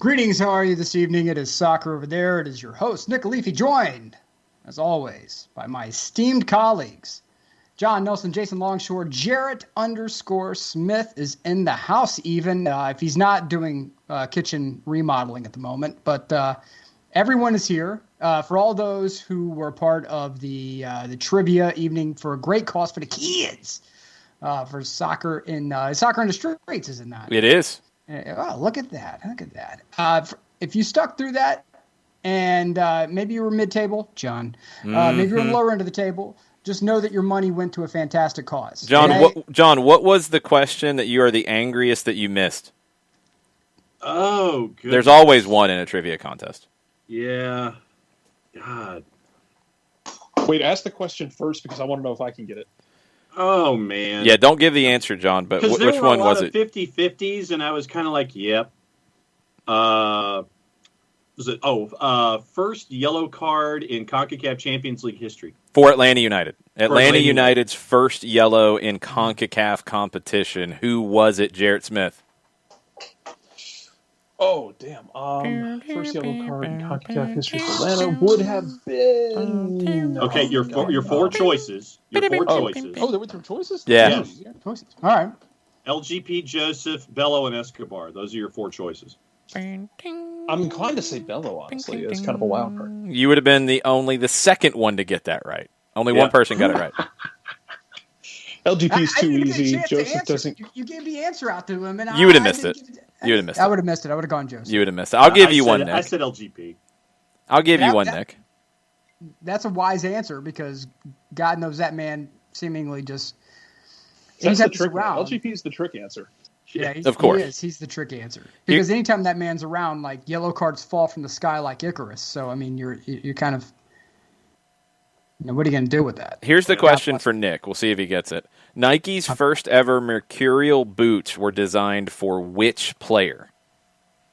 Greetings, how are you this evening? It is Soccer Over There. It is your host, Nick Leafy, joined, as always, by my esteemed colleagues, John Nelson, Jason Longshore, Jarrett_Smith is in the house even, if he's not doing kitchen remodeling at the moment. But everyone is here. For all those who were part of the trivia evening for a great cause for the kids, for soccer in the streets, isn't that? It is. Oh, look at that. Look at that. If you stuck through that and maybe you were mid-table, John, maybe you're lower end of the table, just know that your money went to a fantastic cause. John, okay? what was the question that you are the angriest that you missed? Oh, good. There's always one in a trivia contest. Yeah. God. Wait, ask the question first because I want to know if I can get it. Oh, man. Yeah, don't give the answer, John, but which one was it? 50-50s, and I was kind of like, yep. Was it? First yellow card in CONCACAF Champions League history. For Atlanta United. Atlanta United. United's first yellow in CONCACAF competition. Who was it, Jarrett Smith? Oh, damn. First yellow card in CONCACAF history for Atlanta would have been... Okay, your four choices. Your four choices. Oh, there were three choices? Yeah. Yes. Choices. All right. LGP, Joseph, Bello, and Escobar. Those are your four choices. I'm inclined to say Bello, honestly. It's kind of a wild card. You would have been the second one to get that right. Only one person got it right. LGP's too easy. Joseph doesn't... You gave the answer out to him, and you would have missed it. You would have missed it. I would have missed it. I would have gone Joseph. You would have missed it. I'll give you one, Nick. I said LGP. I'll give you one, Nick. That's a wise answer because God knows that man seemingly just... That's the trick. LGP is the trick answer. Yeah, of course. He is. He's the trick answer. Because anytime that man's around, like, yellow cards fall from the sky like Icarus. So, I mean, you're kind of... what are you going to do with that? Here's the question for Nick. We'll see if he gets it. Nike's first ever mercurial boots were designed for which player?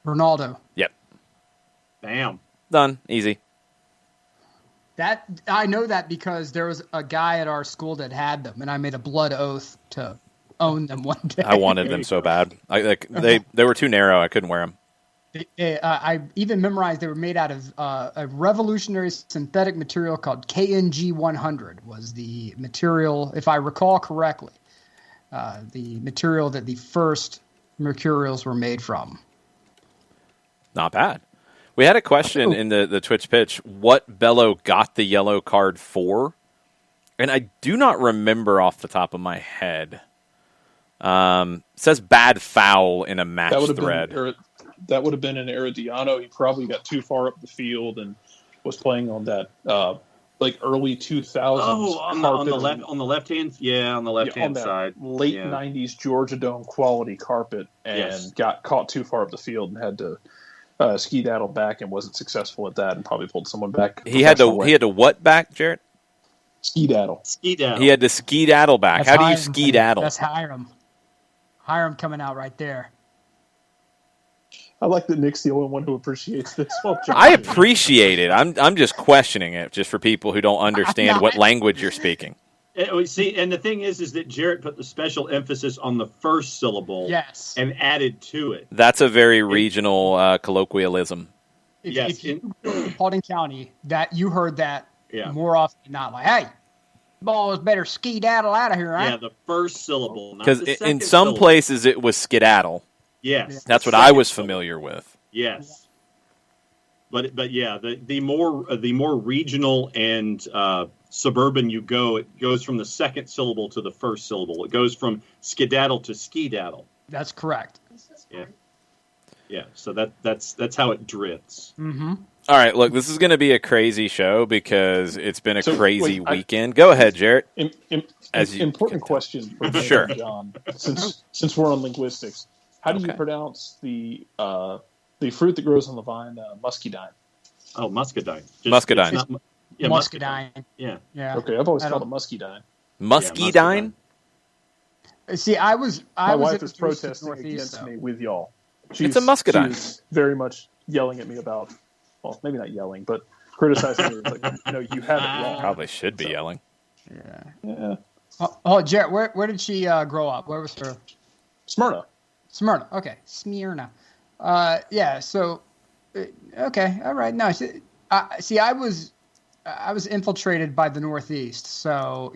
Ronaldo. Yep. Bam. Done. Easy. That I know that because there was a guy at our school that had them, and I made a blood oath to own them one day. I wanted them so bad. They were too narrow. I couldn't wear them. I even memorized they were made out of a revolutionary synthetic material called KNG 100 was the material, if I recall correctly, the material that the first mercurials were made from. Not bad. We had a question in the Twitch pitch. What Bello got the yellow card for? And I do not remember off the top of my head. Says bad foul in a match thread. That would have been an Herediano. He probably got too far up the field and was playing on that early 2000s. Oh, on the left hand, on the left hand side, late 90s Georgia Dome quality carpet, and got caught too far up the field and had to skedaddle back and wasn't successful at that and probably pulled someone back. He had to what back, Jarrett? Skedaddle. He had to skedaddle back. How do you skedaddle? That's Hiram. Hiram coming out right there. I like that Nick's the only one who appreciates this. I appreciate it. I'm just questioning it, just for people who don't understand what language you're speaking. See, and the thing is that Jarrett put the special emphasis on the first syllable, and added to it. That's a very regional colloquialism. If you go to Paulding County, that you heard that more often than not. Like, hey, boys better skedaddle out of here, right? Yeah, the first syllable. Because in some places it was skedaddle. Yes, that's what I was familiar with. Yes, but yeah, the more regional and suburban you go, it goes from the second syllable to the first syllable. It goes from skedaddle to skedaddle. That's correct. Yeah. So that's how it drifts. Mm-hmm. All right, look, this is going to be a crazy show because it's been a crazy weekend. Go ahead, Jarrett. Important question for John, since we're on linguistics. How do you pronounce the fruit that grows on the vine, muscadine? Oh, muscadine. Muscadine. Muscadine. Yeah. Okay, I've always called it muscadine. Muscadine? See, My wife is protesting against me with y'all. It's a muscadine. She's very much yelling at me about, well, maybe not yelling, but criticizing me. Like, you have it wrong. Probably should be yelling. Yeah. Oh, Jarrett, where did she grow up? Where was her? Smyrna. Okay. Smyrna. Yeah. So, okay. All right. No. See, I was infiltrated by the Northeast. So,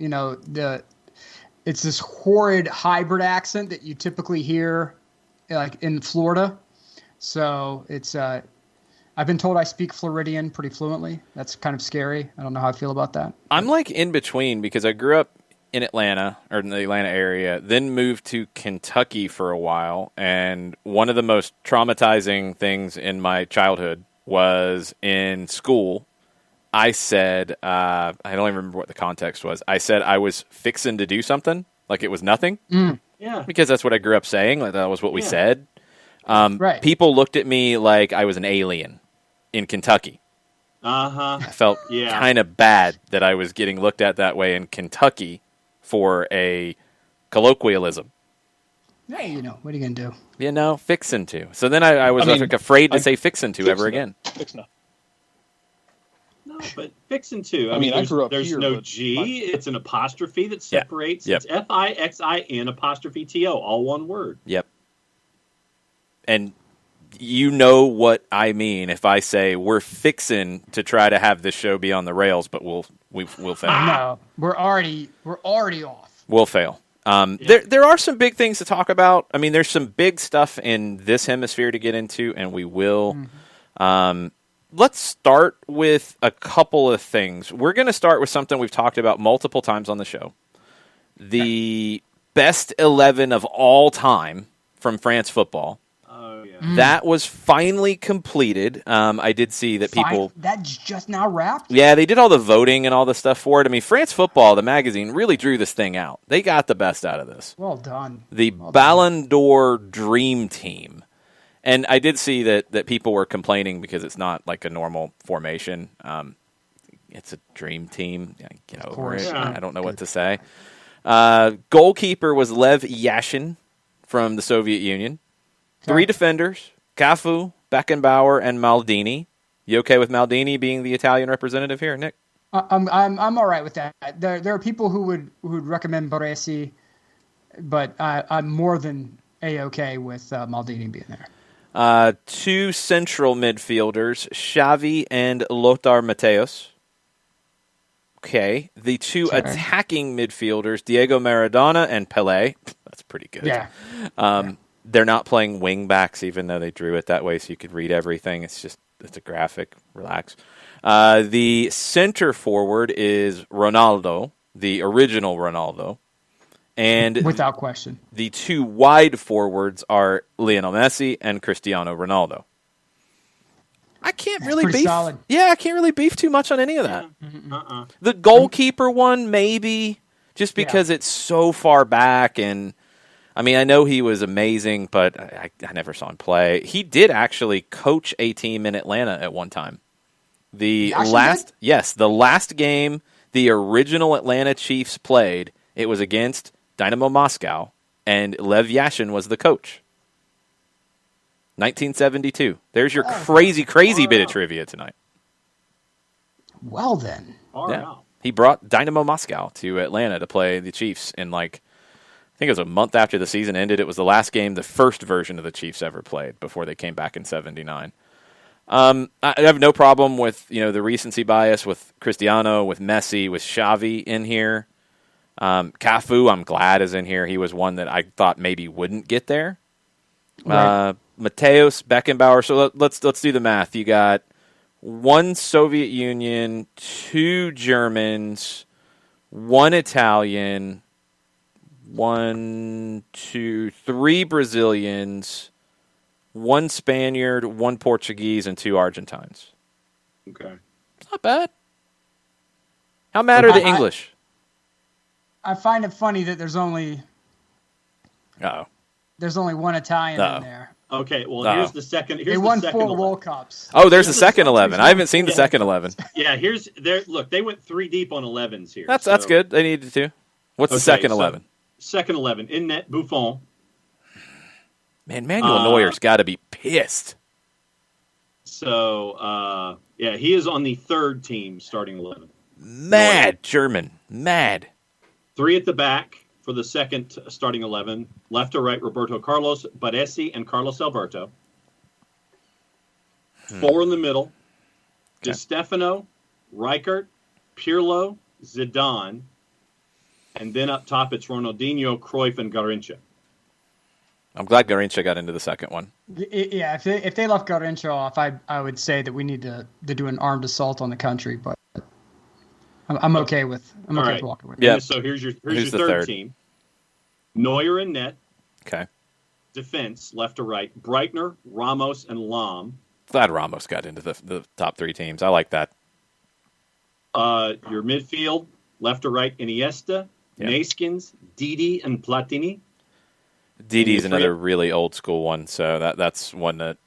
it's this horrid hybrid accent that you typically hear like in Florida. So it's, I've been told I speak Floridian pretty fluently. That's kind of scary. I don't know how I feel about that. I'm like in between because I grew up in Atlanta or in the Atlanta area, then moved to Kentucky for a while. And one of the most traumatizing things in my childhood was in school. I said, I don't even remember what the context was. I said I was fixing to do something, like it was nothing. Yeah. Because that's what I grew up saying. Like that was what we said. Right. People looked at me like I was an alien in Kentucky. Uh-huh. I felt kind of bad that I was getting looked at that way in Kentucky for a colloquialism. Hey, what are you going to do? Fixin' to. So then I was afraid to say fixin' to ever again. Fixin' to. No, but fixin' to. I grew up there's here. No G. It's an apostrophe that separates. Yep. It's Fixin apostrophe TO, all one word. Yep. And you know what I mean if I say we're fixin' to try to have this show be on the rails, but we'll fail. No, we're already off. We'll fail. There are some big things to talk about. I mean, there's some big stuff in this hemisphere to get into, and we will. Let's start with a couple of things. We're going to start with something we've talked about multiple times on the show. The best 11 of all time from France football. Oh, yeah. That was finally completed. I did see that people... That's just now wrapped? Yeah, they did all the voting and all the stuff for it. I mean, France Football, the magazine, really drew this thing out. They got the best out of this. Well done. The Ballon d'Or Dream Team. And I did see that people were complaining because it's not like a normal formation. It's a dream team. Get over it. Yeah. I don't know what to say. Goalkeeper was Lev Yashin from the Soviet Union. 3 defenders, Cafu, Beckenbauer, and Maldini. You okay with Maldini being the Italian representative here, Nick? I'm all right with that. There are people who would recommend Baresi, but I'm more than A-okay with Maldini being there. 2 central midfielders, Xavi and Lothar Matthäus. Okay. The 2 attacking midfielders, Diego Maradona and Pelé. That's pretty good. Yeah. They're not playing wing backs, even though they drew it that way so you could read everything. It's a graphic. Relax. The center forward is Ronaldo, the original Ronaldo. And without question. The 2 wide forwards are Lionel Messi and Cristiano Ronaldo. I can't really beef. Solid. Yeah, I can't really beef too much on any of that. Uh-uh. The goalkeeper one, maybe, just because it's so far back. And I mean, I know he was amazing, but I never saw him play. He did actually coach a team in Atlanta at one time. The last game the original Atlanta Chiefs played, it was against Dynamo Moscow, and Lev Yashin was the coach. 1972. There's your crazy bit of trivia tonight. Well then. He brought Dynamo Moscow to Atlanta to play the Chiefs in I think it was a month after the season ended. It was the last game the first version of the Chiefs ever played before they came back in 79. I have no problem with the recency bias with Cristiano, with Messi, with Xavi in here. Cafu, I'm glad, is in here. He was one that I thought maybe wouldn't get there. Right. Matthäus, Beckenbauer. So let's do the math. You got 1 Soviet Union, 2 Germans, 1 Italian, 3 Brazilians, 1 Spaniard, 1 Portuguese, and 2 Argentines. Okay. It's not bad. How mad are the English? I find it funny that there's only Uh-oh. 1 Italian in there. Okay, well, here's the second. They won 4 World Cups. Oh, there's a second 11. I haven't seen the second 11. Yeah, look, they went 3 deep on 11s here. That's good. They needed to. What's the second 11? Second 11, in net, Buffon. Man, Manuel Neuer's got to be pissed. So, he is on the 3rd team starting 11. Mad German. Mad. 3 at the back for the second starting 11. Left to right, Roberto Carlos, Baresi, and Carlos Alberto. 4 in the middle. Di Stefano, Rijkaard, Pirlo, Zidane, and then up top it's Ronaldinho, Cruyff, and Garrincha. I'm glad Garrincha got into the second one. Yeah, if they left Garrincha off, I would say that we need to do an armed assault on the country, but I'm okay with walking with it. Yeah. So here's your third team. Neuer in net. Okay. Defense, left to right. Breitner, Ramos, and Lahm. Glad Ramos got into the top 3 teams. I like that. Your midfield, left to right, Iniesta, Neeskens, Didi, and Platini. Didi's another really old school one, so that's one that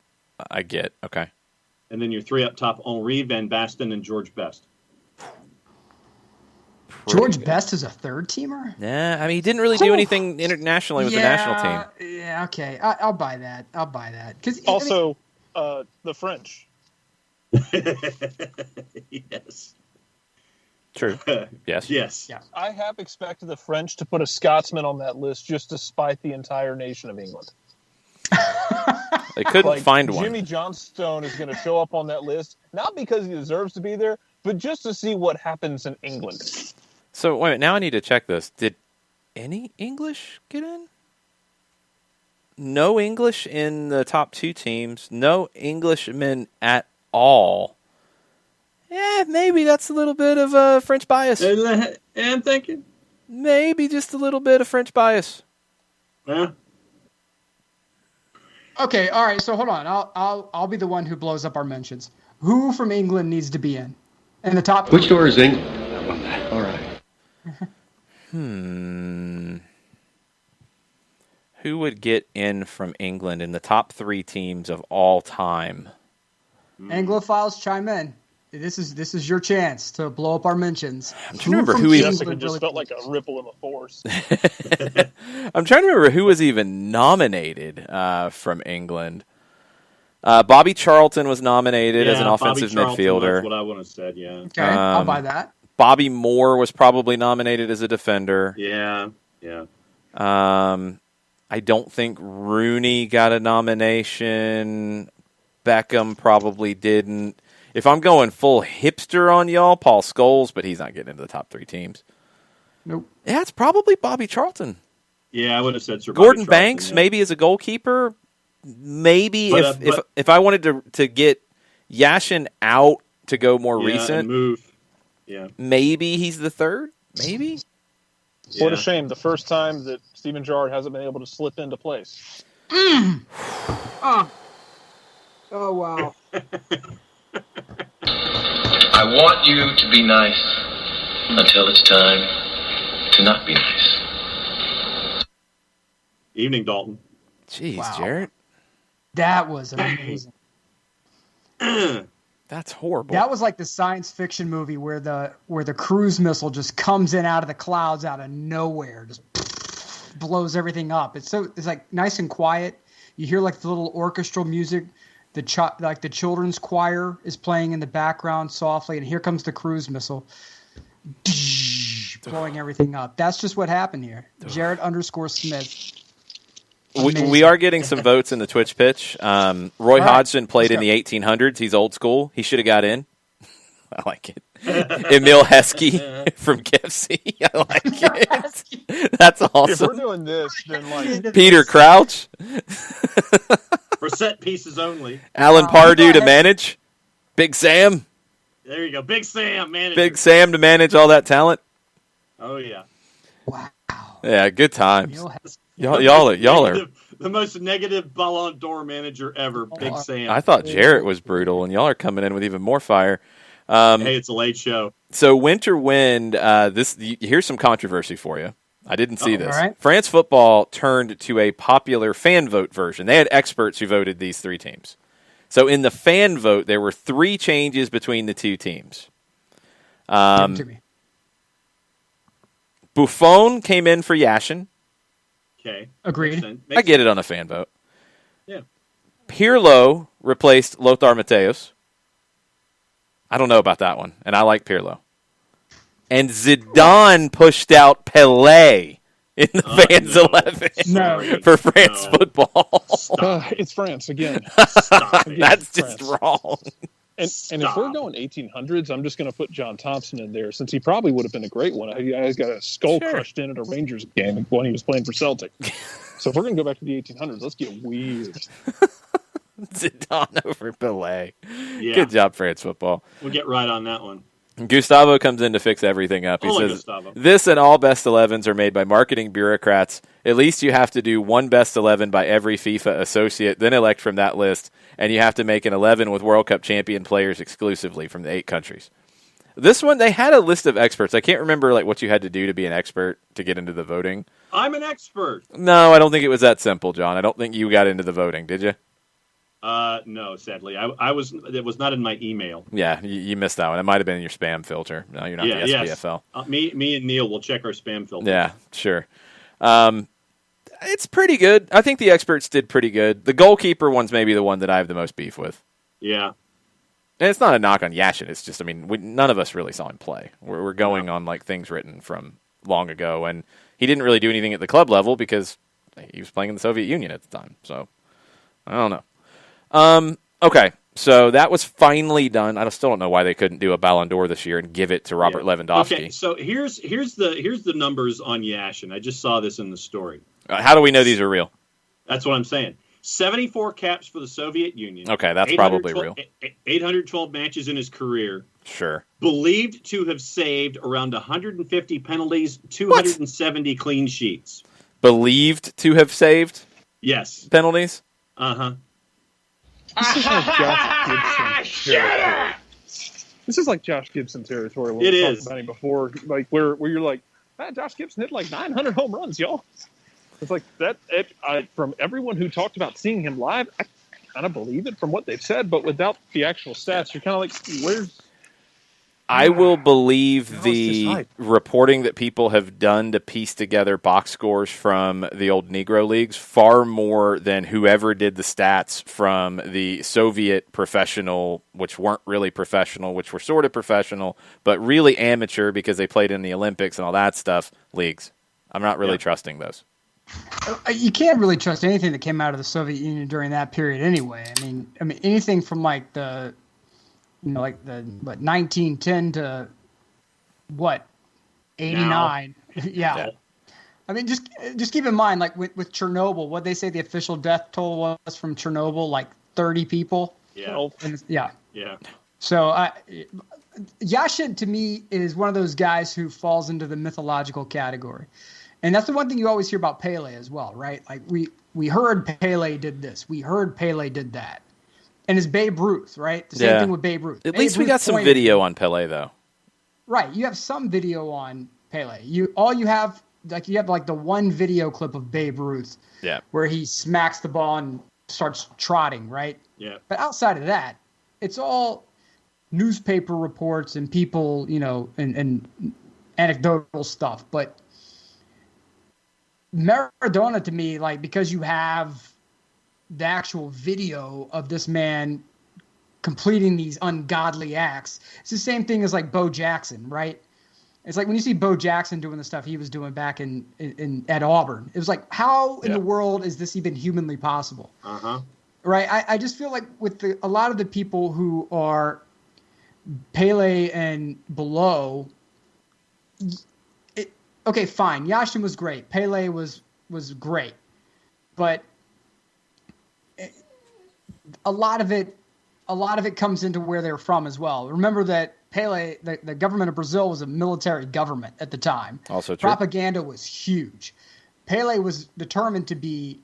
I get. Okay. And then your 3 up top, Henri, Van Basten, and George Best. George Best is a third teamer? Yeah, I mean, he didn't really do anything internationally with the national team. Yeah, okay. I'll buy that. Also, the French. Yes. True. Yes. Yes. Yeah. I have expected the French to put a Scotsman on that list just to spite the entire nation of England. They couldn't find one. Jimmy Johnstone is going to show up on that list, not because he deserves to be there, but just to see what happens in England. So, wait a minute, now I need to check this. Did any English get in? No English in the top 2 teams. No Englishmen at all. Yeah, maybe that's a little bit of a French bias. I'm thinking. Maybe just a little bit of French bias. Yeah. Okay, all right. So hold on. I'll be the one who blows up our mentions. Who from England needs to be in the top? Which door is England? All right. Who would get in from England in the top 3 teams of all time? Anglophiles, chime in. This is your chance to blow up our mentions. I'm trying to remember who even just felt like a ripple in the force. I'm trying to remember who was even nominated from England. Bobby Charlton was nominated as an offensive midfielder. That's what I would have said. Yeah. Okay, I'll buy that. Bobby Moore was probably nominated as a defender. Yeah. I don't think Rooney got a nomination. Beckham probably didn't. If I'm going full hipster on y'all, Paul Scholes, but he's not getting into the top 3 teams. Nope. Yeah, it's probably Bobby Charlton. Yeah, I would have said Sir Gordon Bobby Banks, Charlton, maybe as a goalkeeper. Maybe if I wanted to get Yashin out to go more recent, and move. Yeah. Maybe he's the third. Maybe. Yeah. What a shame! The first time that Steven Gerrard hasn't been able to slip into place. Oh wow. I want you to be nice until it's time to not be nice. Evening, Dalton. Jeez, Wow. Jarrett. That was amazing. That's horrible. That was like the science fiction movie where the cruise missile just comes in out of the clouds out of nowhere, just blows everything up. It's like nice and quiet. You hear like the little orchestral music. Like the children's choir is playing in the background softly, and here comes the cruise missile, blowing everything up. That's just what happened here. Jarrett_Smith. We are getting some votes in the Twitch pitch. Roy Hodgson played in the 1800s. He's old school. He should have got in. I like it. Emil Heskey from KFC. I like it. That's awesome. If we're doing this, then like Peter Crouch. For set pieces only. Alan Pardue to manage. Big Sam. There you go. Big Sam, manager. Big Sam to manage all that talent. Oh, yeah. Wow. Yeah, good times. Y'all are the most negative Ballon d'Or manager ever, Big Sam. I thought Jarrett was brutal, and y'all are coming in with even more fire. Hey, it's a late show. So Winter Wind, here's some controversy for you. I didn't see this. Right. France Football turned to a popular fan vote version. They had experts who voted these 3 teams. So in the fan vote, there were 3 changes between the 2 teams. Buffon came in for Yashin. Okay. Agreed. I get it on a fan vote. Yeah. Pirlo replaced Lothar Matthäus. I don't know about that one, and I like Pirlo. And Zidane pushed out Pelé in the fans' 11 for France football. It's France again. That's just wrong. And if we're going 1800s, I'm just going to put John Thompson in there since he probably would have been a great one. He's got a skull crushed in at a Rangers game when he was playing for Celtic. So if we're going to go back to the 1800s, let's get weird. Zidane over Pelé. Yeah. Good job, France football. We'll get right on that one. Gustavo comes in to fix everything up. He says, Gustavo. This and all best 11s are made by marketing bureaucrats. At least you have to do one best 11 by every FIFA associate, then elect from that list, and you have to make an 11 with World Cup champion players exclusively from the 8 countries. This one, they had a list of experts. I can't remember what you had to do to be an expert to get into the voting. I'm an expert. No, I don't think it was that simple, John. I don't think you got into the voting, did you? No, sadly. It was not in my email. Yeah, you missed that one. It might have been in your spam filter. No, you're not the SPFL. Yes. Me and Neil will check our spam filter. Yeah, sure. It's pretty good. I think the experts did pretty good. The goalkeeper one's maybe the one that I have the most beef with. Yeah. And it's not a knock on Yashin. It's just, none of us really saw him play. We're going on things written from long ago, and he didn't really do anything at the club level because he was playing in the Soviet Union at the time. So, I don't know. Okay, so that was finally done. I still don't know why they couldn't do a Ballon d'Or this year and give it to Robert Lewandowski. Okay, so here's the numbers on Yashin. I just saw this in the story. How do we know these are real? That's what I'm saying. 74 caps for the Soviet Union. Okay, that's probably real. 812 matches in his career. Sure. Believed to have saved around 150 penalties, 270 clean sheets. Believed to have saved? Yes. Penalties? Uh-huh. This is like Josh Gibson territory. This is like Josh Gibson territory. When we talked about him before, where you're like, Josh Gibson hit 900 home runs, y'all. It's like that. From everyone who talked about seeing him live, I kind of believe it from what they've said, but without the actual stats, you're kind of like, where's? I will believe the reporting that people have done to piece together box scores from the old Negro leagues far more than whoever did the stats from the Soviet professional, which weren't really professional, which were sort of professional, but really amateur because they played in the Olympics and all that stuff, leagues. I'm not really trusting those. You can't really trust anything that came out of the Soviet Union during that period anyway. I mean anything from the 1910 to 89. Yeah. I mean, just keep in mind, with Chernobyl, what they say the official death toll was from Chernobyl, 30 people. Yeah. Yeah. So Yashin to me is one of those guys who falls into the mythological category. And that's the one thing you always hear about Pele as well, right? We heard Pele did this. We heard Pele did that. And it's Babe Ruth, right? The same thing with Babe Ruth. At least we got some video on Pele, though. Right. You have some video on Pele. You have the one video clip of Babe Ruth where he smacks the ball and starts trotting, right? Yeah. But outside of that, it's all newspaper reports and people, and anecdotal stuff. But Maradona, to me, because you have the actual video of this man completing these ungodly acts, it's the same thing as Bo Jackson, right? It's like when you see Bo Jackson doing the stuff he was doing back at Auburn, it was like, how in the world is this even humanly possible? Uh-huh. Right? I just feel like with a lot of the people who are Pele and below, okay, fine. Yashin was great. Pele was great. But a lot of it comes into where they're from as well. Remember that Pele, the government of Brazil was a military government at the time. Also true. Propaganda was huge. Pele was determined to be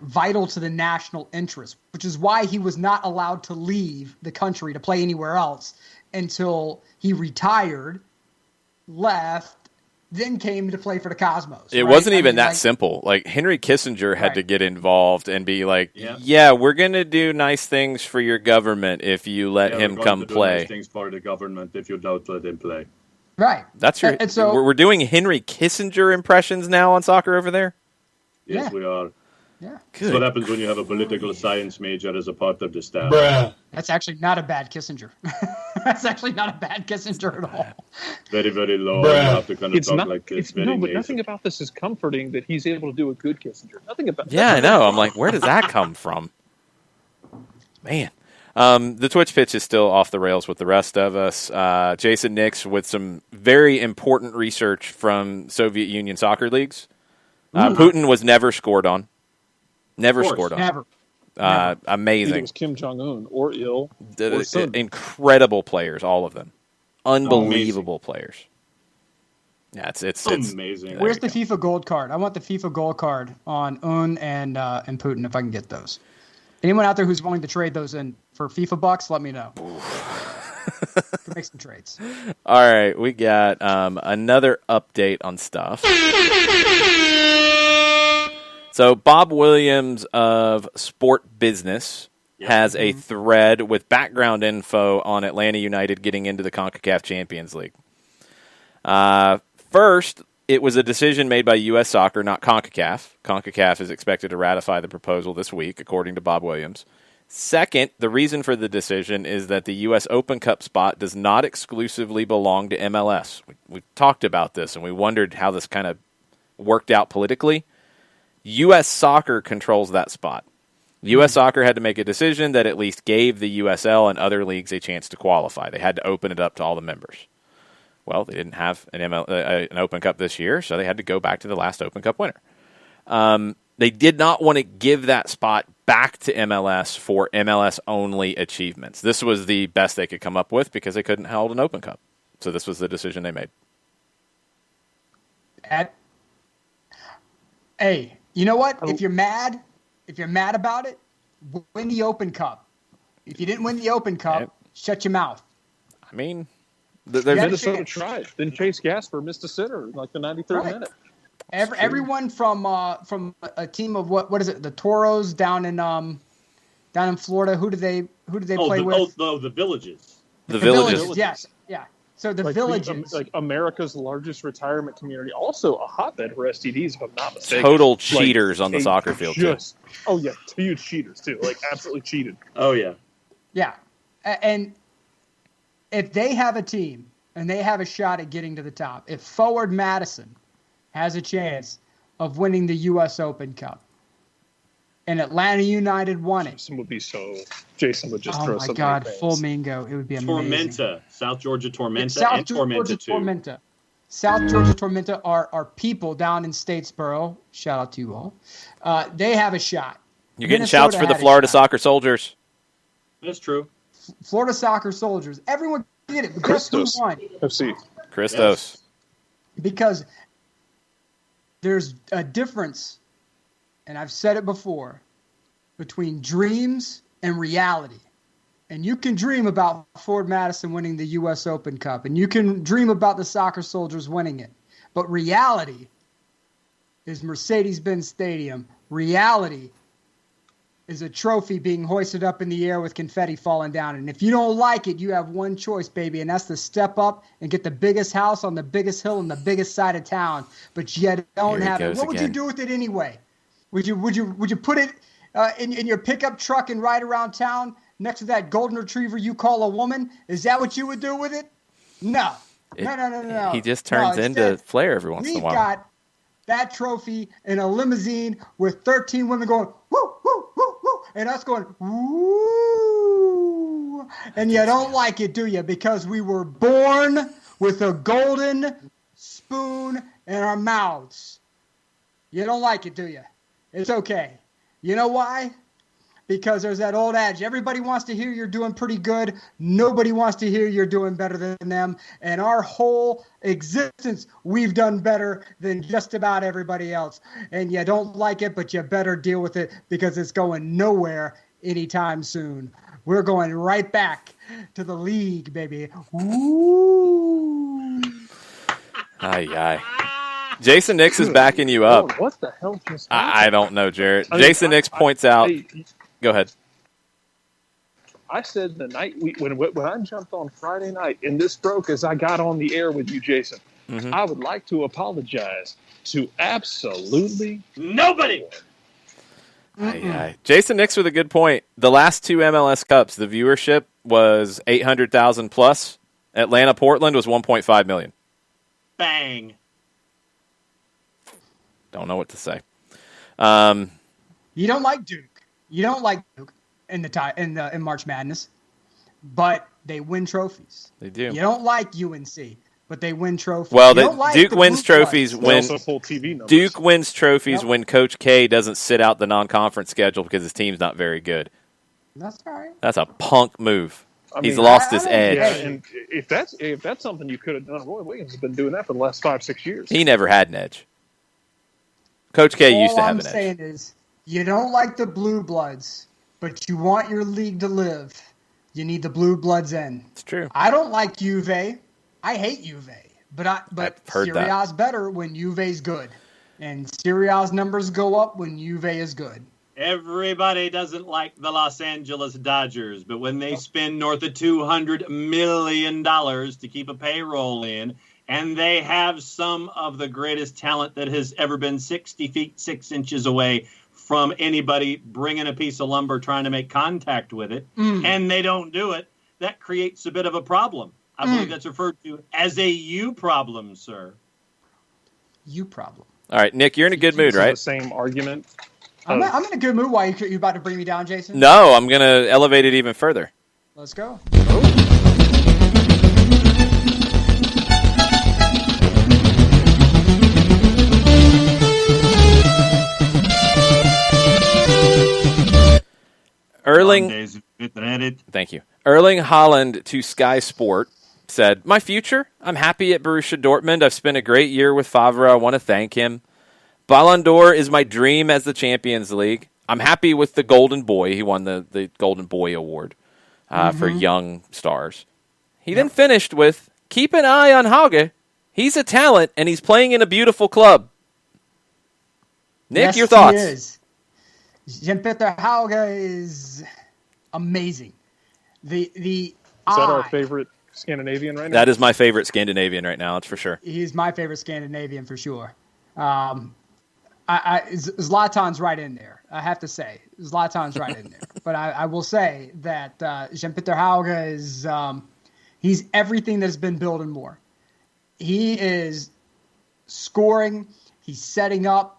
vital to the national interest, which is why he was not allowed to leave the country to play anywhere else until he retired, left, then came to play for the Cosmos. It wasn't even that simple. Henry Kissinger had to get involved and be like, we're going to do nice things for your government if you let him come play. Nice things for the government if you don't let him play. Right. That's your. And so, we're doing Henry Kissinger impressions now on soccer over there? Yes, we are. Yeah. That's what happens when you have a political science major as a part of the staff. Bruh. That's actually not a bad Kissinger. That's actually not a bad Kissinger at all. Very, very low. You have to kind of talk like this. But nothing about this is comforting that he's able to do a good Kissinger. Nothing about. Yeah, I know. I'm like, where does that come from? Man. The Twitch pitch is still off the rails with the rest of us. Jason Nix with some very important research from Soviet Union soccer leagues. Putin was never scored on. Never scored on. Never. Amazing. It was Kim Jong-un or Il. Incredible players, all of them. Unbelievable players. Yeah, it's amazing. Where's the FIFA gold card? I want the FIFA gold card on Un and Putin if I can get those. Anyone out there who's willing to trade those in for FIFA bucks, let me know. Can make some trades. All right, we got another update on stuff. So Bob Williams of Sport Business has a thread with background info on Atlanta United getting into the CONCACAF Champions League. First, it was a decision made by U.S. Soccer, not CONCACAF. CONCACAF is expected to ratify the proposal this week, according to Bob Williams. Second, the reason for the decision is that the U.S. Open Cup spot does not exclusively belong to MLS. We've talked about this, and we wondered how this kind of worked out politically. U.S. Soccer controls that spot. U.S. Soccer had to make a decision that at least gave the USL and other leagues a chance to qualify. They had to open it up to all the members. Well, they didn't have an Open Cup this year, so they had to go back to the last Open Cup winner. They did not want to give that spot back to MLS for MLS-only achievements. This was the best they could come up with because they couldn't hold an Open Cup. So this was the decision they made. Hey, you know what? If you're mad about it, win the Open Cup. If you didn't win the Open Cup, shut your mouth. I mean, Minnesota tried. Then Chase Gasper missed a sitter in like the 93rd minute. Everyone from a team of what is it? The Toros down in Florida. Who do they play with? The Villages. The Villages. Yes. Yeah. So the Villages, like America's largest retirement community, also a hotbed for STDs, if I'm not mistaken. Total cheaters on the soccer field too. Oh yeah, huge cheaters too. Like absolutely cheated. Oh yeah. Yeah, and if they have a team and they have a shot at getting to the top, if Forward Madison has a chance of winning the U.S. Open Cup, and Atlanta United won it, Jason would just throw some. Oh my God, full Mingo! It would be amazing. Tormenta, South Georgia Tormenta, South Georgia Tormenta. South Georgia Tormenta are people down in Statesboro. Shout out to you all. They have a shot. You're getting shouts for the Florida Soccer Soldiers. That's true. Florida Soccer Soldiers. Everyone did it. But guess who won? FC. Christos. Yes. Because there's a difference, and I've said it before, between dreams and reality. And you can dream about Ford Madison winning the U.S. Open Cup, and you can dream about the Soccer Soldiers winning it. But reality is Mercedes-Benz Stadium. Reality is a trophy being hoisted up in the air with confetti falling down. And if you don't like it, you have one choice, baby, and that's to step up and get the biggest house on the biggest hill on the biggest side of town. But you don't have it. What would you do with it anyway? Would you put it in your pickup truck and ride around town next to that golden retriever you call a woman? Is that what you would do with it? No. No. He just turns into Flair every once in a while. We got that trophy in a limousine with 13 women going, woo, woo, woo, woo, and us going, woo. And you don't like it, do you? Because we were born with a golden spoon in our mouths. You don't like it, do you? It's okay. You know why? Because there's that old adage, everybody wants to hear you're doing pretty good. Nobody wants to hear you're doing better than them. And our whole existence, we've done better than just about everybody else. And you don't like it, but you better deal with it because it's going nowhere anytime soon. We're going right back to the league, baby. Woo! Aye. Jason Nix is backing you up. Oh, what the hell just I don't know, Jarrett. Jason Nix points out. Go ahead. I said the night when I jumped on Friday night and this broke as I got on the air with you, Jason, I would like to apologize to absolutely nobody. Jason Nix with a good point. The last 2 MLS Cups, the viewership was 800,000 plus. Atlanta Portland was 1.5 million. Bang. Don't know what to say. You don't like Duke. You don't like Duke in March Madness, but they win trophies. They do. You don't like UNC, but they win trophies. Well, Duke wins trophies when Duke wins trophies when Coach K doesn't sit out the non-conference schedule because his team's not very good. That's all right. That's a punk move. I mean, He's lost his edge. Yeah, and if that's something you could have done, Roy Williams has been doing that for the last 5-6 years. He never had an edge. Coach K used to have an edge. All I'm saying is, you don't like the Blue Bloods, but you want your league to live. You need the Blue Bloods in. It's true. I don't like Juve. I hate Juve. But Serie A's better when Juve's good. And Serie A's numbers go up when Juve is good. Everybody doesn't like the Los Angeles Dodgers, but when they spend north of $200 million to keep a payroll in, and they have some of the greatest talent that has ever been 60 feet, 6 inches away from anybody bringing a piece of lumber trying to make contact with it, and they don't do it, that creates a bit of a problem. I believe that's referred to as a you problem, sir. You problem. All right, Nick, you're in a good mood, right? The same argument. I'm in a good mood. Why you about to bring me down, Jason? No, I'm going to elevate it even further. Let's go. Thank you. Erling Haaland to Sky Sport said, "My future? I'm happy at Borussia Dortmund. I've spent a great year with Favre. I want to thank him. Ballon d'Or is my dream as the Champions League. I'm happy with the Golden Boy." He won the Golden Boy Award for young stars. He then finished with, "Keep an eye on Hauge. He's a talent, and he's playing in a beautiful club." Nick, your thoughts? He is. Jean-Peter Hauge is amazing. Is that our favorite Scandinavian right now? That is my favorite Scandinavian right now, that's for sure. He's my favorite Scandinavian for sure. Zlatan's right in there, I have to say. Zlatan's right in there. But I will say that Jean-Peter Hauge is he's everything that's been built and more. He is scoring. He's setting up.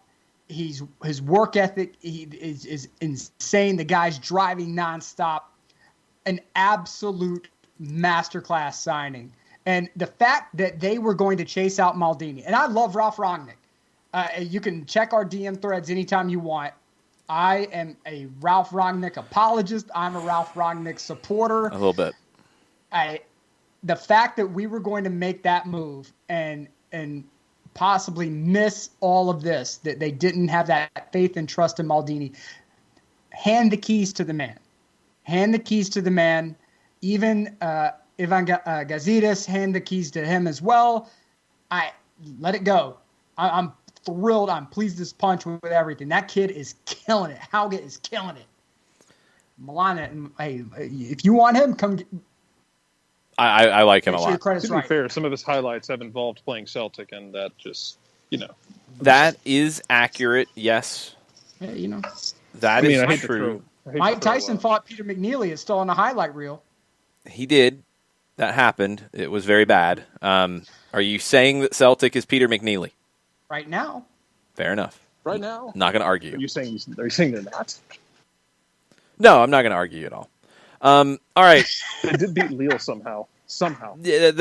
His work ethic is insane. The guy's driving nonstop. An absolute masterclass signing. And the fact that they were going to chase out Maldini. And I love Ralph Rangnick. You can check our DM threads anytime you want. I am a Ralph Rangnick apologist. I'm a Ralph Rangnick supporter. A little bit. The fact that we were going to make that move and possibly miss all of this, that they didn't have that faith and trust in Maldini, hand the keys to the man. Hand the keys to the man. Even Ivan Gazidis, hand the keys to him as well. Let it go. I'm thrilled. I'm pleased as punch with everything. That kid is killing it. Hauge is killing it. Milan, hey, if you want him, come. I like him a lot. To be fair, some of his highlights have involved playing Celtic, and that just, That is accurate, yes. Yeah, That is true. Mike Tyson fought Peter McNeely. It's still on the highlight reel. He did. That happened. It was very bad. Are you saying that Celtic is Peter McNeely? Right now. Fair enough. Right now? Not going to argue. Are you saying they're not? No, I'm not going to argue at all. All right. They did beat Lille somehow. Yeah,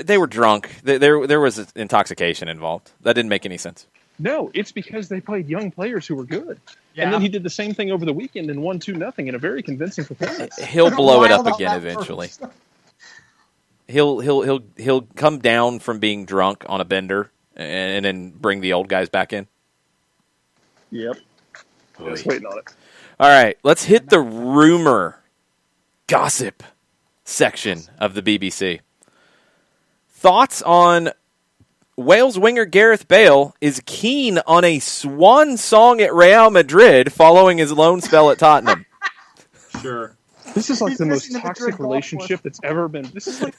they were drunk. There was intoxication involved. That didn't make any sense. No, it's because they played young players who were good. Yeah. And then he did the same thing over the weekend and won 2-0 in a very convincing performance. He'll blow it up again eventually. He'll come down from being drunk on a bender and then bring the old guys back in. Yep. Just waiting on it. All right, let's hit the rumor gossip section of the BBC. Thoughts on Wales winger Gareth Bale is keen on a swan song at Real Madrid following his loan spell at Tottenham. Sure. This is like the most toxic relationship that's ever been. This is like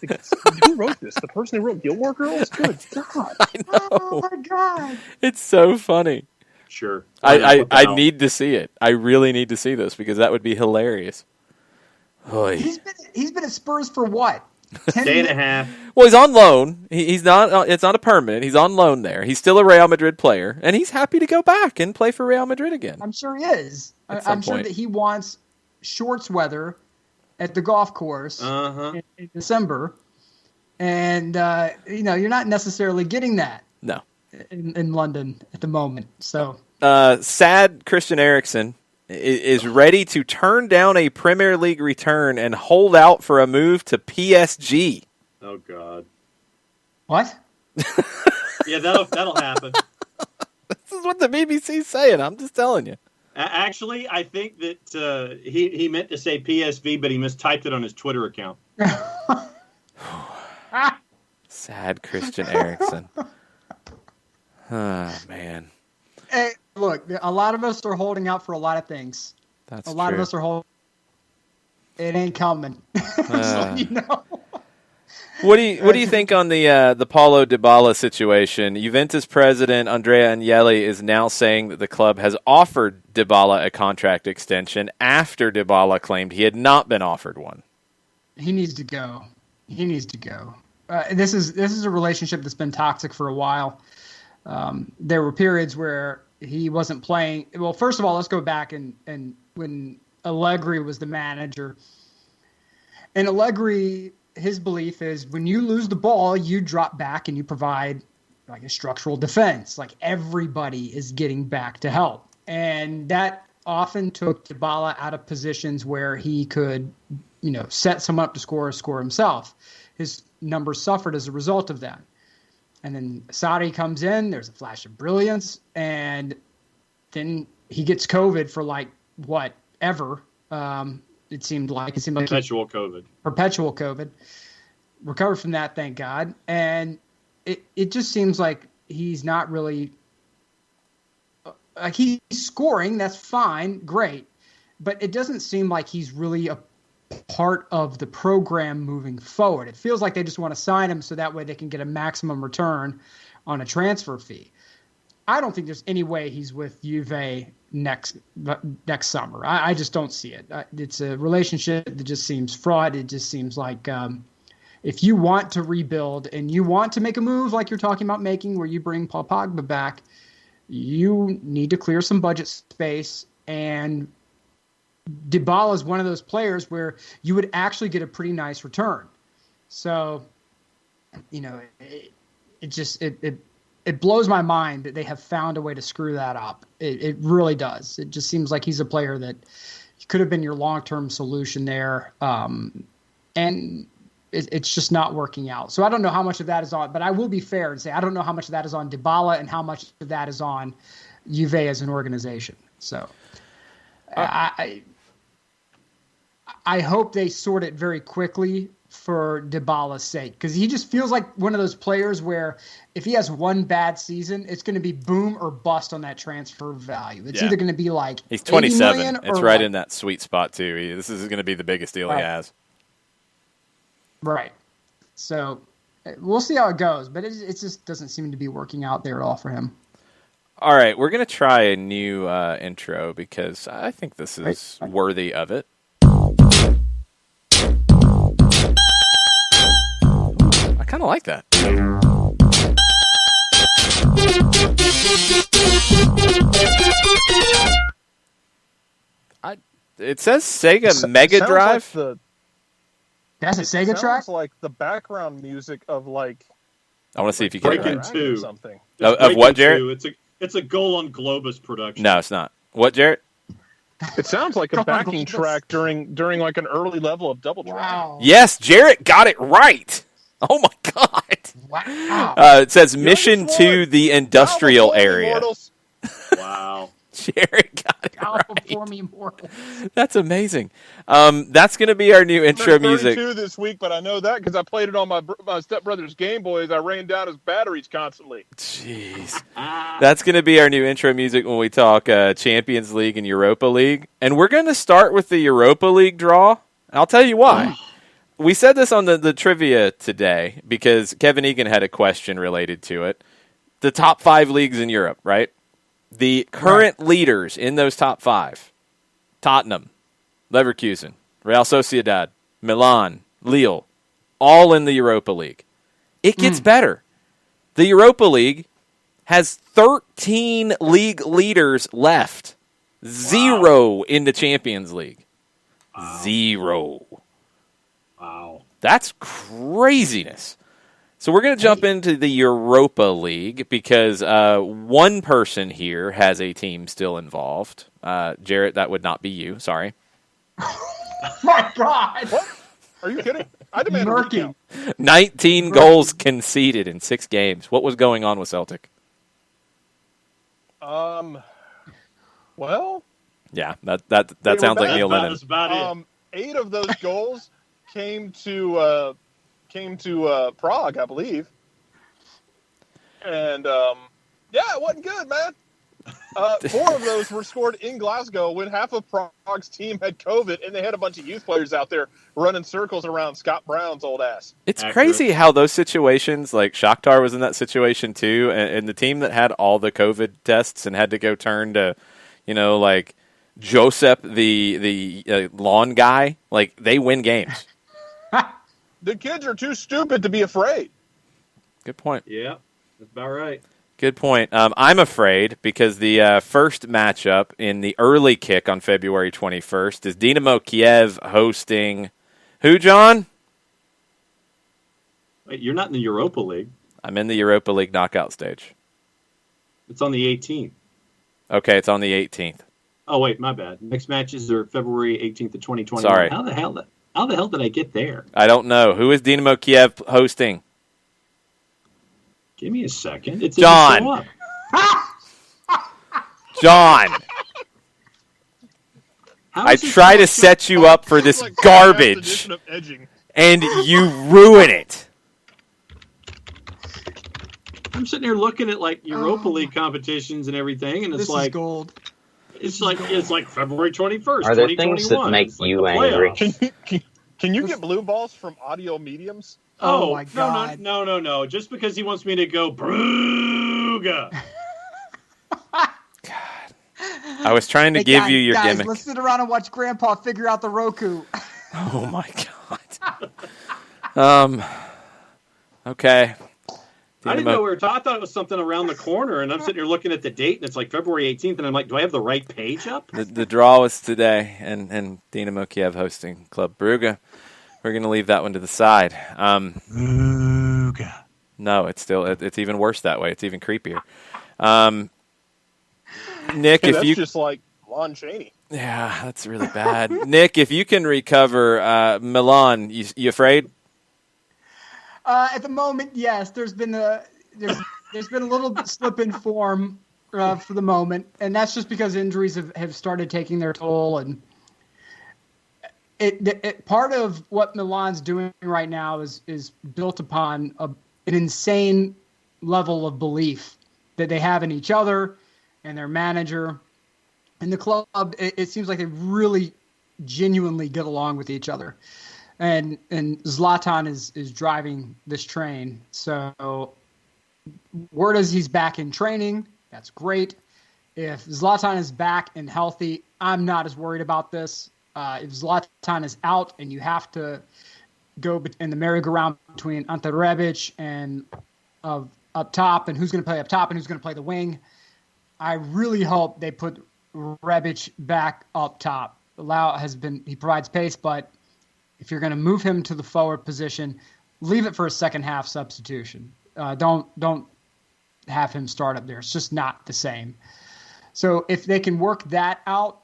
who wrote this? The person who wrote Gilmore Girls? Good God. I know. Oh, my God. It's so funny. Sure. I need to see it. I really need to see this because that would be hilarious. Oy. He's been at Spurs for what? 10 Day and a half. Well, he's on loan. He's not. It's not a permanent. He's on loan there. He's still a Real Madrid player, and he's happy to go back and play for Real Madrid again. I'm sure he is. I'm sure that he wants shorts weather at the golf course in December, and you're not necessarily getting that. No. In London at the moment. So sad Christian Eriksen is ready to turn down a Premier League return and hold out for a move to PSG. Oh God. What? Yeah, that'll happen. This is what the BBC's saying. I'm just telling you. Actually, I think that he meant to say PSV, but he mistyped it on his Twitter account. Sad Christian Eriksen. Oh, man. Hey, look, a lot of us are holding out for a lot of things. That's a lot true. of us are holding. It ain't coming. So, What do you think on the Paulo Dybala situation? Juventus president Andrea Agnelli is now saying that the club has offered Dybala a contract extension after Dybala claimed he had not been offered one. He needs to go. This is a relationship that's been toxic for a while. There were periods where he wasn't playing. Well, first of all, let's go back and when Allegri was the manager. And Allegri, his belief is when you lose the ball, you drop back and you provide like a structural defense. Like everybody is getting back to help. And that often took Dybala out of positions where he could, set someone up to score himself. His numbers suffered as a result of that. And then Sarri comes in, there's a flash of brilliance, and then he gets COVID for ever. It seemed like perpetual COVID. Recovered from that, thank God. And it just seems like he's not really he's scoring, that's fine, great. But it doesn't seem like he's really a part of the program moving forward. It feels like they just want to sign him so that way they can get a maximum return on a transfer fee. I don't think there's any way he's with Juve next summer. I just don't see it. It's a relationship that just seems fraud. It just seems like if you want to rebuild and you want to make a move like you're talking about making where you bring Paul Pogba back, you need to clear some budget space, and Dybala is one of those players where you would actually get a pretty nice return. So, it blows my mind that they have found a way to screw that up. It really does. It just seems like he's a player that could have been your long-term solution there. And it's just not working out. So I don't know how much of that is on, but I will be fair and say I don't know how much of that is on Dybala and how much of that is on Juve as an organization. So I hope they sort it very quickly for Dybala's sake, because he just feels like one of those players where if he has one bad season, it's going to be boom or bust on that transfer value. It's either going to be like he's 27. It's right like, in that sweet spot too. This is going to be the biggest deal he has. Right. So we'll see how it goes, but it just doesn't seem to be working out there at all for him. All right, we're going to try a new intro because I think this is worthy of it. I kind of like that. It says Sega Mega Drive. That's a Sega track? Sounds like the background music of I want to see if you can Breaking Two. Something. Of what, Jarrett? It's a Goal on Globus production. No, it's not. What, Jarrett? It sounds like a backing track during like an early level of Double Track. Wow. Yes, Jarrett got it right. Oh my God! Wow. It says Mission to the Industrial Area. Wow. Jared got it Before right. me, mortal. That's amazing. That's going to be our new intro music. 32 this week, but I know that because I played it on my stepbrother's Game Boy as I ran down his batteries constantly. Jeez. That's going to be our new intro music when we talk Champions League and Europa League. And we're going to start with the Europa League draw. I'll tell you why. We said this on the trivia today because Kevin Egan had a question related to it. The top 5 leagues in Europe, right? The current leaders in those top 5, Tottenham, Leverkusen, Real Sociedad, Milan, Lille, all in the Europa League. It gets better. The Europa League has 13 league leaders left. 0 in the Champions League. Wow. 0. Wow. That's craziness. So we're going to jump into the Europa League because one person here has a team still involved. Jarrett, that would not be you. Sorry. My God. What? Are you kidding? I demand a recount. 19 goals conceded in 6 games. What was going on with Celtic? Well. Yeah, that sounds like Neil Lennon. That's about it. 8 of those goals came to Prague, I believe. And it wasn't good, man. 4 of those were scored in Glasgow when half of Prague's team had COVID, and they had a bunch of youth players out there running circles around Scott Brown's old ass. It's crazy how those situations, like Shakhtar was in that situation too, and the team that had all the COVID tests and had to go turn to, like Josep, the lawn guy, like they win games. The kids are too stupid to be afraid. Good point. Yeah, that's about right. Good point. I'm afraid because the first matchup in the early kick on February 21st is Dynamo Kiev hosting who, John? Wait, you're not in the Europa League. I'm in the Europa League knockout stage. It's on the 18th. Okay, it's on the 18th. Oh, wait, my bad. Next matches are February 18th of 2021. Sorry. How the hell did I get there? I don't know. Who is Dynamo Kiev hosting? Give me a second. It's John. John. I try to set you up for this garbage, and you ruin it. I'm sitting here looking at like Europa League competitions and everything, and it's like gold. It's like February 21st. Are there things that make you angry? Can you get blue balls from audio mediums? Oh my God! No! Just because he wants me to go Brugge. God, I was trying to give you your gimmick. Let's sit around and watch Grandpa figure out the Roku. Oh my God. Okay. I didn't know we were talking. I thought it was something around the corner, and I'm sitting here looking at the date, and it's like February 18th, and I'm like, do I have the right page up? The draw was today, and Dynamo Kiev hosting Club Brugge. We're going to leave that one to the side. Brugge. No, it's even worse that way. It's even creepier. Nick, that's just like Lon Chaney. Yeah, that's really bad. Nick, if you can recover Milan, you afraid? At the moment, yes. There's been a little slip in form for the moment, and that's just because injuries have started taking their toll. And it part of what Milan's doing right now is built upon an insane level of belief that they have in each other and their manager and the club. It seems like they really genuinely get along with each other. And Zlatan is driving this train. So word is he's back in training. That's great. If Zlatan is back and healthy, I'm not as worried about this. If Zlatan is out and you have to go in the merry-go-round between Ante Rebic and up top, and who's going to play up top and who's going to play the wing, I really hope they put Rebic back up top. He provides pace, but if you're going to move him to the forward position, leave it for a second half substitution. Don't have him start up there. It's just not the same. So if they can work that out,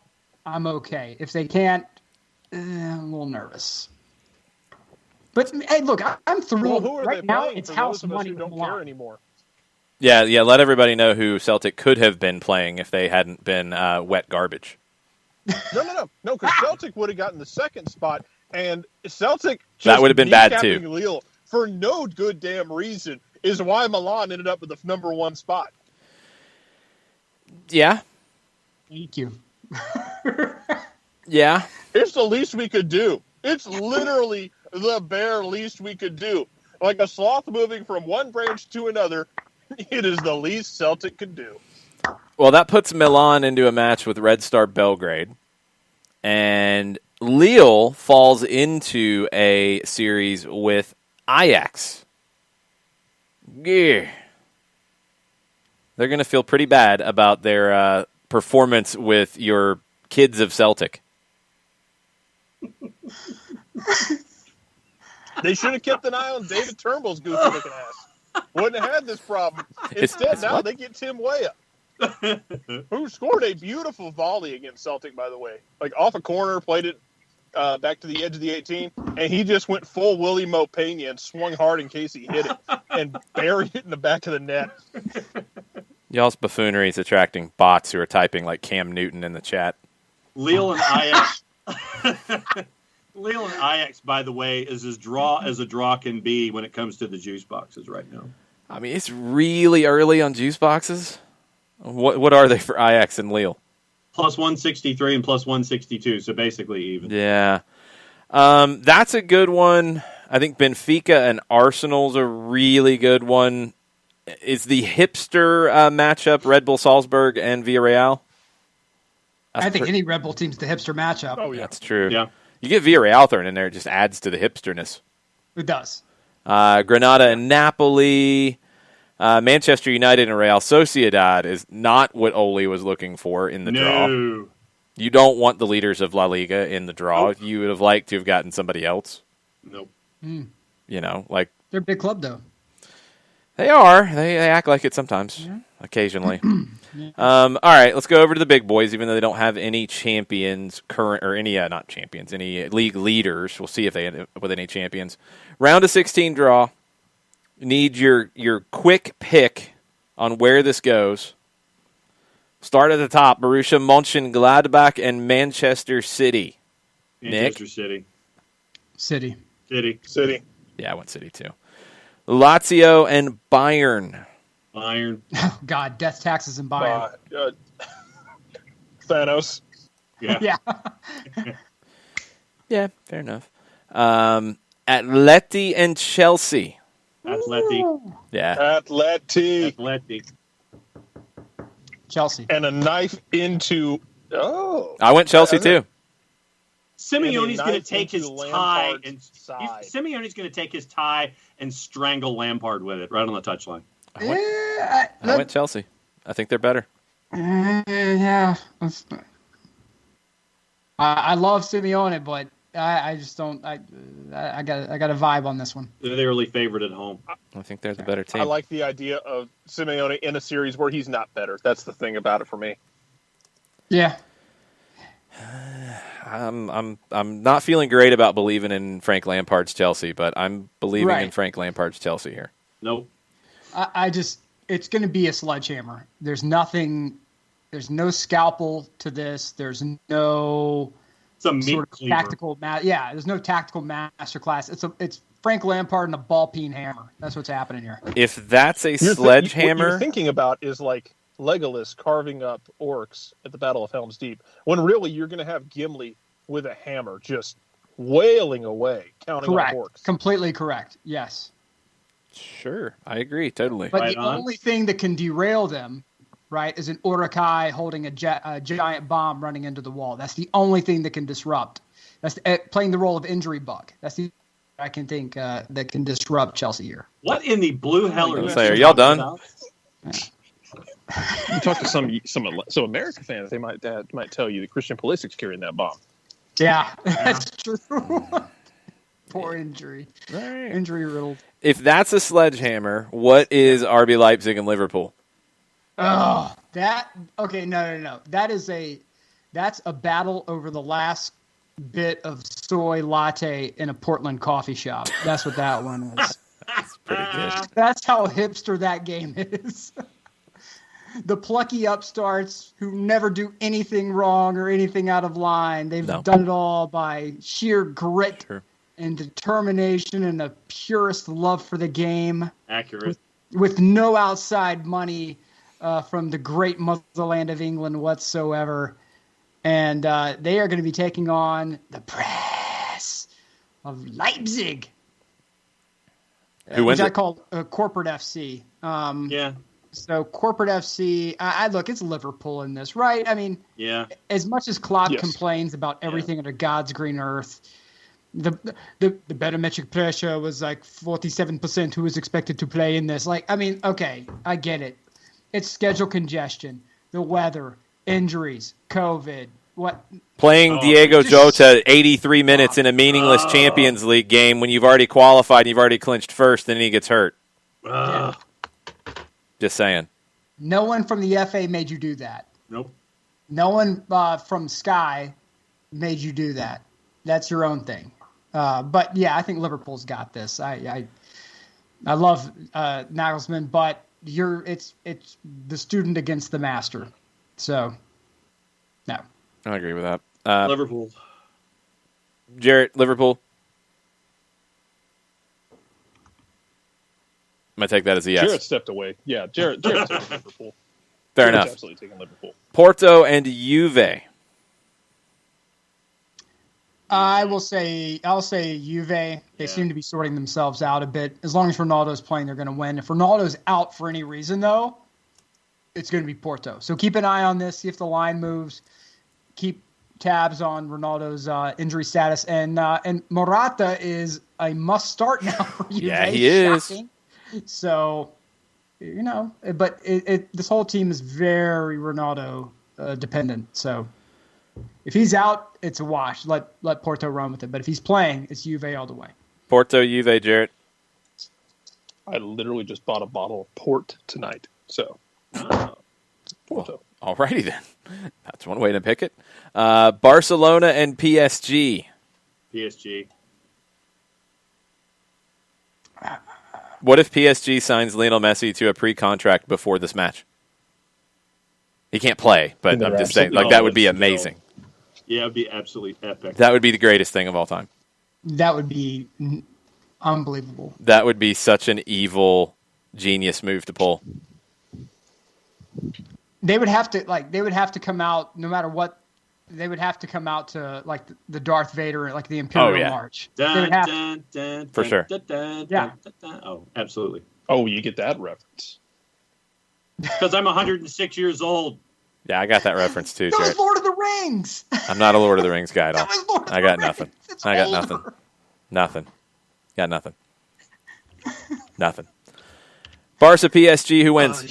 I'm okay. If they can't, I'm a little nervous. But hey, look, I'm thrilled. Well, right now, it's house money. Who don't care anymore. Yeah. Let everybody know who Celtic could have been playing if they hadn't been wet garbage. No, because Celtic would have gotten the second spot. And Celtic that would have been bad too. Lille for no good damn reason is why Milan ended up with the number 1 spot. Yeah. Thank you. Yeah. It's the least we could do. It's literally the bare least we could do. Like a sloth moving from one branch to another, it is the least Celtic could do. Well, that puts Milan into a match with Red Star Belgrade. And Lille falls into a series with Ajax. Yeah. They're going to feel pretty bad about their performance with your kids of Celtic. They should have kept an eye on David Turnbull's goofy-looking ass. Wouldn't have had this problem. Instead, now they get Tim Weah, who scored a beautiful volley against Celtic, by the way. Like, off a corner, played it back to the edge of the 18, and he just went full Willie Mo Peña and swung hard in case he hit it and buried it in the back of the net. Y'all's buffoonery is attracting bots who are typing like Cam Newton in the chat. Lille and Ajax. Lille and Ajax, by the way, is as draw as a draw can be when it comes to the juice boxes right now. I mean, it's really early on juice boxes. What are they for Ajax and Lille? Plus 163 and plus 162, so basically even. Yeah. That's a good one. I think Benfica and Arsenal's a really good one. Is the hipster matchup Red Bull Salzburg and Villarreal? I think any Red Bull team's the hipster matchup. Oh, yeah. That's true. Yeah. You get Villarreal thrown in there, it just adds to the hipsterness. It does. Granada and Napoli. Manchester United and Real Sociedad is not what Ole was looking for in the draw. You don't want the leaders of La Liga in the draw. Nope. You would have liked to have gotten somebody else. Nope. You know, like They're a big club, though. they are. They act like it sometimes, occasionally. All right, let's go over to the big boys. Even though they don't have any champions, any league leaders. We'll see if they end up with any champions. Round of 16 draw. Need your quick pick on where this goes. Start at the top. Borussia Mönchengladbach and Manchester City. Manchester Nick? City. City. Yeah, I went City too. Lazio and Bayern. Bayern. Oh, God, death taxes in Bayern. Thanos. Yeah. Yeah. Yeah, fair enough. Atleti and Chelsea. Atleti. Yeah. Atleti. Chelsea. And a knife into... Oh. I went Chelsea too. Simeone's going to take his tie Lampard's Simeone's going to take his tie and strangle Lampard with it right on the touchline. I went Chelsea. I think they're better. Yeah. I love Simeone, but I just don't. I got a vibe on this one. They're the early favorite at home. I think they're the better team. I like the idea of Simeone in a series where he's not better. That's the thing about it for me. Yeah. I'm not feeling great about believing in Frank Lampard's Chelsea, but I'm believing in Frank Lampard's Chelsea here. Nope. It's going to be a sledgehammer. There's no scalpel to this. There's no sort of tactical there's no tactical masterclass. It's Frank Lampard and a ball peen hammer. That's what's happening here. If that's a sledgehammer, what you're thinking about is like Legolas carving up orcs at the Battle of Helm's Deep, when really you're going to have Gimli with a hammer just wailing away, counting correct. on orcs. Completely correct. Yes. Sure, I agree totally. But the only thing that can derail them, right, is an Urukai holding a giant bomb running into the wall. That's the only thing that can disrupt. That's playing the role of injury bug. That's the I can think that can disrupt Chelsea here. What in the blue hell are y'all done? You talk to some America fans, they might tell you that Christian Pulisic's carrying that bomb. Yeah, that's true. Poor injury. Right. Injury riddled. If that's a sledgehammer, what is RB Leipzig and Liverpool? Oh, no. That's a battle over the last bit of soy latte in a Portland coffee shop. That's what that one is. That's pretty good. That's how hipster that game is. The plucky upstarts who never do anything wrong or anything out of line. They've done it all by sheer grit and determination and the purest love for the game. Accurate. With no outside money from the great motherland of England whatsoever. And they are going to be taking on the press of Leipzig. Who wins which I it? call corporate FC. Yeah. So corporate FC, I look, it's Liverpool in this, right? I mean, yeah. As much as Klopp complains about everything under God's green earth, the barometric pressure was like 47% who was expected to play in this. Like, I mean, okay, I get it. It's schedule congestion, the weather, injuries, COVID. What playing Diego Jota 83 minutes in a meaningless Champions League game when you've already qualified and you've already clinched first, and then he gets hurt. Just saying. No one from the FA made you do that. Nope. No one from Sky made you do that. That's your own thing. But yeah, I think Liverpool's got this. I love Nagelsmann, but it's the student against the master. So no. I agree with that. Liverpool. Jarrett, Liverpool. I'm going to take that as a yes. Jarrett stepped away. Yeah, Jarrett's taking Liverpool. Fair enough. Absolutely taking Liverpool. Porto and Juve. I'll say Juve. They seem to be sorting themselves out a bit. As long as Ronaldo's playing, they're going to win. If Ronaldo's out for any reason, though, it's going to be Porto. So keep an eye on this. See if the line moves. Keep tabs on Ronaldo's injury status. And Morata is a must start now for Juve. Yeah, he is. So, but this whole team is very Ronaldo dependent. So if he's out, it's a wash. Let Porto run with it. But if he's playing, it's Juve all the way. Porto, Juve, Jarrett. I literally just bought a bottle of port tonight. So, Porto. Well, alrighty then. That's one way to pick it. Barcelona and PSG. PSG. What if PSG signs Lionel Messi to a pre-contract before this match? He can't play, but I'm just saying, that would be amazing. Yeah, it would be absolutely epic. That would be the greatest thing of all time. That would be unbelievable. That would be such an evil, genius move to pull. They would have to come out no matter what. They would have to come out to like the Darth Vader, like the Imperial March. For sure. Oh, absolutely. Oh, you get that reference. Because I'm 106 years old. Yeah, I got that reference too, That Jared. was Lord of the Rings. I'm not a Lord of the Rings guy at all. That was Lord of I the got Rings. nothing. It's I got older. nothing. Nothing. Got nothing. Nothing. Barca PSG, who wins?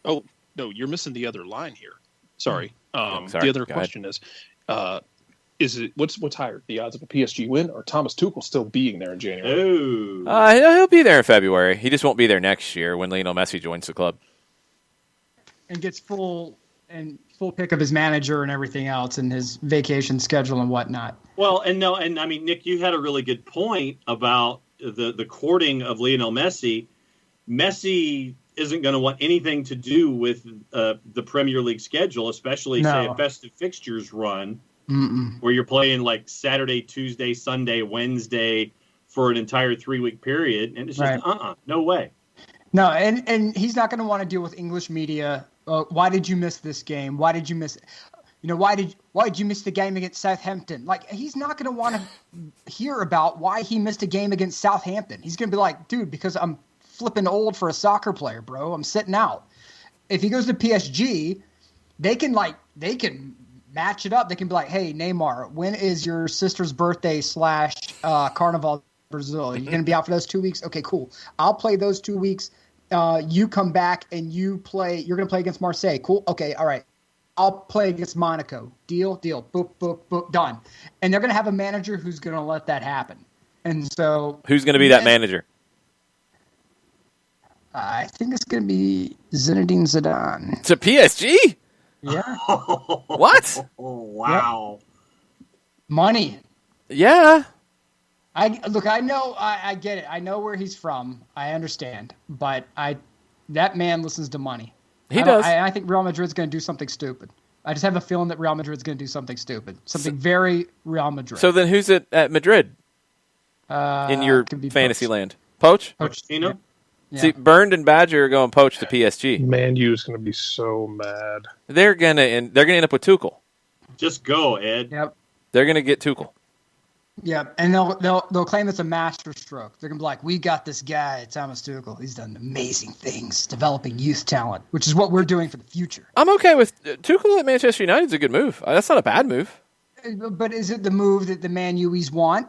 Oh, no, you're missing the other line here. Sorry. Sorry. The other Go question is it what's higher, the odds of a PSG win or Thomas Tuchel still being there in January? He'll be there in February. He just won't be there next year when Lionel Messi joins the club. And gets full pick of his manager and everything else and his vacation schedule and whatnot. Well, and I mean, Nick, you had a really good point about the courting of Lionel Messi. Messi isn't going to want anything to do with the Premier League schedule, especially say a festive fixtures run where you're playing like Saturday, Tuesday, Sunday, Wednesday for an entire 3-week period. And it's just, no way. No, and he's not going to want to deal with English media. Why did you miss this game? Why did you miss it? Why did you miss the game against Southampton? Like, he's not going to want to hear about why he missed a game against Southampton. He's going to be like, dude, because I'm flipping old for a soccer player, bro. I'm sitting out. If he goes to PSG, they can match it up. They can be like, hey, Neymar, when is your sister's birthday / Carnival Brazil? Are you going to be out for those 2 weeks? Okay, cool. I'll play those 2 weeks. You come back and you play. You're going to play against Marseille. Cool. Okay. All right. I'll play against Monaco. Deal. Boop, boop, boop. Done. And they're going to have a manager who's going to let that happen. And so, who's going to be that manager? I think it's going to be Zinedine Zidane. To PSG? Yeah. What? Oh, wow. Yep. Money. Yeah. I know, I get it. I know where he's from. I understand. But that man listens to money. He does. I think Real Madrid's going to do something stupid. I just have a feeling that Real Madrid's going to do something stupid. Something very Real Madrid. So then who's at Madrid? In your fantasy land? Poach? Pochettino? Yeah. See, Burned and Badger are going Poach to PSG. Man U is going to be so mad. They're gonna end up with Tuchel. Just go, Ed. Yep. They're gonna get Tuchel. Yeah, and they'll claim it's a master stroke. They're gonna be like, "We got this guy, Thomas Tuchel. He's done amazing things, developing youth talent, which is what we're doing for the future." I'm okay with Tuchel at Manchester United. Is a good move. That's not a bad move. But is it the move that the Man U's want?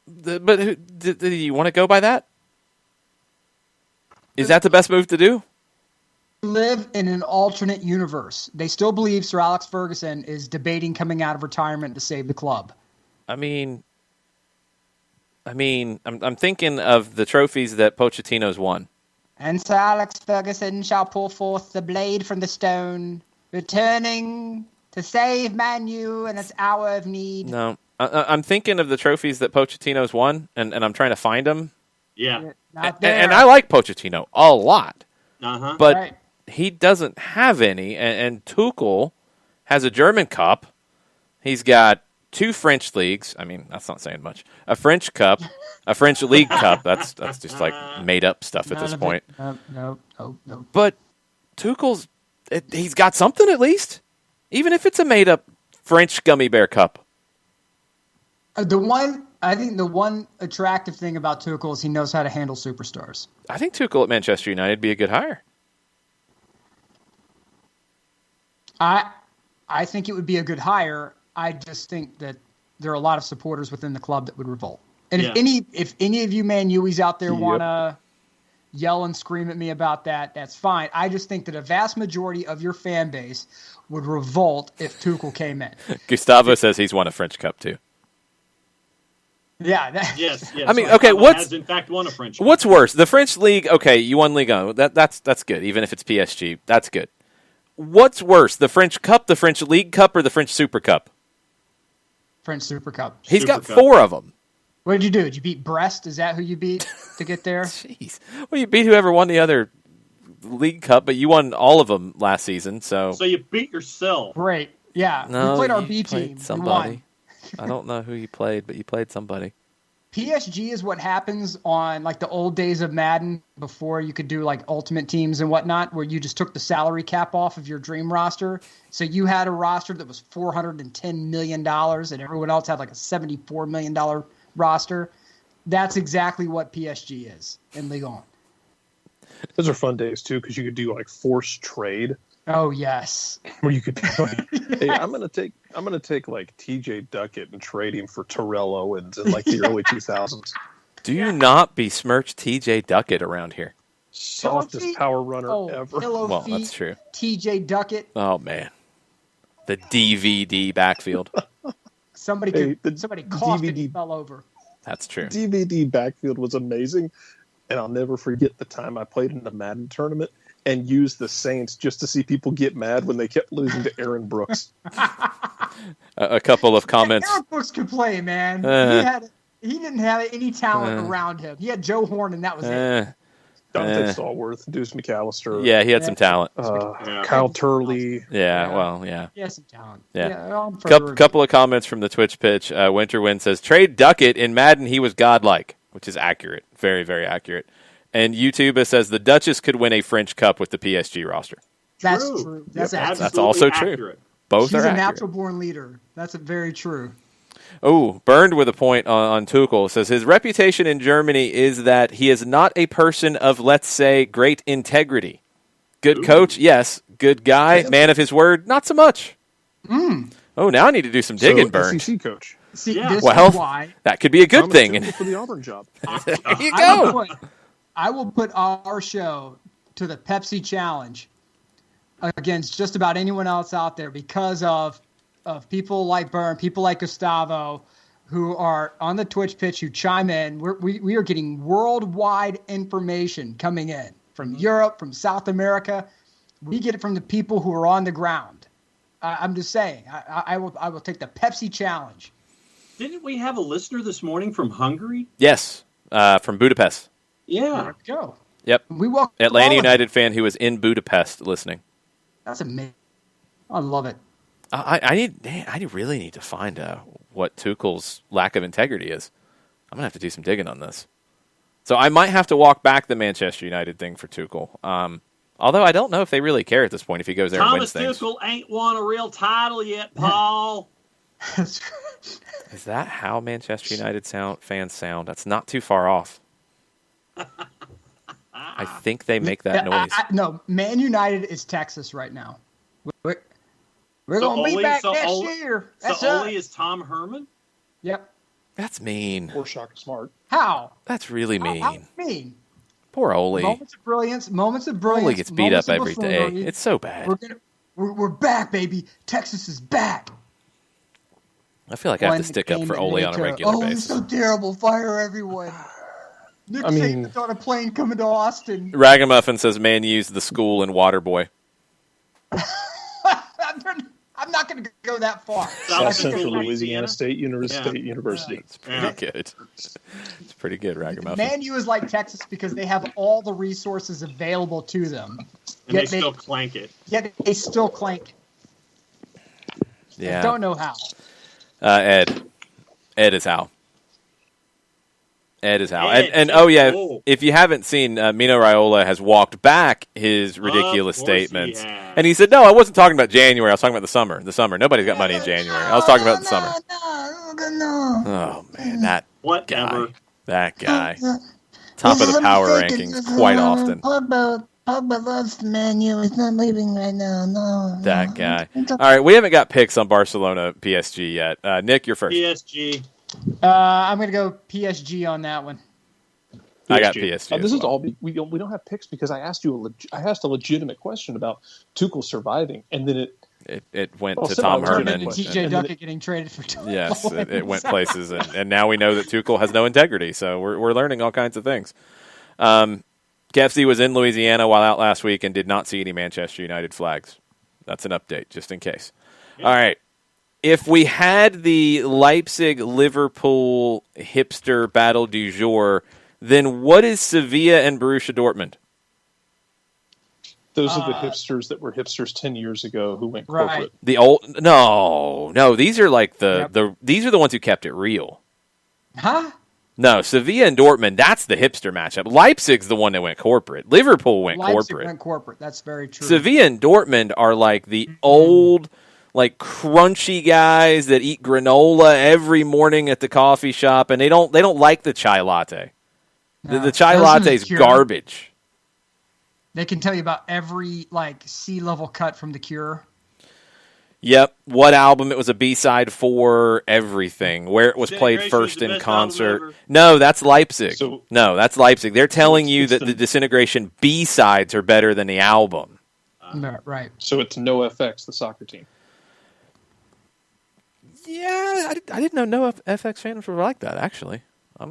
But do you want to go by that? Is that the best move to do? Live in an alternate universe. They still believe Sir Alex Ferguson is debating coming out of retirement to save the club. I'm thinking of the trophies that Pochettino's won. And Sir Alex Ferguson shall pull forth the blade from the stone, returning to save Man U in its hour of need. No, I'm thinking of the trophies that Pochettino's won, and I'm trying to find them. Yeah. And I like Pochettino a lot. Uh-huh. But Right. he doesn't have any, and Tuchel has a German cup. He's got 2 French leagues. I mean, that's not saying much. A French cup, a French league cup. That's just like made up stuff at this point. No. But Tuchel's, he's got something at least, even if it's a made up French gummy bear cup. I think the one attractive thing about Tuchel is he knows how to handle superstars. I think Tuchel at Manchester United would be a good hire. I think it would be a good hire. I just think that there are a lot of supporters within the club that would revolt. And if any of you Man U's out there want to yell and scream at me about that, that's fine. I just think that a vast majority of your fan base would revolt if Tuchel came in. Gustavo says he's won a French cup too. Yeah. Yes. I mean, okay, has in fact won a French. What's worse, the French league? Okay, you won Ligue 1. That's good. Even if it's PSG, that's good. What's worse, the French Cup, the French League Cup, or the French Super Cup? French Super Cup. He's got 4 of them. What did you do? Did you beat Brest? Is that who you beat to get there? Jeez. Well, you beat whoever won the other League Cup, but you won all of them last season. So you beat yourself. Great. Yeah. No, we played our you B played team. somebody. I don't know who you played, but you played somebody. PSG is what happens on like the old days of Madden before you could do like ultimate teams and whatnot, where you just took the salary cap off of your dream roster. So you had a roster that was $410 million and everyone else had like a $74 million roster. That's exactly what PSG is in Ligue 1. Those are fun days too, because you could do like forced trade. Oh yes, where you could be like, hey, I'm gonna take like TJ Duckett and trade him for Terrell Owens in like the early 2000s. Do you not besmirch TJ Duckett around here? Softest power runner ever. Well, that's true. TJ Duckett. Oh man, the DVD backfield. Somebody coughed and he fell over. That's true. DVD backfield was amazing, and I'll never forget the time I played in the Madden tournament and used the Saints just to see people get mad when they kept losing to Aaron Brooks. A couple of comments. Aaron Brooks could play, man. He didn't have any talent around him. He had Joe Horn, and that was it. Dante Stallworth, Deuce McAllister. Yeah, he had some talent. Kyle Turley. Yeah, well, yeah. He had some talent. Yeah. Couple of comments from the Twitch pitch. Winterwind says, trade Duckett. In Madden, he was godlike, which is accurate. Very, very accurate. And YouTube says the Duchess could win a French Cup with the PSG roster. That's true. That's also true. Both She's are a accurate. natural-born leader. That's very true. Oh, Burned with a point on Tuchel says his reputation in Germany is that he is not a person of, let's say, great integrity. Good coach, yes. Good guy, man of his word, not so much. Oh, now I need to do some digging, Burned. SEC coach. See, this is why that could be a good thing. For the Auburn job. There you go. I will put our show to the Pepsi challenge against just about anyone else out there because of people like Byrne, people like Gustavo, who are on the Twitch pitch, who chime in. We are getting worldwide information coming in from Europe, from South America. We get it from the people who are on the ground. I'm just saying, I will take the Pepsi challenge. Didn't we have a listener this morning from Hungary? Yes, from Budapest. Yeah. Let's go. Yep. We welcome Atlanta United fan who was in Budapest listening. That's amazing. I love it. I really need to find what Tuchel's lack of integrity is. I'm going to have to do some digging on this. So I might have to walk back the Manchester United thing for Tuchel. Although I don't know if they really care at this point if he goes there and wins things. Thomas Tuchel ain't won a real title yet, Paul. Is that how Manchester United fans sound? That's not too far off. I think they make that noise. No, Man United is Texas right now. We're going to be back next year. That's so Ole is Tom Herman? Yep. That's mean. Or Shaka Smart. How? That's really mean. How mean? Poor Ole. Moments of brilliance. Ole gets beat up every day. It's so bad. We're back, baby. Texas is back. I feel like I have to stick up for Ole on a regular basis. Oh, it's so terrible. Fire everyone. Nick Saban's on a plane coming to Austin. Ragamuffin says Man U's the school in Waterboy. I'm not going to go that far. South Central Louisiana State University. It's pretty good. It's pretty good, Ragamuffin. Man U is like Texas because they have all the resources available to them. And they still clank it. Yet they still clank it. Yeah. I don't know how. Ed is how. Ed is how. If you haven't seen, Mino Raiola has walked back his ridiculous statements. And he said, no, I wasn't talking about January. I was talking about the summer. Nobody's got money in January. I was talking about the summer. Oh, man, that guy. Top of the power rankings quite often. Pogba loves Man U. He's not leaving right now. No. That guy. All right, we haven't got picks on Barcelona PSG yet. Nick, you're first. PSG. I'm going to go PSG on that one. I got PSG. This is all. We don't have picks because I asked a legitimate question about Tuchel surviving, and then it went to Tom Herman. TJ Duckett getting traded for Tuchel. Yes, it went places, and now we know that Tuchel has no integrity. So we're learning all kinds of things. KFC was in Louisiana while out last week and did not see any Manchester United flags. That's an update, just in case. Yeah. All right. If we had the Leipzig-Liverpool hipster battle du jour, then what is Sevilla and Borussia Dortmund? Those are the hipsters that were hipsters 10 years ago who went corporate. Right. No. These are like these are the ones who kept it real. Huh? No, Sevilla and Dortmund, that's the hipster matchup. Leipzig's the one that went corporate. Liverpool went corporate. That's very true. Sevilla and Dortmund are like the old, like crunchy guys that eat granola every morning at the coffee shop, and they don't like the chai latte. No, the chai latte is garbage. They can tell you about every sea level cut from The Cure. Yep, what album it was a B-side for, everything, where it was played first in concert. No, that's Leipzig. That's Leipzig. They're telling you that the Disintegration B-sides are better than the album. Right. So it's NoFX, the soccer team. Yeah, I didn't know NoFX fans were like that, actually.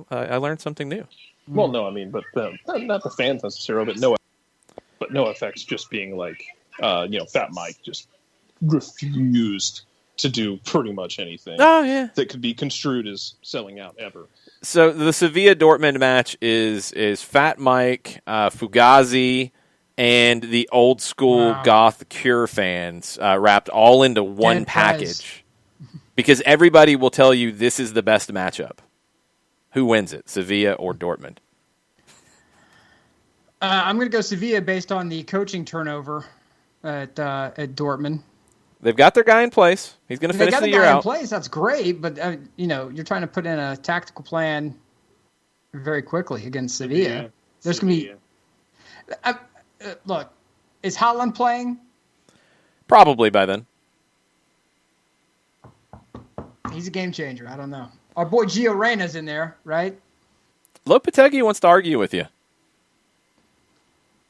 I learned something new. Well, no, I mean, but not the fans necessarily, but NoFX just being like, Fat Mike just refused to do pretty much anything that could be construed as selling out ever. So the Sevilla Dortmund match is Fat Mike, Fugazi, and the old school goth Cure fans wrapped all into one package. Because everybody will tell you this is the best matchup. Who wins it, Sevilla or Dortmund? I'm going to go Sevilla based on the coaching turnover at Dortmund. They've got their guy in place. He's going to finish the year out. They got a guy in place. That's great, but you're trying to put in a tactical plan very quickly against Sevilla. There's going to be. Look, is Haaland playing? Probably by then. He's a game changer. I don't know. Our boy Gio Reyna's in there, right? Lopetegui wants to argue with you.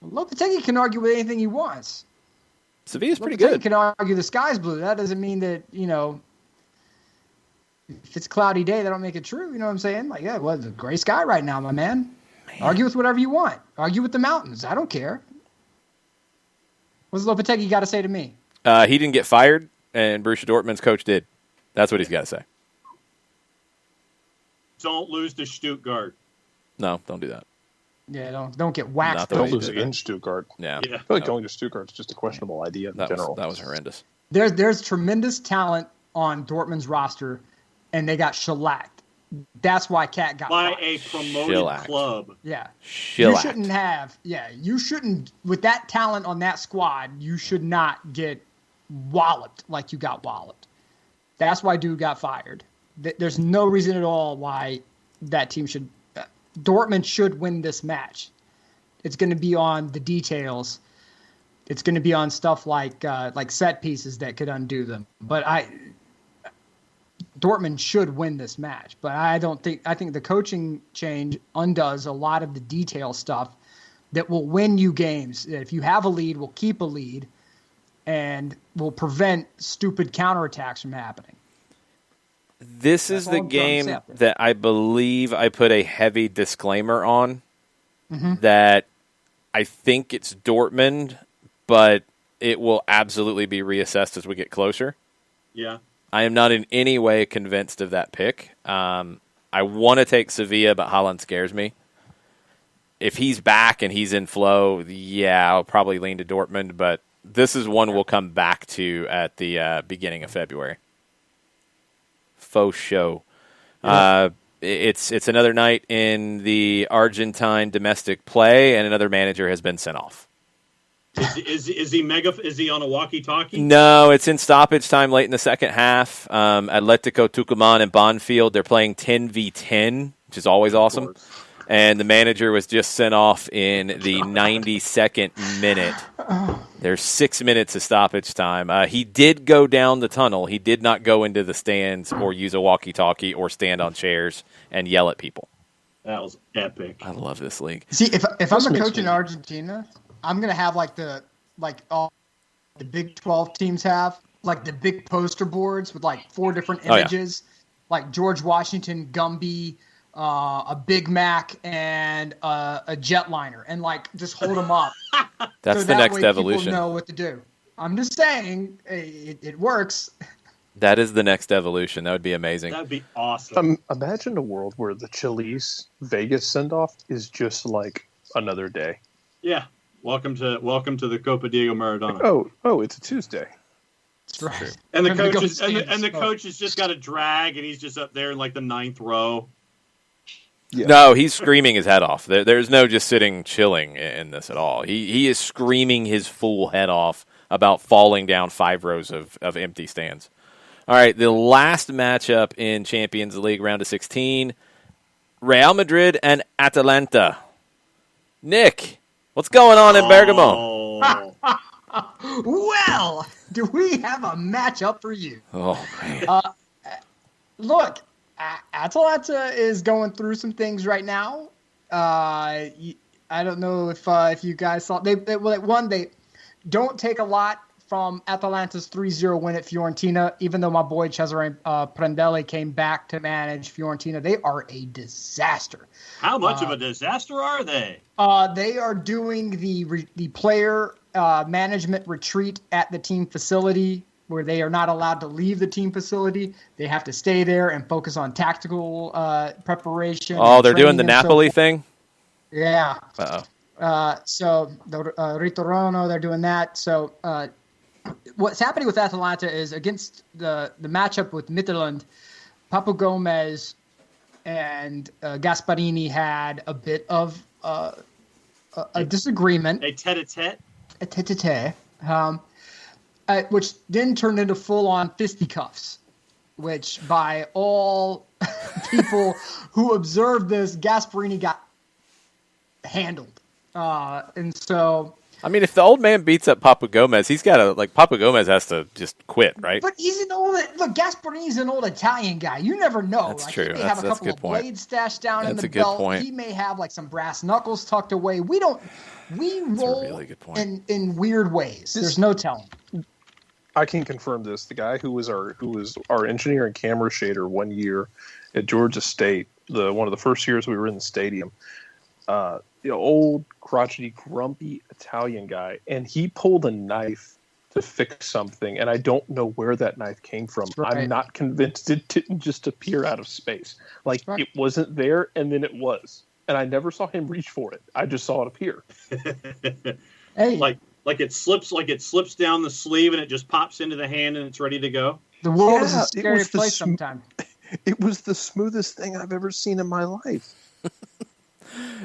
Lopetegui can argue with anything he wants. Sevilla's pretty good. He can argue the sky's blue. That doesn't mean that, if it's a cloudy day, that don't make it true. You know what I'm saying? It's a gray sky right now, my man. Argue with whatever you want. Argue with the mountains. I don't care. What's Lopetegui got to say to me? He didn't get fired, and Borussia Dortmund's coach did. That's what he's got to say. Don't lose to Stuttgart. No, don't do that. Yeah, don't get whacked. Don't lose in Stuttgart. Yeah. I feel like going to Stuttgart is just a questionable idea in general. That was horrendous. There's tremendous talent on Dortmund's roster, and they got shellacked. That's why Cat got by fired. a promoted club. Yeah. Shellacked. You shouldn't, with that talent on that squad, you should not get walloped like you got walloped. That's why dude got fired. there's no reason at all why that team should. Dortmund should win this match. It's going to be on the details. It's going to be on stuff like set pieces that could undo them. But Dortmund should win this match. But I think the coaching change undoes a lot of the detail stuff that will win you games. If you have a lead, will keep a lead and will prevent stupid counterattacks from happening. This is the game that I believe I put a heavy disclaimer on, that I think it's Dortmund, but it will absolutely be reassessed as we get closer. Yeah. I am not in any way convinced of that pick. I want to take Sevilla, but Haaland scares me. If he's back and he's in flow, yeah, I'll probably lean to Dortmund, but this is one we'll come back to at the beginning of February. Faux show. Yeah. It's another night in the Argentine domestic play, and another manager has been sent off. Is he on a walkie-talkie? No, it's in stoppage time late in the second half. Atletico Tucumán and Bonfield, they're playing 10v10, which is always awesome. And the manager was just sent off in the 92nd minute. There's 6 minutes of stoppage time. He did go down the tunnel. He did not go into the stands or use a walkie-talkie or stand on chairs and yell at people. That was epic. I love this league. See, if I'm a coach in Argentina, I'm gonna have all the Big 12 teams have, like the big poster boards with like 4 different images, like George Washington, Gumby, a Big Mac, and a jetliner, and like just hold them up. That's the next evolution. People know what to do. I'm just saying it works. That is the next evolution. That would be amazing. That'd be awesome. Imagine a world where the Chili's Vegas send-off is just like another day. Yeah. Welcome to the Copa Diego Maradona. Oh, it's a Tuesday. That's right. And the coach has just got a drag, and he's just up there in like the 9th row. Yeah. No, he's screaming his head off. There's no just sitting chilling in this at all. He is screaming his full head off about falling down 5 rows of empty stands. All right, the last matchup in Champions League round of 16, Real Madrid and Atalanta. Nick, what's going on in Bergamo? Well, do we have a matchup for you? Oh, man. Look, Atalanta is going through some things right now. I don't know if you guys saw. They don't take a lot from Atalanta's 3-0 win at Fiorentina, even though my boy Cesare Prandelli came back to manage Fiorentina. They are a disaster. How much of a disaster are they? They are doing the player management retreat at the team facility, where they are not allowed to leave the team facility. They have to stay there and focus on tactical preparation. Oh, they're doing the Napoli thing? Yeah. Uh-oh. So the Ritorno, they're doing that. So what's happening with Atalanta is against the matchup with Midtjylland, Papu Gomez and Gasparini had a bit of a disagreement. A tete-a-tete? A tete-a-tete. Which then turned into full-on fisticuffs, which by all people who observed this, Gasparini got handled. And so... I mean, if the old man beats up Papu Gomez, he's got to, Papu Gomez has to just quit, right? But he's Gasparini's an old Italian guy. You never know. That's true. He may have a couple of blades stashed down in the belt. Point. He may have some brass knuckles tucked away. We roll really in weird ways. There's no telling. I can confirm this. The guy who was our engineer and camera shader one year at Georgia State, one of the first years we were in the stadium, old, crotchety, grumpy Italian guy, and he pulled a knife to fix something, and I don't know where that knife came from. Right. I'm not convinced it didn't just appear out of space. It wasn't there, and then it was. And I never saw him reach for it. I just saw it appear. Hey. Like it slips down the sleeve and it just pops into the hand and it's ready to go. The world is a scary place sometimes. It was the smoothest thing I've ever seen in my life.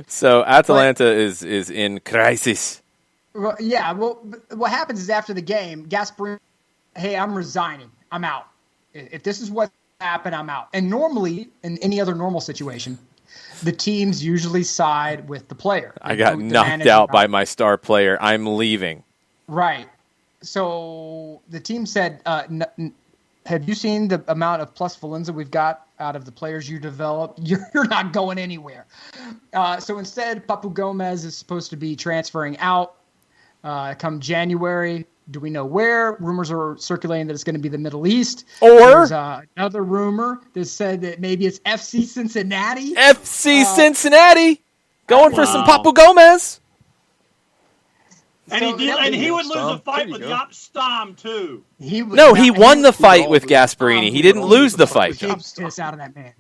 So Atalanta is in crisis. Well, yeah. Well, what happens is after the game, Gasparini, hey, I'm resigning. I'm out. If this is what's happen, I'm out. And normally, in any other normal situation, the teams usually side with the player. I got knocked out by my star player. I'm leaving. Right. So the team said, have you seen the amount of plus Valenza we've got out of the players you developed? You're not going anywhere. So instead, Papu Gomez is supposed to be transferring out come January. Do we know where? Rumors are circulating that it's going to be the Middle East. Or there's another rumor that said that maybe it's FC Cincinnati. Cincinnati going for some Papu Gomez. And he would lose a fight with Jaap Stam too. He won the fight with Gasparini. He didn't lose the fight. Pig piss out of that man.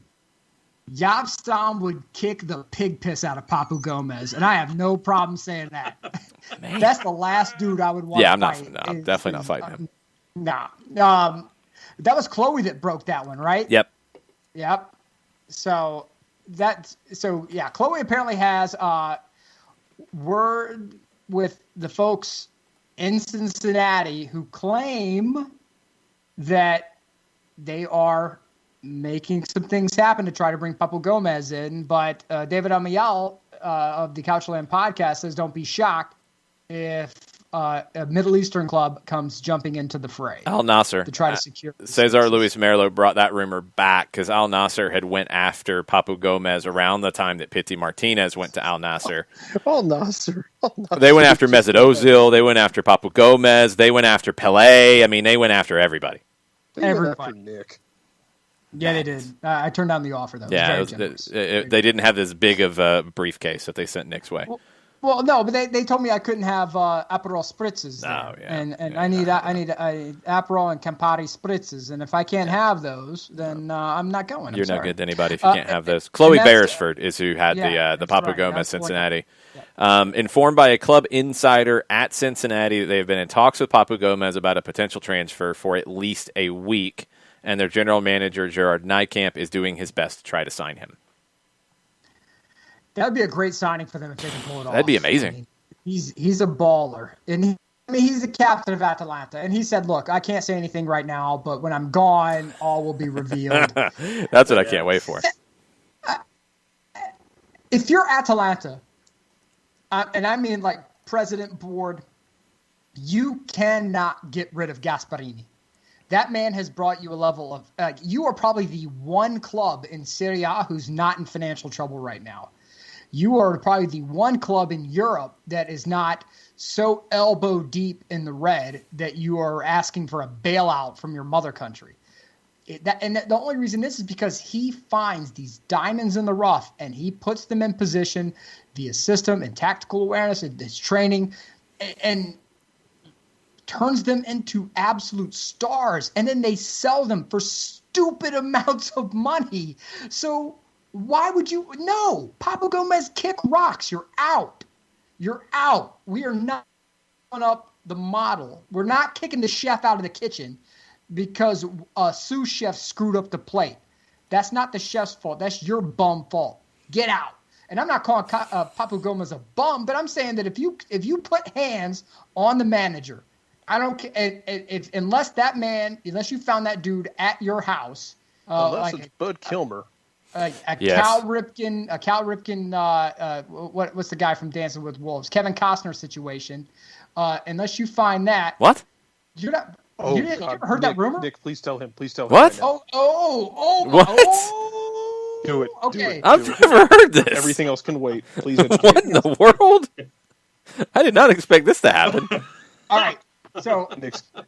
Jaap Stam would kick the pig piss out of Papu Gomez, and I have no problem saying that. That's the last dude I would want. Yeah, I'm definitely not fighting him. Nah. That was Chloe that broke that one, right? Yep. So Chloe apparently has word with the folks in Cincinnati who claim that they are making some things happen to try to bring Papu Gomez in. But David Amial of the Couchland podcast says don't be shocked if a Middle Eastern club comes jumping into the fray. Al Nasser to try to secure. Cesar Luis Merlo brought that rumor back because Al Nasser had went after Papu Gomez around the time that Pity Martinez went to Al Nasser. Al Nasser. They went after Mesut Ozil. They went after Papu Gomez. They went after Pelé. I mean, they went after everybody. They went after Nick. Yeah, they did. I turned down the offer, though. Yeah, they didn't have this big of a briefcase that they sent Nick's way. Well, no, but they told me I couldn't have Aperol spritzes there. I need Aperol and Campari spritzes, and if I can't have those, then I'm not going. You're no good to anybody if you can't have those. Chloe Beresford is who had the Papu Gomez Cincinnati. Informed by a club insider at Cincinnati that they've been in talks with Papu Gomez about a potential transfer for at least a week, and their general manager, Gerard Nijkamp, is doing his best to try to sign him. That would be a great signing for them if they can pull it off. That'd be amazing. I mean, he's a baller, and he's the captain of Atalanta. And he said, "Look, I can't say anything right now, but when I'm gone, all will be revealed." That's what I can't wait for. If you're Atalanta, and I mean like president, board, you cannot get rid of Gasparini. That man has brought you a level of you are probably the one club in Serie A who's not in financial trouble right now. You are probably the one club in Europe that is not so elbow deep in the red that you are asking for a bailout from your mother country. The only reason this is because he finds these diamonds in the rough and he puts them in position via system and tactical awareness and his training and turns them into absolute stars. And then they sell them for stupid amounts of money. So why would you? No, Papu Gomez, kick rocks. You're out. You're out. We are not putting up the model. We're not kicking the chef out of the kitchen because a sous chef screwed up the plate. That's not the chef's fault. That's your bum fault. Get out. And I'm not calling Papu Gomez a bum, but I'm saying that if you put hands on the manager, I don't care unless you found that dude at your house. Unless it's Bud Kilmer. Cal Ripken, what's the guy from Dancing with Wolves? Kevin Costner situation. Unless you find that. What? You're not. Oh, you ever heard that rumor? Nick, please tell him. Please tell him. What? Right What? Do it. Okay. I've never heard this. Everything else can wait. Please. What in the world? I did not expect this to happen. All right. So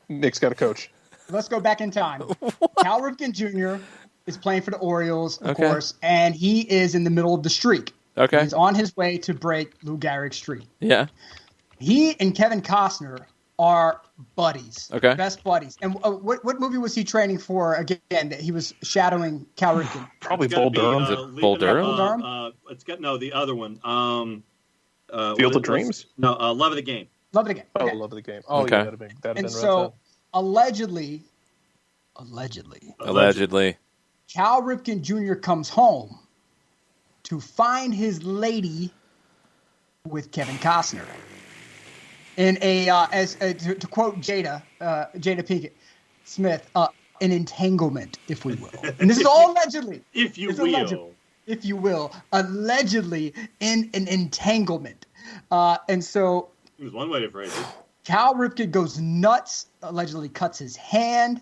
Nick's got a coach. Let's go back in time. Cal Ripken Jr. is playing for the Orioles, of course, and he is in the middle of the streak. Okay. He's on his way to break Lou Gehrig's streak. Yeah. He and Kevin Costner are buddies. Okay. Best buddies. And what movie was he training for again that he was shadowing Cal Ripken? Probably Bull Durham. Is it Bull Durham? The other one. Field of Dreams? No, Love of the Game. Love of the Game. Oh, Okay. Love of the Game. Oh, okay. Yeah, that'd have been and so, allegedly, Cal Ripken Jr. comes home to find his lady with Kevin Costner. In to quote Jada Pinkett Smith, an entanglement, if we will. And this is all allegedly. If you will. Allegedly in an entanglement. And so... It was one way to phrase it. Cal Ripken goes nuts, allegedly cuts his hand,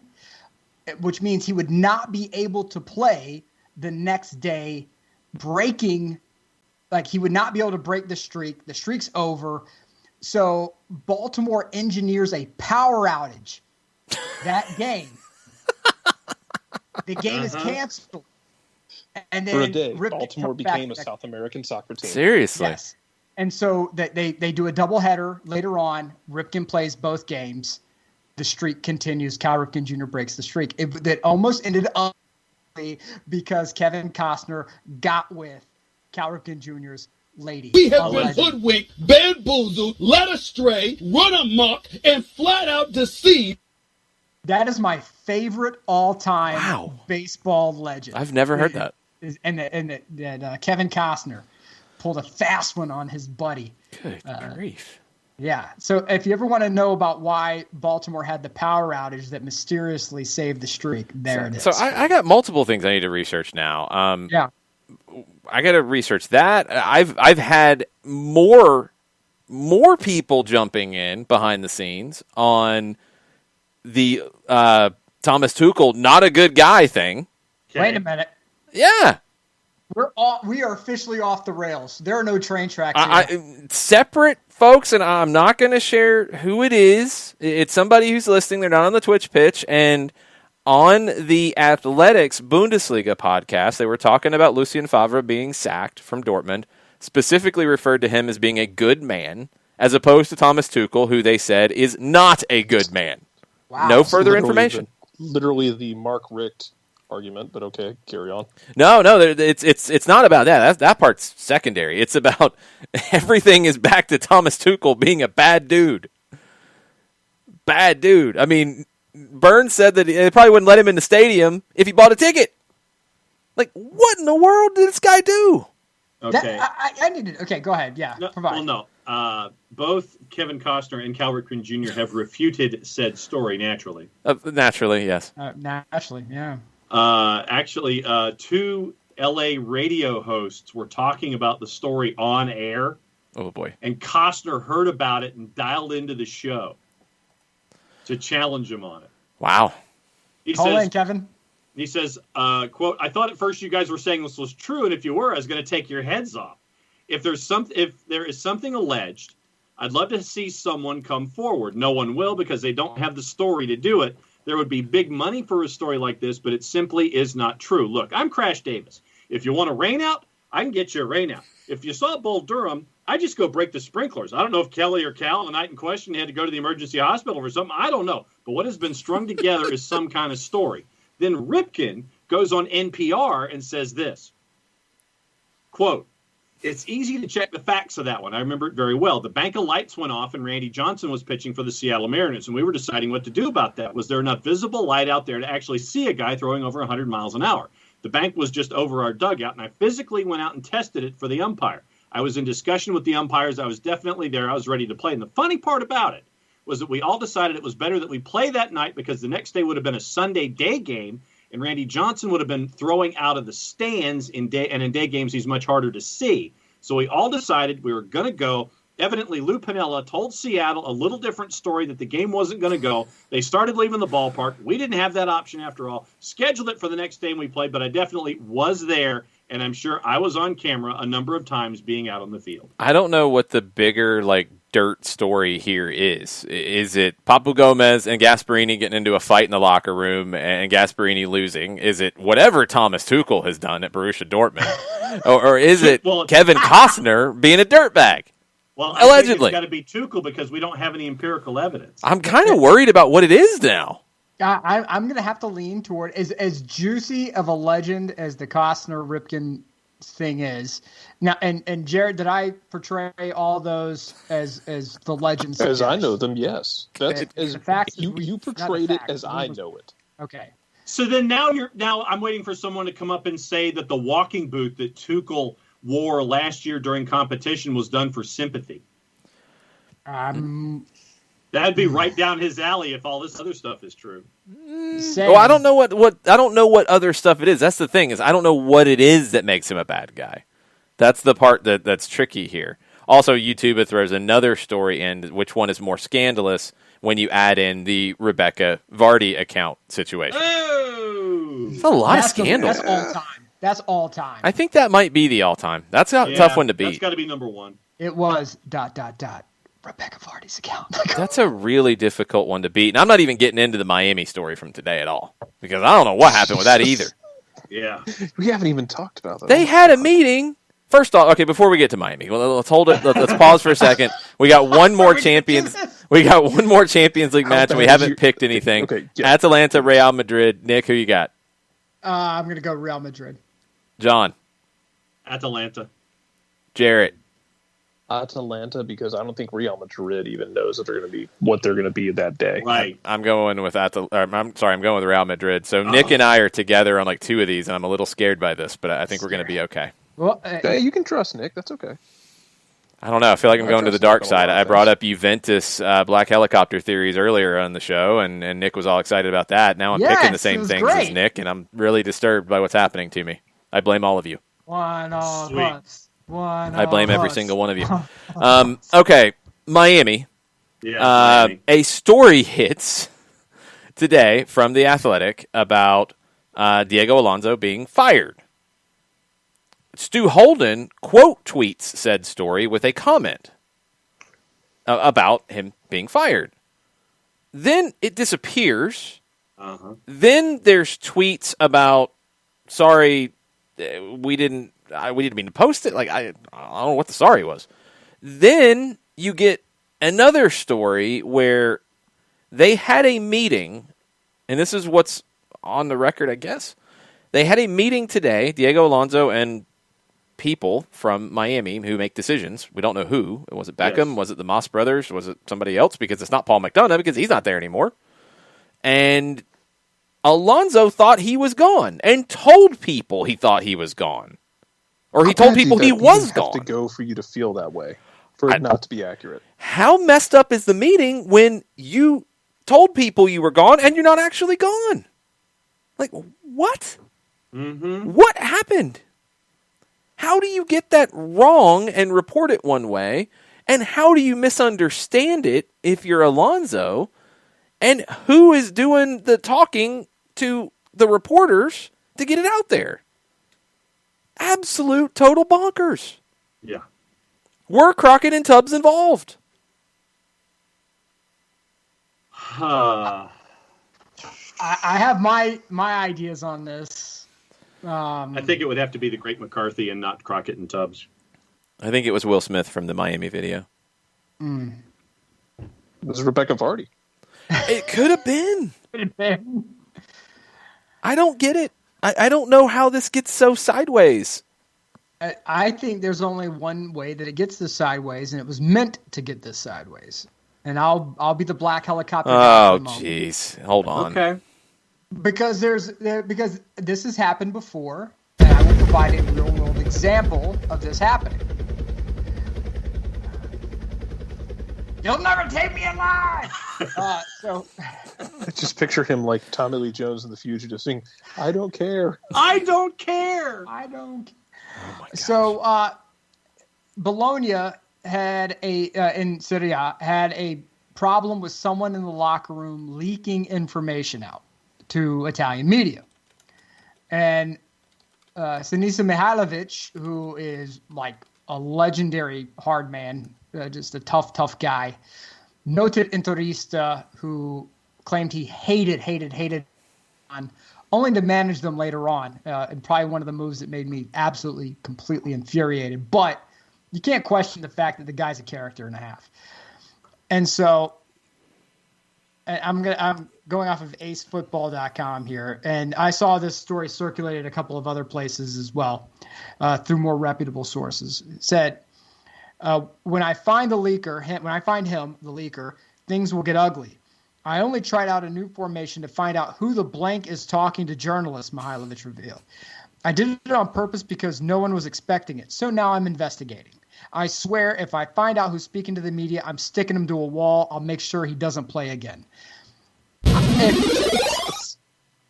which means he would not be able to play the next day, breaking... Like, he would not be able to break the streak. The streak's over. So Baltimore engineers a power outage that game. The game is canceled. And then for a day, Ripken Baltimore became a South American soccer team. Seriously. Yes. And so they do a doubleheader later on. Ripken plays both games. The streak continues. Cal Ripken Jr. breaks the streak. That almost ended up because Kevin Costner got with Cal Ripken Jr.'s lady. We have been hoodwinked, bamboozled, led astray, run amok, and flat out deceived. That is my favorite all-time baseball legend. I've never heard that. And Kevin Costner pulled a fast one on his buddy. Good grief. Yeah. So if you ever want to know about why Baltimore had the power outage that mysteriously saved the streak, it is. So I got multiple things I need to research now. Yeah. I got to research that. I've had more people jumping in behind the scenes on the Thomas Tuchel not a good guy thing. Okay. Wait a minute. Yeah. We are officially off the rails. There are no train tracks here. Separate folks, and I'm not going to share who it is. It's somebody who's listening. They're not on the Twitch pitch, and on the Athletics Bundesliga podcast, they were talking about Lucien Favre being sacked from Dortmund, specifically referred to him as being a good man, as opposed to Thomas Tuchel, who they said is not a good man. Wow. No further information. Literally the Mark Richt argument, but okay, carry on. No, it's not about that. That part's secondary. It's about everything is back to Thomas Tuchel being a bad dude. Bad dude. I mean, Burns said that they probably wouldn't let him in the stadium if he bought a ticket. Like, what in the world did this guy do? Okay. I needed. Okay, go ahead. Yeah, provide. Well, no. Both Kevin Costner and Cal Ripken Jr. have refuted said story naturally. Naturally, yes. Naturally, yeah. Actually, two LA radio hosts were talking about the story on air. Oh, boy. And Costner heard about it and dialed into the show to challenge him on it. Wow. Call in, Kevin. He says, quote, I thought at first you guys were saying this was true, and if you were, I was going to take your heads off. If there is something alleged, I'd love to see someone come forward. No one will because they don't have the story to do it. There would be big money for a story like this, but it simply is not true. Look, I'm Crash Davis. If you want a rain out, I can get you a rain out. If you saw Bull Durham, I just go break the sprinklers. I don't know if Kelly or Cal, the night in question, had to go to the emergency hospital or something. I don't know. But what has been strung together is some kind of story. Then Ripken goes on NPR and says this, quote, it's easy to check the facts of that one. I remember it very well. The bank of lights went off and Randy Johnson was pitching for the Seattle Mariners, and we were deciding what to do about that. Was there enough visible light out there to actually see a guy throwing over 100 miles an hour? The bank was just over our dugout, and I physically went out and tested it for the umpire. I was in discussion with the umpires. I was definitely there. I was ready to play. And the funny part about it was that we all decided it was better that we play that night because the next day would have been a Sunday day game, and Randy Johnson would have been throwing out of the stands in day games he's much harder to see. So we all decided we were going to go. Evidently, Lou Piniella told Seattle a little different story that the game wasn't going to go. They started leaving the ballpark. We didn't have that option after all. Scheduled it for the next day and we played, but I definitely was there, and I'm sure I was on camera a number of times being out on the field. I don't know what the bigger, dirt story here is. Is it Papu Gomez and Gasparini getting into a fight in the locker room and Gasparini losing? Is it whatever Thomas Tuchel has done at Borussia Dortmund? or is it Kevin Costner being a dirtbag? Well, allegedly. It's got to be Tuchel because we don't have any empirical evidence. I'm kind of worried about what it is now. I'm going to have to lean toward as juicy of a legend as the Costner-Ripken thing is. Now, and Jared, did I portray all those as the legends? As I know them, yes. That's the facts you portrayed it as I know it. Okay. So then now I'm waiting for someone to come up and say that the walking boot that Tuchel wore last year during competition was done for sympathy. That'd be right down his alley if all this other stuff is true. Well, I don't know what I don't know what other stuff it is. That's the thing, is I don't know what it is that makes him a bad guy. That's the part that's tricky here. Also, YouTube throws another story in, which one is more scandalous when you add in the Rebecca Vardy account situation. Oh! It's a lot of scandal. That's all time. That's all time. I think that might be the all-time. That's a tough one to beat. That's got to be number one. It was ... Rebecca Vardy's account. That's a really difficult one to beat. And I'm not even getting into the Miami story from today at all, because I don't know what happened with that either. Yeah. We haven't even talked about that. They had a meeting. First off, okay, before we get to Miami, well, let's hold it. Let's pause for a second. We got one more Champions. We got one more Champions League match, and we haven't picked anything. Okay, yeah. Atalanta, Real Madrid. Nick, who you got? I'm going to go Real Madrid. John. Atalanta. Jarrett. Atalanta, because I don't think Real Madrid even knows that they're going to be what they're going to be that day. Right. I'm going with I'm going with Real Madrid. So Nick and I are together on like two of these, and I'm a little scared by this, but I think we're going to be okay. Well, hey, you can trust Nick. That's okay. I don't know. I feel like I'm going to the dark side. I brought up Juventus black helicopter theories earlier on the show, and Nick was all excited about that. Now I'm picking the same things as Nick, and I'm really disturbed by what's happening to me. I blame all of you. One of us. I blame every single one of you. Okay, Miami. Yeah, Miami. A story hits today from The Athletic about Diego Alonso being fired. Stu Holden quote tweets said story with a comment about him being fired. Then it disappears. Then there's tweets about, sorry, we didn't mean to post it. Like I don't know what the sorry was. Then you get another story where they had a meeting, and this is what's on the record, I guess. They had a meeting today, Diego Alonso and people from Miami who make decisions. We don't know who. Was it Beckham? Yes. Was it the Moss brothers? Was it somebody else? Because it's not Paul McDonough, because he's not there anymore. And Alonso thought he was gone and told people he thought he was gone. Or he told people he was gone. Have to go for you to feel that way, for it not to be accurate. How messed up is the meeting when you told people you were gone and you're not actually gone? Like, what? Mm-hmm. What happened? How do you get that wrong and report it one way? And how do you misunderstand it if you're Alonso? And who is doing the talking to the reporters to get it out there? Absolute total bonkers. Yeah. Were Crockett and Tubbs involved? I have my ideas on this. I think it would have to be the Great McCarthy and not Crockett and Tubbs. I think it was Will Smith from the Miami video. It was Rebecca Vardy. It could have been. I don't get it. I don't know how this gets so sideways. I think there's only one way that it gets this sideways, and it was meant to get this sideways. And I'll be the black helicopter. Oh, jeez. Hold on. Okay. Because because this has happened before, and I will provide a real world example of this happening. You'll never take me alive. So I just picture him like Tommy Lee Jones in The Fugitive singing, "I don't care. I don't care. I don't." Oh my gosh. So Bologna had in Serie A had a problem with someone in the locker room leaking information out to Italian media. And Sinisa Mihailovic, who is like a legendary hard man, just a tough guy, noted interista who claimed he hated on, only to manage them later on. And probably one of the moves that made me absolutely, completely infuriated. But you can't question the fact that the guy's a character and a half. And so I'm going off of acefootball.com here, and I saw this story circulated a couple of other places as well through more reputable sources. It said, when I find the leaker, things will get ugly. I only tried out a new formation to find out who the blank is talking to journalists, Mihailovic revealed. I did it on purpose because no one was expecting it, so now I'm investigating. I swear, if I find out who's speaking to the media, I'm sticking him to a wall. I'll make sure he doesn't play again.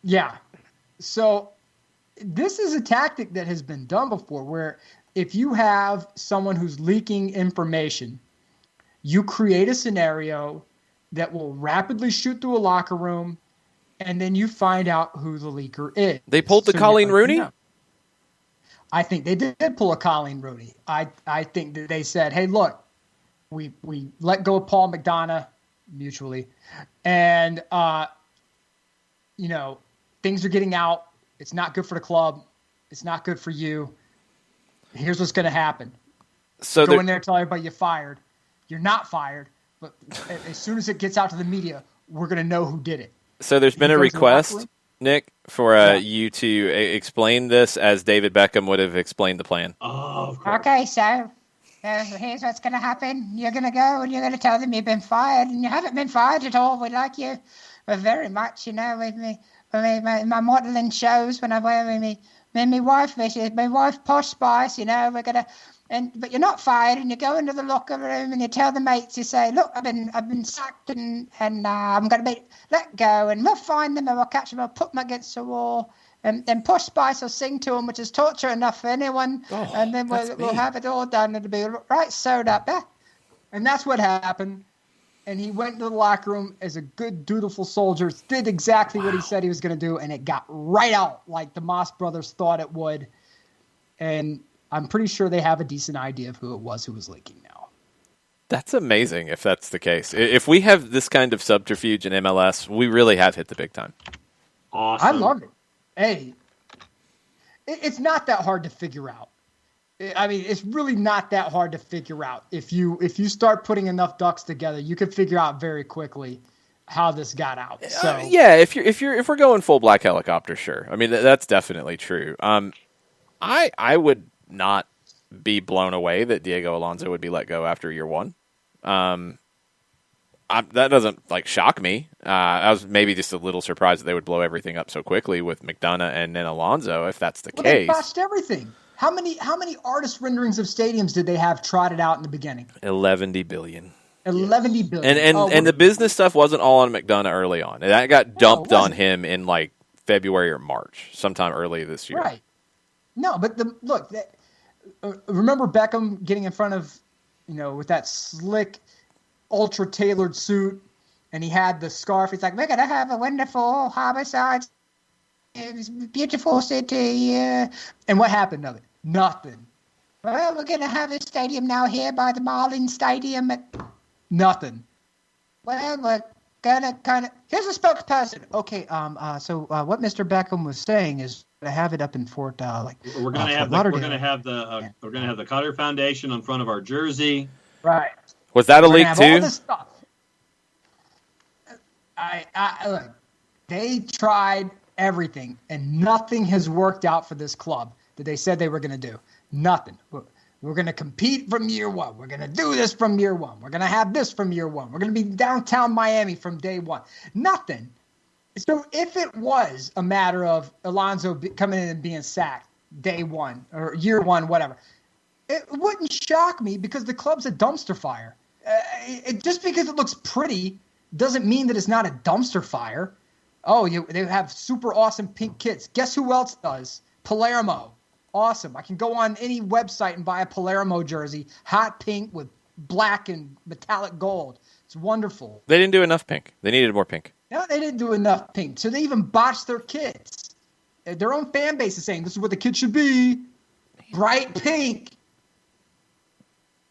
Yeah. So this is a tactic that has been done before, where if you have someone who's leaking information, you create a scenario that will rapidly shoot through a locker room, and then you find out who the leaker is. They pulled the Colleen Rooney? No. I think they did pull a Colleen Rooney. I think that they said, hey, look, we let go of Paul McDonough mutually, and, things are getting out. It's not good for the club. It's not good for you. Here's what's going to happen. So go in there and tell everybody you're fired. You're not fired, but as soon as it gets out to the media, we're going to know who did it. So there's been a request, Nick, for you to explain this as David Beckham would have explained the plan. Oh, of course. Okay, so here's what's going to happen. You're going to go and you're going to tell them you've been fired, and you haven't been fired at all. We like you very much, with me. My modelling shows when I wear my wife Posh Spice, we're going to. But you're not fired, and you go into the locker room and you tell the mates, you say, look, I've been sacked and I'm going to be let go, and we'll find them and we'll catch them, we'll put them against the wall, and Posh Spice will sing to them, which is torture enough for anyone, and then we'll have it all done. It'll be right sewed up, and that's what happened. And he went to the locker room as a good, dutiful soldier, did exactly what he said he was going to do, and it got right out like the Moss brothers thought it would, and I'm pretty sure they have a decent idea of who it was who was leaking now. That's amazing if that's the case. If we have this kind of subterfuge in MLS, we really have hit the big time. Awesome. I love it. Hey, it's not that hard to figure out. I mean, it's really not that hard to figure out. If you start putting enough ducks together, you can figure out very quickly how this got out. So yeah, if we're going full black helicopter, sure. I mean, that's definitely true. I would not be blown away that Diego Alonso would be let go after year one. That doesn't shock me. I was maybe just a little surprised that they would blow everything up so quickly with McDonough and then Alonso, if that's the case. They botched everything. How many artist renderings of stadiums did they have trotted out in the beginning? 11 billion. 11 billion. And the business stuff wasn't all on McDonough early on. That got dumped on him in February or March, sometime early this year. Right. No, but remember Beckham getting in front of, with that slick, ultra-tailored suit, and he had the scarf. He's like, we're going to have a wonderful Harborside, beautiful city. And what happened of it? Nothing. Well, we're going to have a stadium now here by the Marlins Stadium. Nothing. Well, we're going to kind of... Here's a spokesperson. Okay, so what Mr. Beckham was saying is to have it up in Fort we're going to have the Cotter Foundation in front of our jersey. Right. Was that a leak too? All this stuff. Look, they tried everything, and nothing has worked out for this club that they said they were going to do. Nothing. We're going to compete from year one. We're going to do this from year one. We're going to have this from year one. We're going to be downtown Miami from day one. Nothing. So if it was a matter of Alonso coming in and being sacked day one or year one, whatever, it wouldn't shock me because the club's a dumpster fire. Just because it looks pretty doesn't mean that it's not a dumpster fire. Oh, they have super awesome pink kits. Guess who else does? Palermo. Awesome. I can go on any website and buy a Palermo jersey, hot pink with black and metallic gold. It's wonderful. They didn't do enough pink. They needed more pink. No, they didn't do enough pink. So they even botched their kits. Their own fan base is saying this is what the kit should be. Bright pink.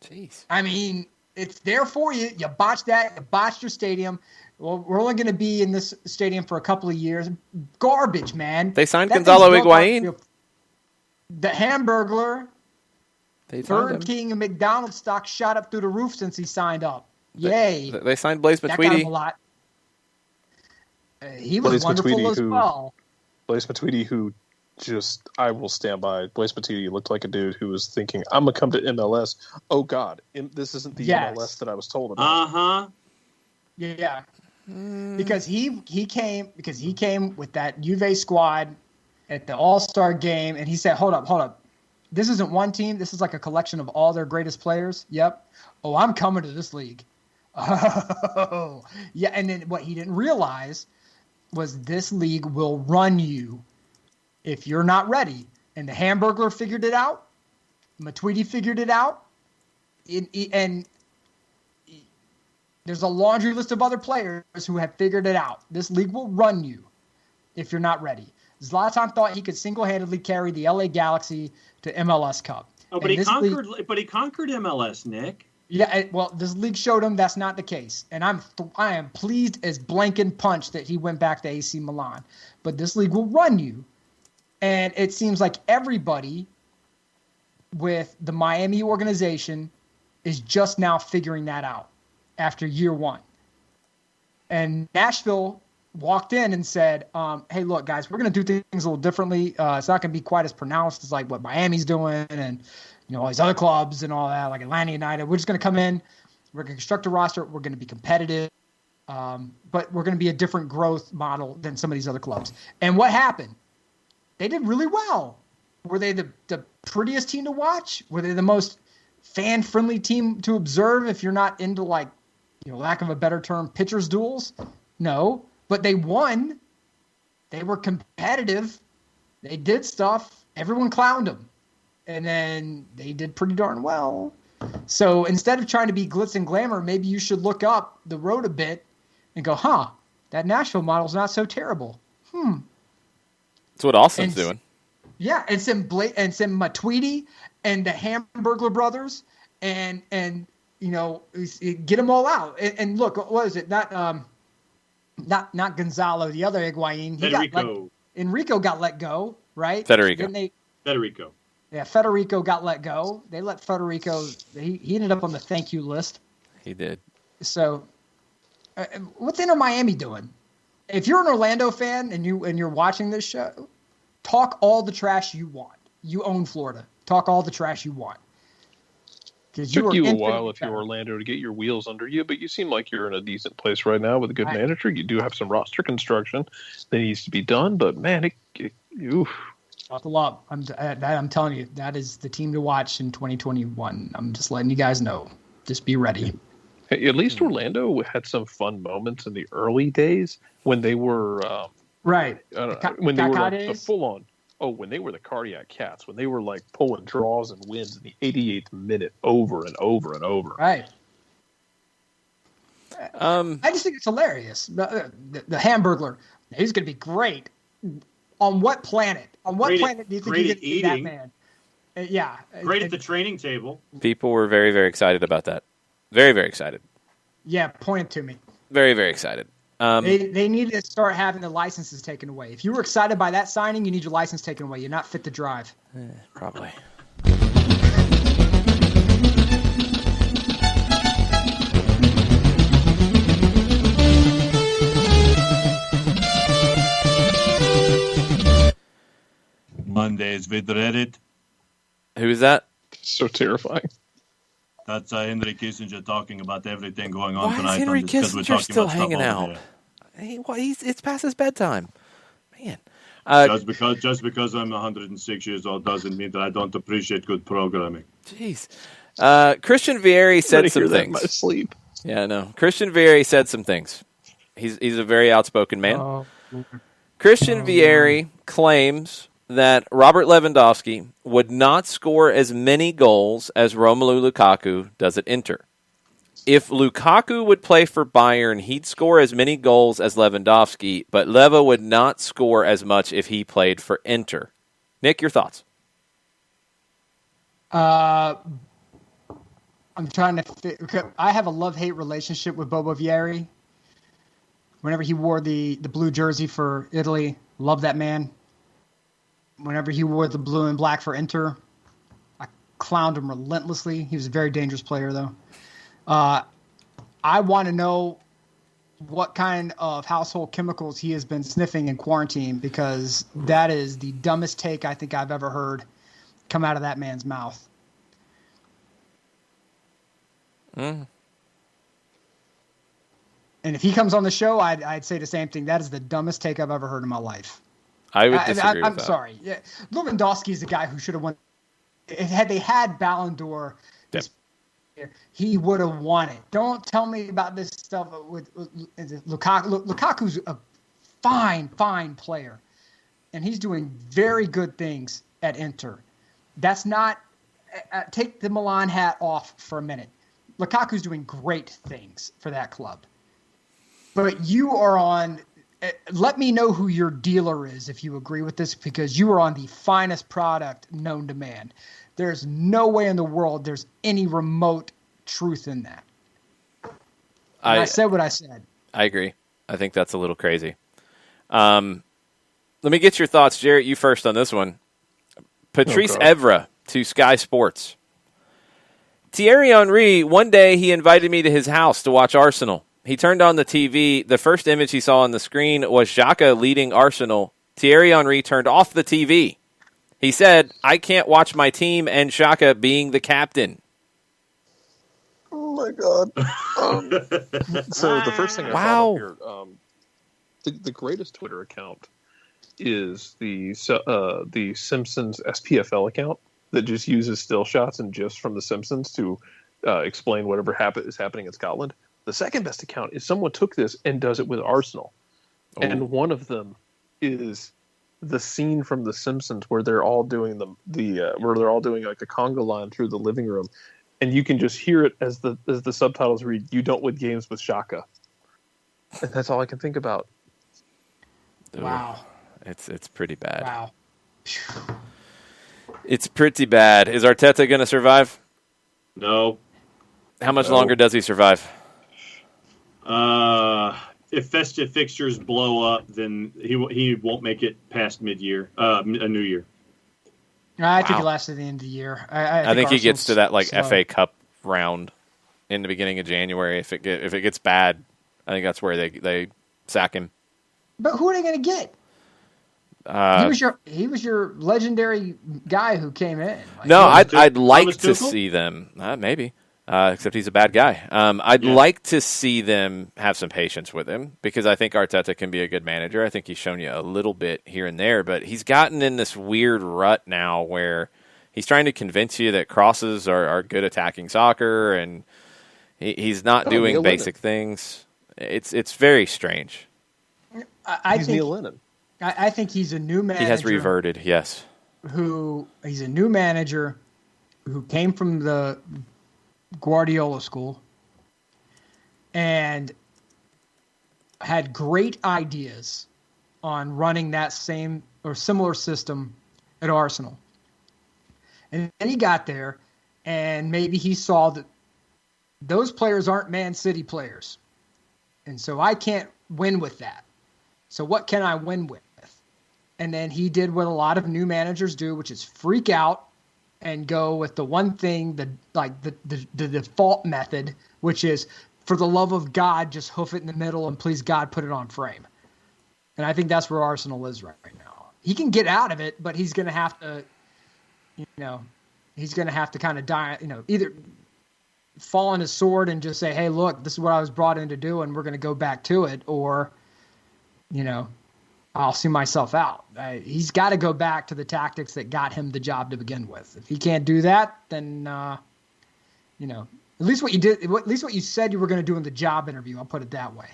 Jeez. I mean, it's there for you. You botched that. You botched your stadium. Well, we're only going to be in this stadium for a couple of years. Garbage, man. They signed Gonzalo Higuain. The Hamburglar. Third king of McDonald's stock shot up through the roof since he signed up. Yay. They signed Blaise Matuidi. That got him a lot. He was wonderful as well. Blaise Matuidi, who I will stand by. Blaise Matuidi looked like a dude who was thinking, I'm going to come to MLS. Oh, God. This isn't the MLS that I was told about. Uh-huh. Yeah. Because he came with that Juve squad at the All-Star game, and he said, hold up. this isn't one team. This is like a collection of all their greatest players. Yep. Oh, I'm coming to this league. Oh, yeah. And then what he didn't realize was this league will run you if you're not ready. And the Hamburglar figured it out. Matuidi figured it out. And there's a laundry list of other players who have figured it out. This league will run you if you're not ready. Zlatan thought he could single-handedly carry the LA Galaxy to MLS Cup. Oh, but he conquered MLS, Nick. Yeah, well, this league showed him that's not the case, and I am pleased as blanking punch that he went back to AC Milan. But this league will run you, and it seems like everybody with the Miami organization is just now figuring that out after year one. And Nashville walked in and said, hey, look, guys, we're going to do things a little differently. It's not going to be quite as pronounced as like what Miami's doing and, all these other clubs and all that, like Atlanta United. We're just going to come in. We're going to construct a roster. We're going to be competitive. But we're going to be a different growth model than some of these other clubs. And what happened? They did really well. Were they the prettiest team to watch? Were they the most fan-friendly team to observe if you're not into, like, lack of a better term, pitchers' duels? No. But they won. They were competitive. They did stuff. Everyone clowned them. And then they did pretty darn well. So instead of trying to be glitz and glamour, maybe you should look up the road a bit and go, that Nashville model's not so terrible. That's what Austin's doing. Yeah, and some Matuidi and the Hamburglar brothers and get them all out. And look, what is it? Not Gonzalo, the other Higuain. Enrico got let go, right? Federico. Yeah, Federico got let go. They let Federico. He ended up on the thank you list. He did. So, what's Inter Miami doing? If you're an Orlando fan and you're watching this show, talk all the trash you want. You own Florida. Talk all the trash you want. It took you a while if you're Orlando to get your wheels under you, but you seem like you're in a decent place right now with a good manager. You do have some roster construction that needs to be done, but man, oof. Buckle up. I'm telling you, that is the team to watch in 2021. I'm just letting you guys know. Just be ready. Hey, at least Orlando had some fun moments in the early days when they were right. When they were like the full on. Oh, when they were the cardiac cats, when they were like pulling draws and wins in the 88th minute over and over and over. Right. I just think it's hilarious. The Hamburglar, he's going to be great. On what planet? On what planet do you think you get that man? Yeah. Great at the training table. People were very, very excited about that. Very, very excited. Yeah, point it to me. Very, very excited. They need to start having the licenses taken away. If you were excited by that signing, you need your license taken away. You're not fit to drive. Probably. Mondays with Reddit. Who's that? So terrifying. That's Henry Kissinger talking about everything going on tonight. Why is Henry Kissinger still hanging out? It's past his bedtime. Man. Just because I'm 106 years old doesn't mean that I don't appreciate good programming. Jeez. Christian Vieri said some things. My sleep. Yeah, no. Christian Vieri said some things. He's a very outspoken man. Christian Vieri claims that Robert Lewandowski would not score as many goals as Romelu Lukaku does at Inter. If Lukaku would play for Bayern, he'd score as many goals as Lewandowski, but Leva would not score as much if he played for Inter. Nick, your thoughts? I'm trying to I have a love-hate relationship with Bobo Vieri. Whenever he wore the blue jersey for Italy, love that man. Whenever he wore the blue and black for Inter, I clowned him relentlessly. He was a very dangerous player, though. I want to know what kind of household chemicals he has been sniffing in quarantine, because that is the dumbest take I think I've ever heard come out of that man's mouth. And if he comes on the show, I'd say the same thing. That is the dumbest take I've ever heard in my life. I would disagree with I'm that. sorry. Yeah. Lewandowski is the guy who should have won had they had Ballon d'Or this year, he would have won it. Don't tell me about this stuff with Lukaku. Lukaku's a fine player, and he's doing very good things at Inter. That's not take the Milan hat off for a minute. Lukaku's doing great things for that club. But you are on let me know who your dealer is if you agree with this, because you are on the finest product known to man. There's no way in the world there's any remote truth in that. I said what I said. I agree. I think that's a little crazy. Let me get your thoughts, Jarrett. You first on this one. Patrice Evra to Sky Sports. Thierry Henry, one day he invited me to his house to watch Arsenal. He turned on the TV. The first image he saw on the screen was Xhaka leading Arsenal. Thierry Henry turned off the TV. He said, I can't watch my team and Xhaka being the captain. Oh, my God. So the first thing I thought here, the greatest Twitter account is the Simpsons SPFL account that just uses still shots and GIFs from The Simpsons to explain whatever is happening in Scotland. The second best account is someone took this and does it with Arsenal. Oh. And one of them is the scene from The Simpsons where they're all doing where they're all doing like the conga line through the living room, and you can just hear it as the subtitles read, "You don't win games with Xhaka." And that's all I can think about. Wow. It's pretty bad. Wow. It's pretty bad. Is Arteta going to survive? No. How much longer does he survive? If festive fixtures blow up, then he won't make it past mid-year, a new year. I think he lasts to the end of the year. I think he gets to that FA Cup round in the beginning of January. If it gets bad, I think that's where they sack him. But who are they going to get? He was your legendary guy who came in. I'd like to see them. Maybe. Except he's a bad guy. I'd like to see them have some patience with him, because I think Arteta can be a good manager. I think he's shown you a little bit here and there, but he's gotten in this weird rut now where he's trying to convince you that crosses are good attacking soccer, and he's not doing basic things. It's very strange. He's Neil Lennon. I think he's a new manager. He has reverted, yes. He's a new manager who came from the Guardiola school and had great ideas on running that same or similar system at Arsenal. And then he got there, and maybe he saw that those players aren't Man City players. And so I can't win with that. So what can I win with? And then he did what a lot of new managers do, which is freak out and go with the one thing, the default method, which is, for the love of God, just hoof it in the middle and please God put it on frame. And I think that's where Arsenal is right now. He can get out of it, but he's going to have to, kind of die, either fall on his sword and just say, hey, look, this is what I was brought in to do, and we're going to go back to it, or, I'll see myself out. He's got to go back to the tactics that got him the job to begin with. If he can't do that, then, at least what you did, at least what you said you were going to do in the job interview, I'll put it that way.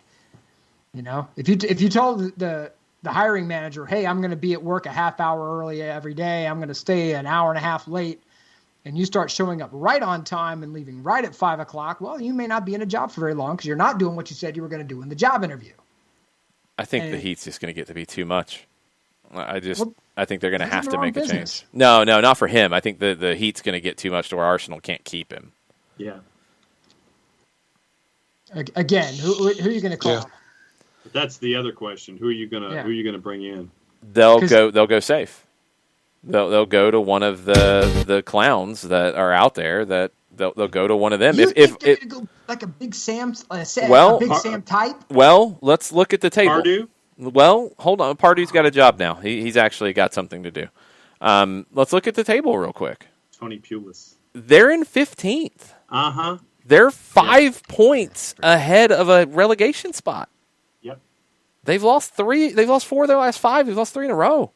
If you told the hiring manager, hey, I'm going to be at work a half hour early every day, I'm going to stay an hour and a half late, and you start showing up right on time and leaving right at 5 o'clock, well, you may not be in a job for very long because you're not doing what you said you were going to do in the job interview. I think the heat's just going to get to be too much. I think they're going to have to make a change. No, not for him. I think the heat's going to get too much to where Arsenal can't keep him. Yeah. Again, who are you going to call? Yeah. That's the other question. Who are you going to bring in? They'll go safe. They'll go to one of the clowns that are out there. That they'll go to one of them. If they're going to go like a Big Sam, Sam type. Well, let's look at the table. Pardew? Well, hold on. Pardew's got a job now. He's actually got something to do. Let's look at the table real quick. Tony Pulis. They're in 15th. Uh-huh. They're 5 points ahead of a relegation spot. Yep. They've lost 3. They've lost 4 of their last 5. They've lost 3 in a row.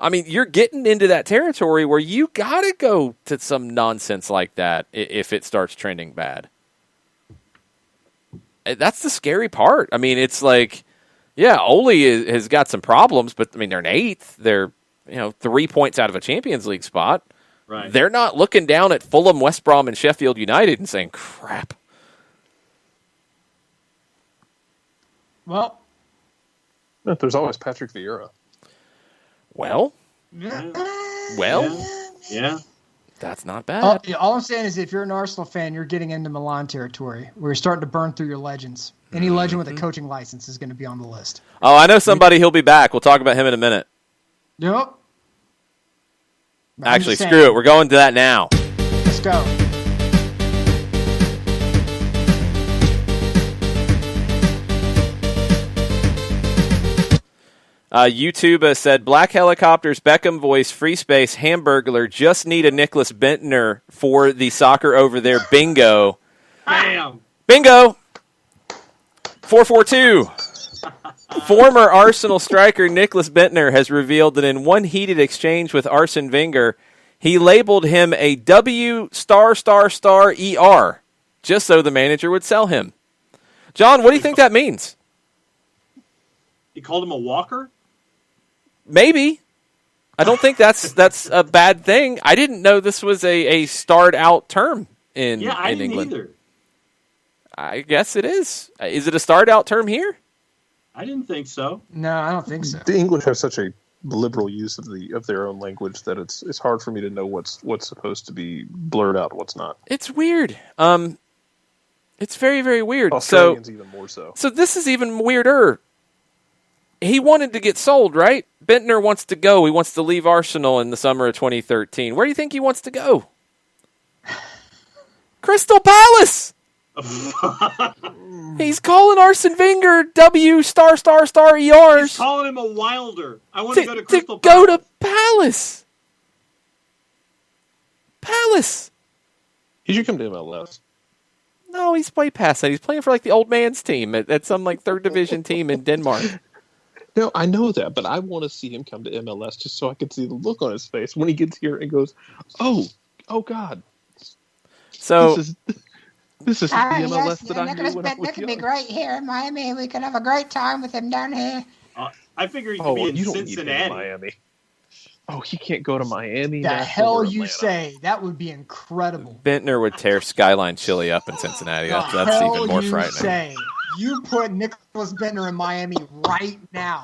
I mean, you're getting into that territory where you got to go to some nonsense like that if it starts trending bad. That's the scary part. I mean, it's like, yeah, Ole has got some problems, but I mean, they're in 8th. They're 3 points out of a Champions League spot. Right. They're not looking down at Fulham, West Brom, and Sheffield United and saying, crap. Well, there's always Patrick Vieira. Well, yeah. That's not bad. All I'm saying is if you're an Arsenal fan, you're getting into Milan territory where you're starting to burn through your legends. Any legend with a coaching license is going to be on the list. Oh, I know somebody. He'll be back. We'll talk about him in a minute. Nope. Actually, screw it. We're going to that now. Let's go. YouTube said, Black Helicopters, Beckham Voice, Free Space, Hamburglar, just need a Nicholas Bentner for the soccer over there. Bingo. Bam. Bingo. 442. Former Arsenal striker Nicholas Bentner has revealed that in one heated exchange with Arsene Wenger, he labeled him a W*****ER just so the manager would sell him. John, what do you think that means? He called him a walker? Maybe. I don't think that's a bad thing. I didn't know this was a starred out term in England. I didn't either. I guess it is. Is it a starred out term here? I didn't think so. No, I don't think so. The English have such a liberal use of their own language that it's hard for me to know what's supposed to be blurred out and what's not. It's weird. It's very, very weird. Australians even more so. So this is even weirder. He wanted to get sold, right? Bentner wants to go. He wants to leave Arsenal in the summer of 2013. Where do you think he wants to go? Crystal Palace! He's calling Arsene Wenger W*****ERs. He's calling him a Wilder. I want to go to Crystal Palace. Go to Palace. Palace. He should come to MLS. No, he's way past that. He's playing for like the old man's team at some like 3rd division team in Denmark. No, I know that, but I want to see him come to MLS just so I can see the look on his face when he gets here and goes, "Oh God!" So this is the MLS that I knew when I was That could be great here in Miami. We could have a great time with him down here. I figure he could be in you don't Cincinnati. need him in Miami. Oh, he can't go to Miami. The Nashville, hell or you Atlanta. say? That would be incredible. Bentner would tear Skyline Chili up in Cincinnati. That's even more frightening. Say? You put Nicholas Bentner in Miami right now,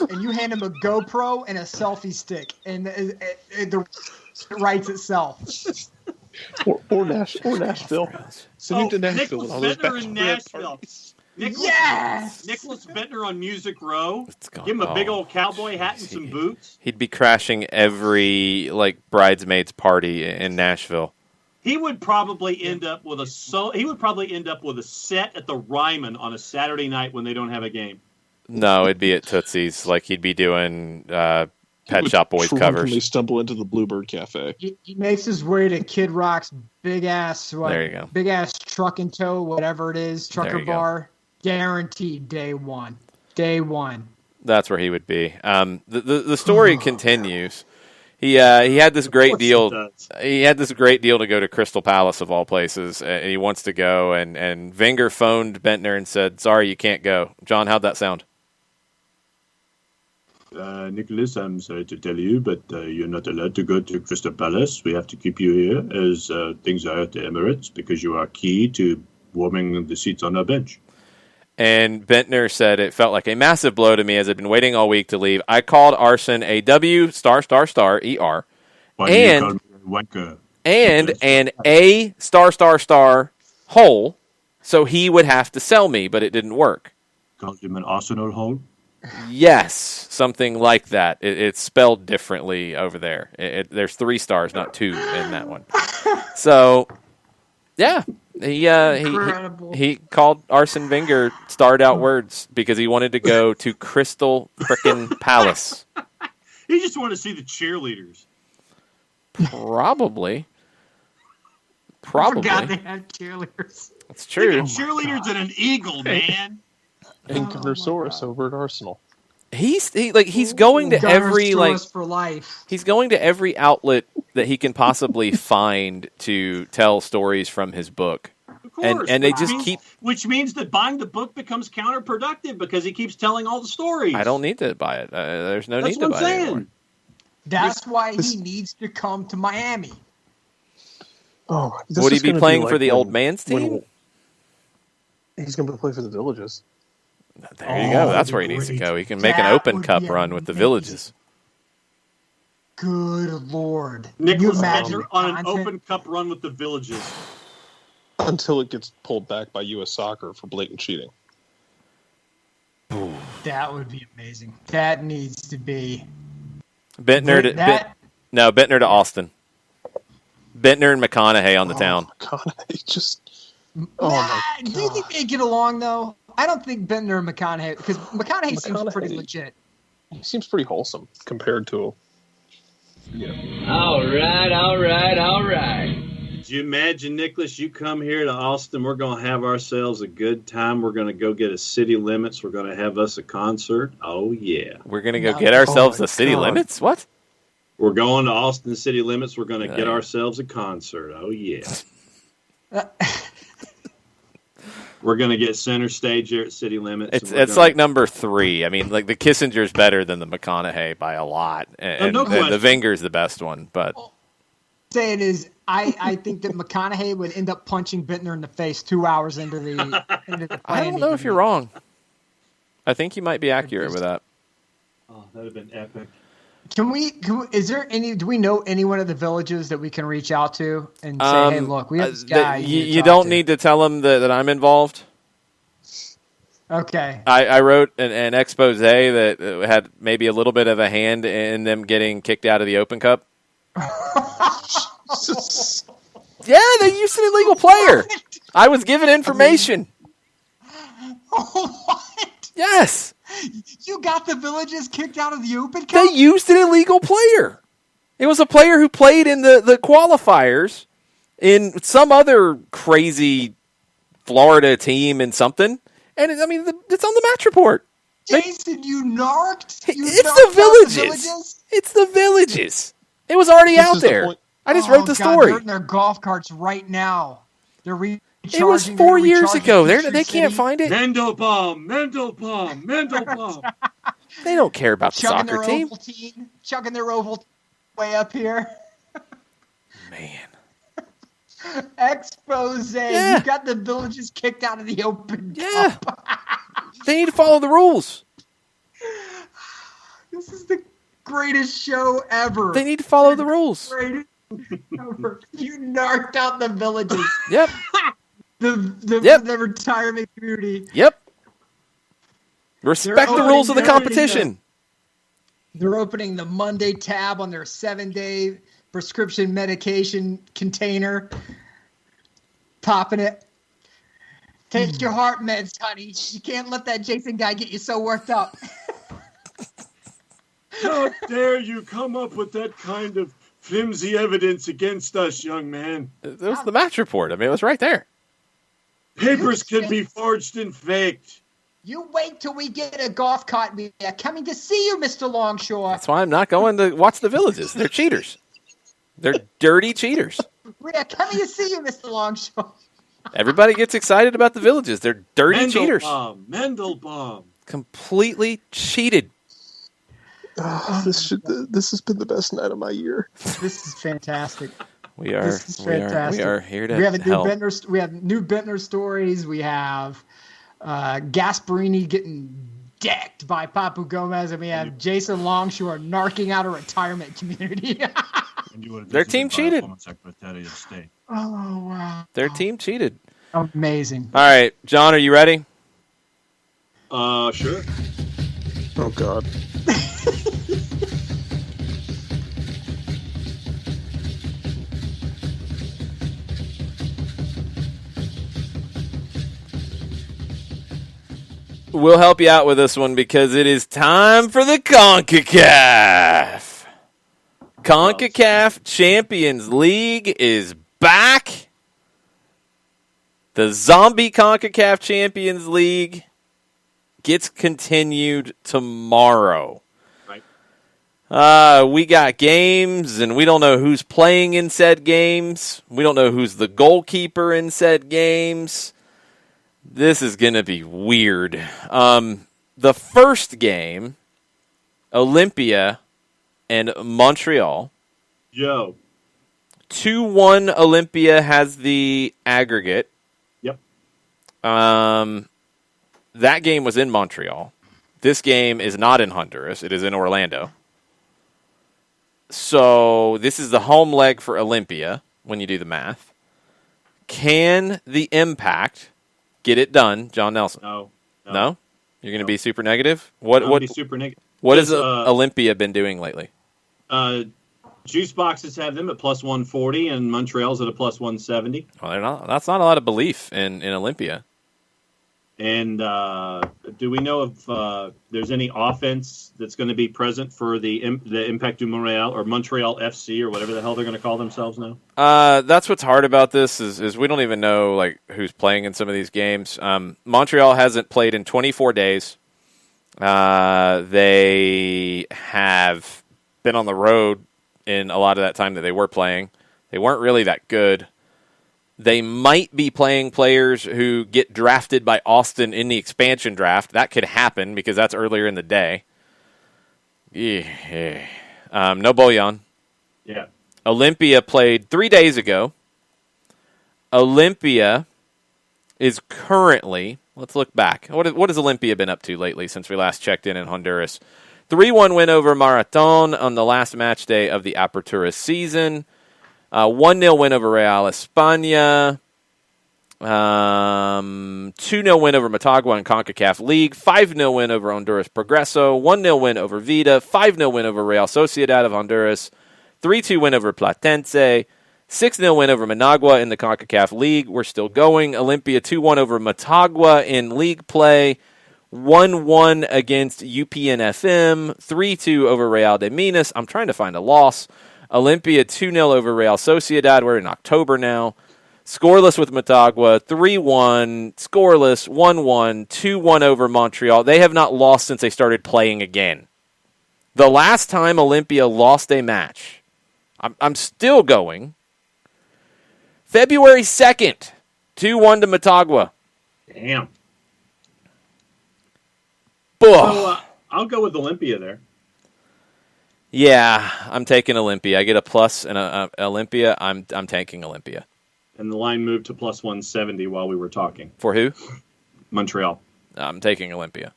and you hand him a GoPro and a selfie stick, and it writes itself. Or Nashville. Send him to Nashville. Nicholas Bentner in Nashville. Nicholas Bentner on Music Row. Give him a big old cowboy hat and some boots. He'd be crashing every bridesmaids party in Nashville. He would probably end up with a set at the Ryman on a Saturday night when they don't have a game. No, it'd be at Tootsie's. He'd be doing Pet Shop Boys covers. He stumble into the Bluebird Cafe. He makes his way to Kid Rock's big ass truck in tow, whatever it is, trucker bar. Guaranteed day one. That's where he would be. The story continues. He had this great deal. He had this great deal to go to Crystal Palace of all places, and he wants to go. And Wenger phoned Bentner and said, "Sorry, you can't go." John, how'd that sound? Nicholas, I'm sorry to tell you, but you're not allowed to go to Crystal Palace. We have to keep you here as things are at the Emirates because you are key to warming the seats on our bench. And Bentner said, it felt like a massive blow to me as I'd been waiting all week to leave. I called Arsene a W****ER and an A** hole, so he would have to sell me, but it didn't work. Called him an Arsenal hole? Yes, something like that. It's spelled differently over there. There's 3 stars, not 2 in that one. So, yeah. He called Arsene Wenger starred out words because he wanted to go to Crystal frickin' Palace. He just wanted to see the cheerleaders. Probably. I forgot they have cheerleaders. That's true. Cheerleaders and an eagle, man. And Gunnersaurus over at Arsenal. He's going to every for life. He's going to every outlet that he can possibly find to tell stories from his book. Of course, and they just keep, which means that buying the book becomes counterproductive because he keeps telling all the stories. I don't need to buy it. There's no need to buy it anymore. That's why he needs to come to Miami. Oh, would he be playing for the old man's team? He's going to play for the Villages. There you go. That's where he needs to go. He can make an Open Cup run with the Villages. Good Lord. Nicholas Edger on an Open Cup run with the Villages. Until it gets pulled back by U.S. Soccer for blatant cheating. That would be amazing. That needs to be... Bentner to Austin. Bentner and McConaughey on the town. McConaughey just... Do you think they get along, though? I don't think Bentner and McConaughey... Because McConaughey seems pretty legit. He seems pretty wholesome compared to... All right. Could you imagine, Nicholas, you come here to Austin, we're going to have ourselves a good time. We're going to go get a City Limits. We're going to have us a concert. Oh, yeah. We're going to go get ourselves a City Limits? What? We're going to Austin City Limits. We're going to get ourselves a concert. Oh, yeah. We're going to get center stage here at City Limits. It's like number 3. I mean, like the Kissinger's better than the McConaughey by a lot. And the Wenger's the best one. But saying is, I think that McConaughey would end up punching Bentner in the face 2 hours into the I don't know if you're wrong. I think you might be accurate with that. Oh, that would have been epic. Do we know anyone at the Villages that we can reach out to and say, hey, look, we have this guy. You don't need to tell them that I'm involved. Okay. I wrote an expose that had maybe a little bit of a hand in them getting kicked out of the Open Cup. Yeah, they used an illegal player. I was given information. What? Yes. You got the Villages kicked out of the Open Cup? They used an illegal player. It was a player who played in the qualifiers in some other crazy Florida team and something. And it's on the match report. Jason, you narked? It's the Villages. It's the Villages. It was already out there. I just wrote the story. They're in their golf carts right now. They're recharging. It was 4 years ago. They can't find it. Mendelbaum. They don't care about the soccer team. Chugging their oval way up here. Man. Expose. Yeah. You got the Villages kicked out of the Open Cup. They need to follow the rules. This is the greatest show ever. They need to follow the rules. You narked out the Villages. Yep. The retirement community. Yep. Respect the rules of the competition. They're opening the Monday tab on their 7-day prescription medication container. Popping it. Take your heart meds, honey. You can't let that Jason guy get you so worked up. How dare you come up with that kind of flimsy evidence against us, young man? It was the match report. I mean, it was right there. Papers can be forged and faked. You wait till we get a golf cart. We are coming to see you, Mr. Longshore. That's why I'm not going to watch the Villages. They're cheaters. They're dirty cheaters. We are coming to see you, Mr. Longshore. Everybody gets excited about the Villages. They're dirty cheaters. Mendelbaum. Completely cheated. This has been the best night of my year. This is fantastic. We are here to help. We have new Bentner stories. We have Gasparini getting decked by Papu Gomez, and we have Jason Longshore narking out a retirement community. Their team cheated. Oh, wow. Their team cheated. Amazing. All right, John, are you ready? Sure. Oh, God. We'll help you out with this one because it is time for the CONCACAF. CONCACAF Champions League is back. The zombie CONCACAF Champions League. gets continued tomorrow. Right. We got games, and we don't know who's playing in said games. We don't know who's the goalkeeper in said games. This is going to be weird. The first game, Olympia and Montreal. Yo. 2-1 Olympia has the aggregate. Yep. That game was in Montreal. This game is not in Honduras. It is in Orlando. So this is the home leg for Olympia when you do the math. Can the Impact get it done, John Nelson? No? You're going to be super negative? What be super negative. What has Olympia been doing lately? Juice boxes have them at plus 140, and Montreal's at a plus 170. Well, they're not. That's not a lot of belief in Olympia. And do we know if there's any offense that's going to be present for the Impact du Montréal or Montreal FC or whatever the hell they're going to call themselves now? That's what's hard about this is we don't even know like who's playing in some of these games. Montreal hasn't played in 24 days. They have been on the road in a lot of that time that they were playing. They weren't really that good. They might be playing players who get drafted by Austin in the expansion draft. That could happen because that's earlier in the day. Yeah. No Bojan. Yeah. Olympia played 3 days ago. Olympia is currently, let's look back. What has Olympia been up to lately since we last checked in Honduras? 3-1 win over Marathon on the last match day of the Apertura season. 1-0 win over Real España. 2-0 win over Motagua in CONCACAF League. 5-0 win over Honduras Progreso. 1-0 win over Vida. 5-0 win over Real Sociedad of Honduras. 3-2 win over Platense. 6-0 win over Managua in the CONCACAF League. We're still going. Olympia 2-1 over Motagua in league play. 1-1 against UPNFM, 3-2 over Real de Minas. I'm trying to find a loss. Olympia 2-0 over Real Sociedad. We're in October now. Scoreless with Motagua, 3-1, scoreless, 1-1, 2-1 over Montreal. They have not lost since they started playing again. The last time Olympia lost a match, I'm still going, February 2nd, 2-1 to Motagua. Damn. So, I'll go with Olympia there. Yeah, I'm taking Olympia. I get a plus and a Olympia. I'm tanking Olympia. And the line moved to plus 170 while we were talking. For who? Montreal. I'm taking Olympia.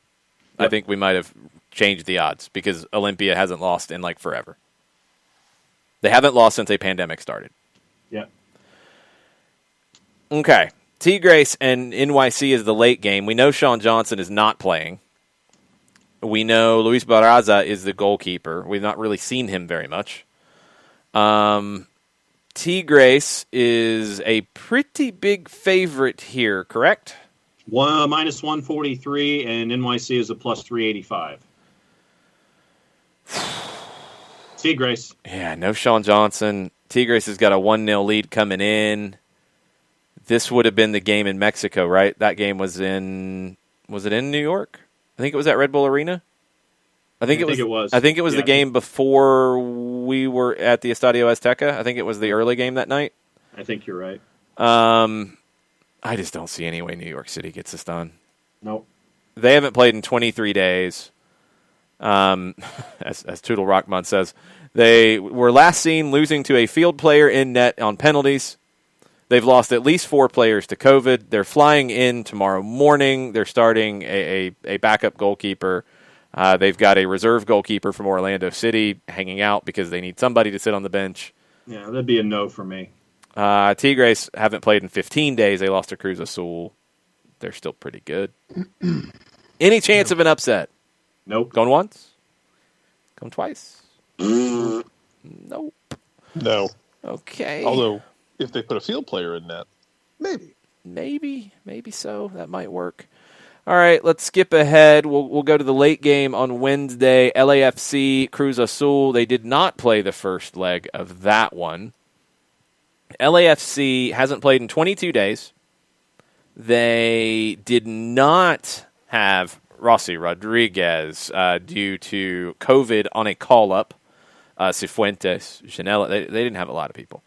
Yep. I think we might have changed the odds because Olympia hasn't lost in like forever. They haven't lost since a pandemic started. Yeah. Okay. Tigres and NYC is the late game. We know Sean Johnson is not playing. We know Luis Barraza is the goalkeeper. We've not really seen him very much. Tigres is a pretty big favorite here, correct? Minus 143, and NYC is a plus 385. Tigres. Yeah, no Sean Johnson. Tigres has got a 1-0 lead coming in. This would have been the game in Mexico, right? That game was it in New York? I think it was at Red Bull Arena. I think it was. I think it was the game before we were at the Estadio Azteca. I think it was the early game that night. I think you're right. I just don't see any way New York City gets this done. Nope. They haven't played in 23 days. As Toodle Rockmont says, they were last seen losing to a field player in net on penalties. They've lost at least 4 players to COVID. They're flying in tomorrow morning. They're starting a backup goalkeeper. They've got a reserve goalkeeper from Orlando City hanging out because they need somebody to sit on the bench. Yeah, that'd be a no for me. Tigres haven't played in 15 days. They lost to Cruz Azul. They're still pretty good. Any chance of an upset? Nope. Going once? Going twice? Nope. No. Okay. Although, if they put a field player in net, maybe. Maybe so. That might work. All right, let's skip ahead. We'll go to the late game on Wednesday. LAFC, Cruz Azul. They did not play the first leg of that one. LAFC hasn't played in 22 days. They did not have Rossi Rodriguez due to COVID on a call-up. Cifuentes, Janela, they didn't have a lot of people.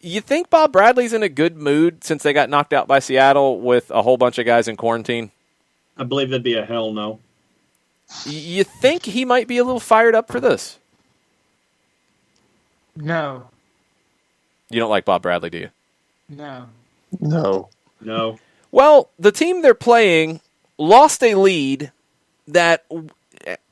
You think Bob Bradley's in a good mood since they got knocked out by Seattle with a whole bunch of guys in quarantine? I believe that'd be a hell no. You think he might be a little fired up for this? No. You don't like Bob Bradley, do you? No. No. Well, the team they're playing lost a lead that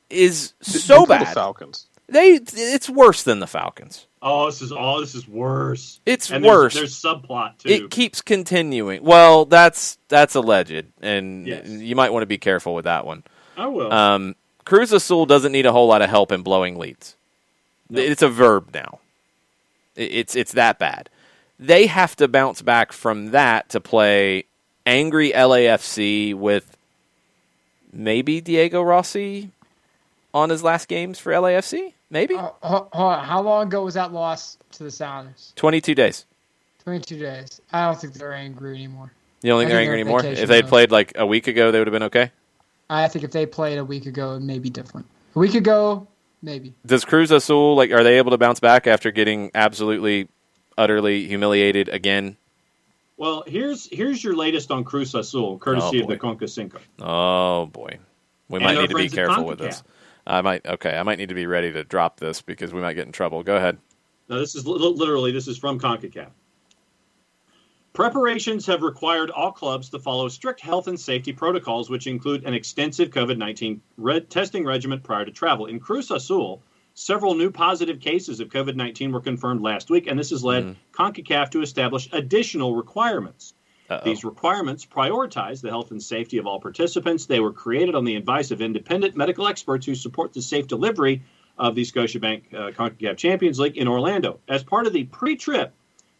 is so bad. The Falcons. It's worse than the Falcons. Oh, this is worse. It's and worse. There's subplot too. It keeps continuing. Well, that's alleged, and yes. You might want to be careful with that one. I will. Cruz Azul doesn't need a whole lot of help in blowing leads. No. It's a verb now. It's that bad. They have to bounce back from that to play angry LAFC with maybe Diego Rossi on his last games for LAFC. Maybe. Hold on. How long ago was that loss to the Sounders? 22 days. 22 days. I don't think they're angry anymore. You don't think they're angry anymore? If they'd played like a week ago, they would have been okay? I think if they played a week ago, it may be different. A week ago, maybe. Does Cruz Azul, are they able to bounce back after getting absolutely, utterly humiliated again? Well, here's your latest on Cruz Azul, courtesy of the Conca Cinco. Oh, boy. We might need to be careful with this. I might need to be ready to drop this because we might get in trouble. Go ahead. No, this is literally from CONCACAF. Preparations have required all clubs to follow strict health and safety protocols, which include an extensive COVID-19 testing regimen prior to travel. In Cruz Azul, several new positive cases of COVID-19 were confirmed last week, and this has led CONCACAF to establish additional requirements. These requirements prioritize the health and safety of all participants. They were created on the advice of independent medical experts who support the safe delivery of the Scotiabank CONCACAF Champions League in Orlando. As part of the pre-trip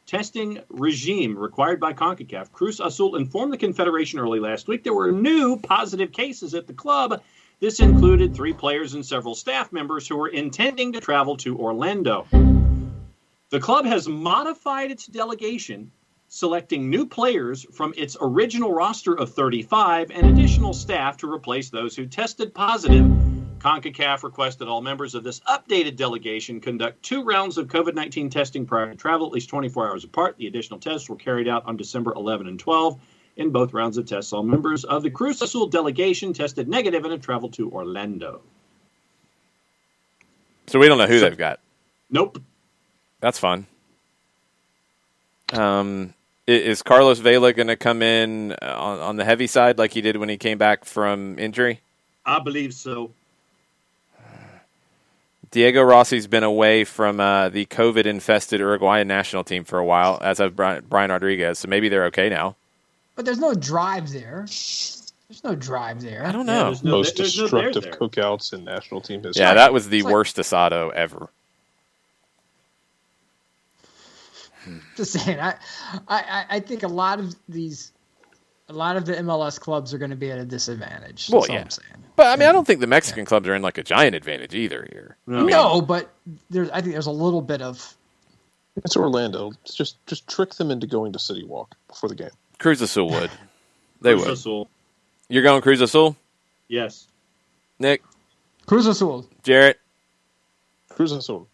testing regime required by CONCACAF, Cruz Azul informed the Confederation early last week there were new positive cases at the club. This included 3 players and several staff members who were intending to travel to Orlando. The club has modified its delegation, selecting new players from its original roster of 35 and additional staff to replace those who tested positive. CONCACAF requested all members of this updated delegation conduct 2 rounds of COVID-19 testing prior to travel, at least 24 hours apart. The additional tests were carried out on December 11 and 12. In both rounds of tests, all members of the Cruz Azul delegation tested negative and have traveled to Orlando. So we don't know who they've got. Nope. That's fun. Is Carlos Vela going to come in on the heavy side like he did when he came back from injury? I believe so. Diego Rossi's been away from the COVID-infested Uruguayan national team for a while, as have Brian Rodriguez, so maybe they're okay now. But there's no drive there. There's no drive there. I don't know. Most destructive cookouts in national team history. Yeah, that was the worst asado ever. Just saying, I think a lot of the MLS clubs are going to be at a disadvantage. Well, yeah. I'm saying. But I mean, I don't think the Mexican clubs are in like a giant advantage either here. No, but I think there's a little bit of. It's Orlando. Just trick them into going to City Walk before the game. Cruz Azul would. They Cruz would. Azul. You're going Cruz Azul? Yes. Nick? Cruz Azul. Jarrett? Cruz Azul.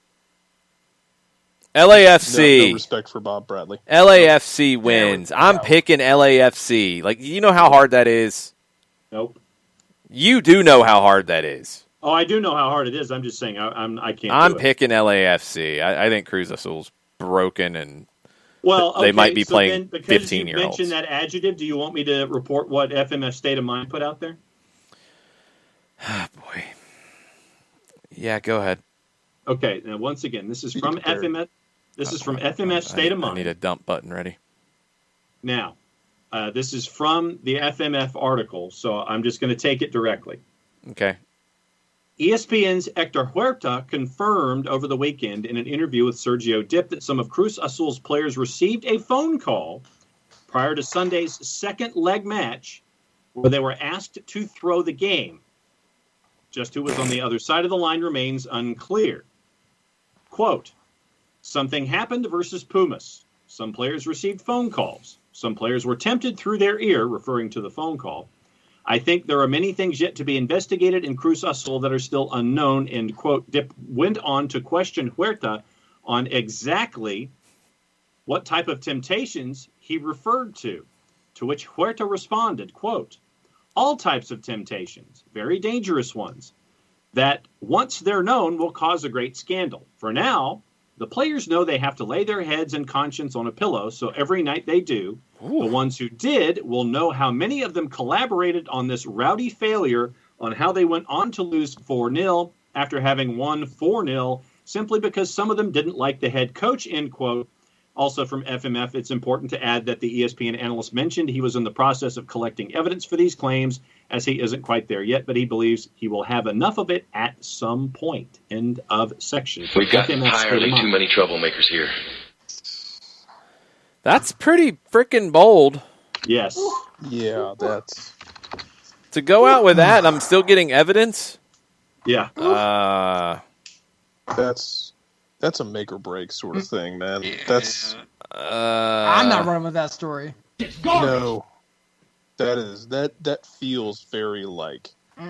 LAFC. No respect for Bob Bradley. LAFC wins. I'm picking LAFC. Like, you know how hard that is? Nope. You do know how hard that is. Oh, I do know how hard it is. I'm just saying I can't. I'm picking LAFC. I think Cruz Azul's broken and they might be playing 15-year-olds. Because you mentioned that adjective, do you want me to report what FMF State of Mind put out there? Oh, boy. Yeah, go ahead. Okay, now once again, this is from FMF. This is from FMF State of Mind. I need a dump button ready. Now, this is from the FMF article, so I'm just going to take it directly. Okay. ESPN's Hector Huerta confirmed over the weekend in an interview with Sergio Dip that some of Cruz Azul's players received a phone call prior to Sunday's second leg match where they were asked to throw the game. Just who was on the other side of the line remains unclear. Quote, something happened versus Pumas. Some players received phone calls. Some players were tempted through their ear, referring to the phone call. I think there are many things yet to be investigated in Cruz Azul that are still unknown, end quote. Dip went on to question Huerta on exactly what type of temptations he referred to which Huerta responded, quote, all types of temptations, very dangerous ones, that once they're known will cause a great scandal. For now, the players know they have to lay their heads and conscience on a pillow, so every night they do. Ooh. The ones who did will know how many of them collaborated on this rowdy failure, on how they went on to lose 4-0 after having won 4-0, simply because some of them didn't like the head coach, end quote. Also from FMF, it's important to add that the ESPN analyst mentioned he was in the process of collecting evidence for these claims, as he isn't quite there yet, but he believes he will have enough of it at some point. End of section. We've got entirely too many troublemakers here. That's pretty freaking bold. Yes. Yeah, that's... To go out with that, I'm still getting evidence? Yeah. That's a make or break sort of thing, man. Yeah. That's. I'm not running with that story. No, that feels very like,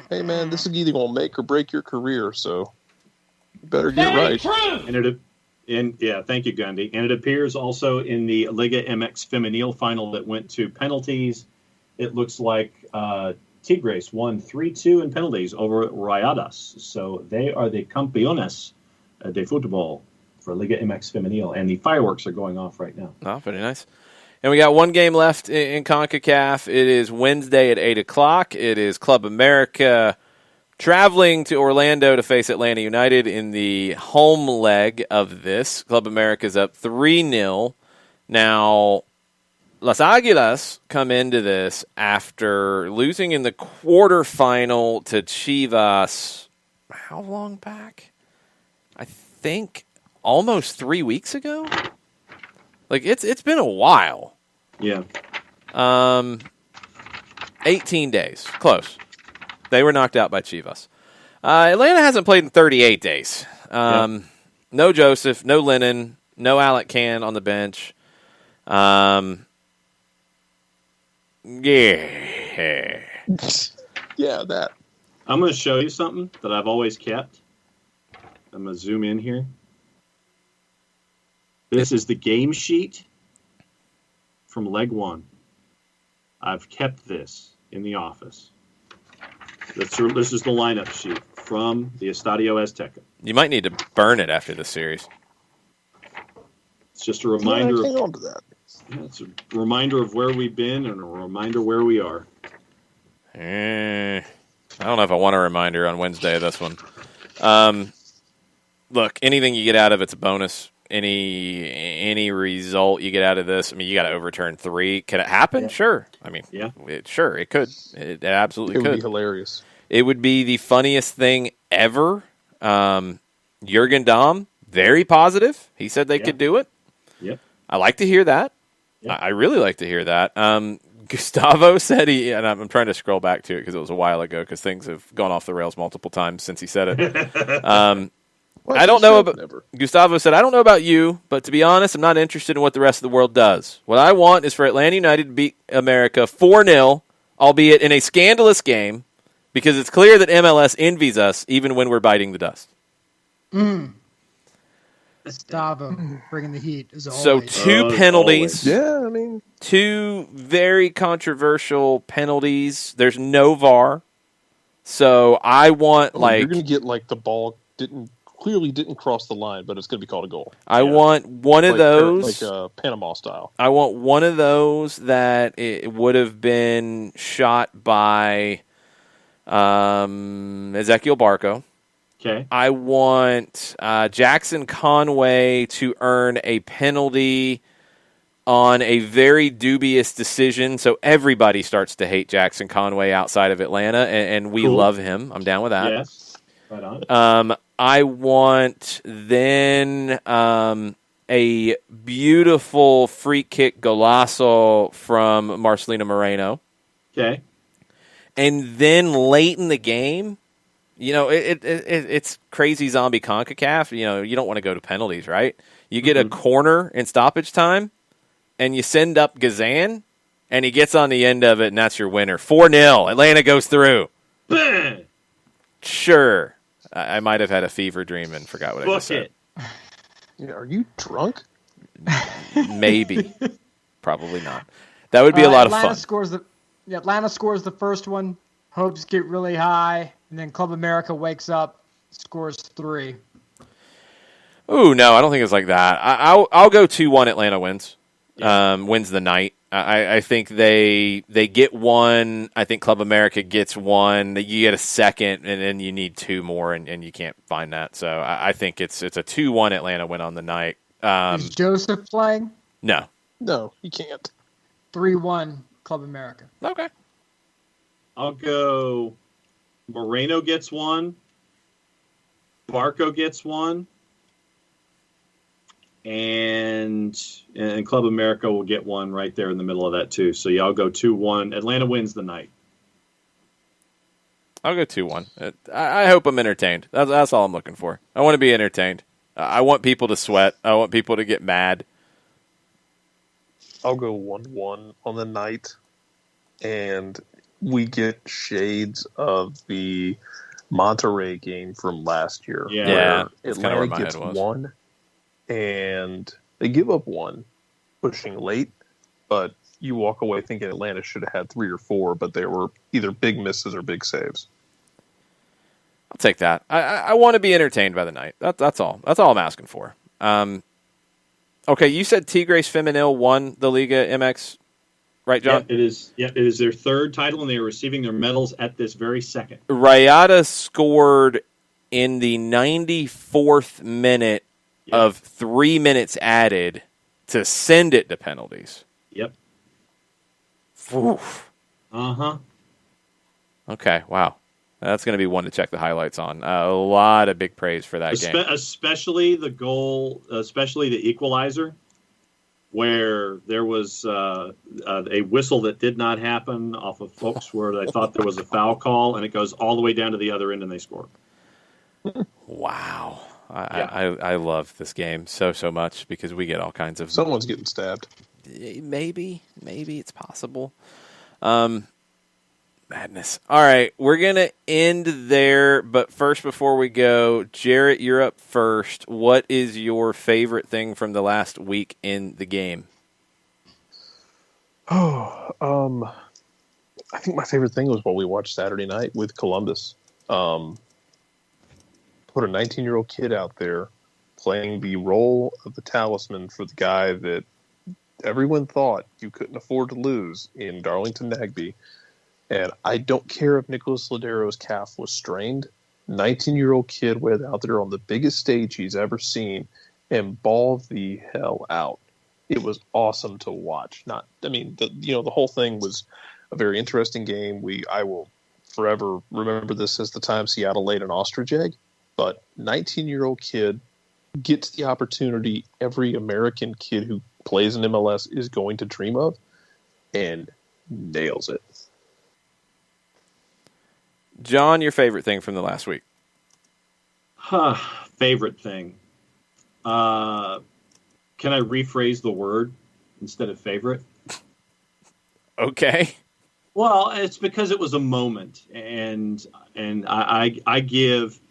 hey man, this is either gonna make or break your career, so you better get right. Thank you, Gundy. And it appears also in the Liga MX Femenil final that went to penalties. It looks like Tigres won 3-2 in penalties over Rayadas, so they are the campeones de football for Liga MX Femenil, and the fireworks are going off right now. Oh, pretty nice. And we got one game left in CONCACAF. It is Wednesday at 8 o'clock. It is Club America traveling to Orlando to face Atlanta United in the home leg of this. Club America is up 3-0. Now, Las Águilas come into this after losing in the quarterfinal to Chivas. How long back? I think almost 3 weeks ago. Like it's been a while. Yeah. 18 days. Close. They were knocked out by Chivas. Atlanta hasn't played in 38 days. No Joseph, no Lennon, no Alec Can on the bench. Yeah. Yeah, that. I'm going to show you something that I've always kept. I'm going to zoom in here. This is the game sheet from leg one. I've kept this in the office. This is the lineup sheet from the Estadio Azteca. You might need to burn it after this series. It's just a reminder. Hang on to that. Yeah, it's a reminder of where we've been and a reminder where we are. I don't know if I want a reminder on Wednesday of this one. Look, anything you get out of it's a bonus. Any result you get out of this, I mean, you got to overturn 3. Could it happen? Yeah. Sure. I mean, yeah, it could. It absolutely could. It would be hilarious. It would be the funniest thing ever. Jurgen Damm, very positive. He said they could do it. Yep. I like to hear that. Yep. I really like to hear that. Gustavo said and I'm trying to scroll back to it because it was a while ago because things have gone off the rails multiple times since he said it. I don't know about Gustavo said, I don't know about you, but to be honest, I'm not interested in what the rest of the world does. What I want is for Atlanta United to beat America 4-0, albeit in a scandalous game, because it's clear that MLS envies us even when we're biting the dust. Gustavo bringing the heat as always. So 2 penalties. Yeah, I mean. 2 very controversial penalties. There's no VAR. So I want you're going to get the ball clearly didn't cross the line, but it's going to be called a goal. I want one of those. Like Panama style. I want one of those that it would have been shot by Ezequiel Barco. Okay. I want Jackson Conway to earn a penalty on a very dubious decision, so everybody starts to hate Jackson Conway outside of Atlanta, and we love him. I'm down with that. Yes, right on. I want then a beautiful free kick golazo from Marcelino Moreno. Okay. And then late in the game, it's crazy zombie CONCACAF. You don't want to go to penalties, right? You get a corner in stoppage time, and you send up Gazan, and he gets on the end of it, and that's your winner. 4-0. Atlanta goes through. Sure. I might have had a fever dream and forgot what I just said. Yeah, are you drunk? Maybe. Probably not. That would be a lot of fun. Atlanta scores the first one. Hopes get really high. And then Club America wakes up, scores 3. Ooh, no, I don't think it's like that. I'll go 2-1 Atlanta wins. Wins the night. I think they get one. I think Club America gets one. You get a second, and then you need 2 more, and you can't find that. So I think it's a 2-1 Atlanta win on the night. Is Joseph playing? No. No, he can't. 3-1 Club America. Okay. I'll go Moreno gets one. Barco gets one. And Club America will get one right there in the middle of that, too. So, yeah, I'll go 2-1. Atlanta wins the night. I'll go 2-1. I hope I'm entertained. That's all I'm looking for. I want to be entertained. I want people to sweat. I want people to get mad. I'll go 1-1 on the night. And we get shades of the Monterrey game from last year. Yeah. Atlanta gets one. And they give up one, pushing late, but you walk away thinking Atlanta should have had 3 or 4, but they were either big misses or big saves. I'll take that. I want to be entertained by the night. That's all. That's all I'm asking for. Okay, you said Tigres Femenil won the Liga MX, right, John? It is their 3rd title, and they are receiving their medals at this very second. Rayada scored in the 94th minute of 3 minutes added to send it to penalties. Yep. Oof. Uh-huh. Okay, wow. That's going to be one to check the highlights on. A lot of big praise for that game. Especially the goal, especially the equalizer, where there was a whistle that did not happen off of folks where they thought there was a foul call, and it goes all the way down to the other end, and they score. Wow. I love this game so much because we get all kinds of... Someone's getting stabbed. Maybe it's possible. Madness. All right, we're going to end there, but first, before we go, Jarrett, you're up first. What is your favorite thing from the last week in the game? I think my favorite thing was what we watched Saturday night with Columbus. Put a 19-year-old kid out there playing the role of the talisman for the guy that everyone thought you couldn't afford to lose in Darlington Nagbe. And I don't care if Nicholas Ladero's calf was strained. 19-year-old kid went out there on the biggest stage he's ever seen and balled the hell out. It was awesome to watch. The whole thing was a very interesting game. I will forever remember this as the time Seattle laid an ostrich egg. But 19-year-old kid gets the opportunity every American kid who plays in MLS is going to dream of and nails it. John, your favorite thing from the last week? Favorite thing. Can I rephrase the word instead of favorite? Okay. Well, it's because it was a moment, and I give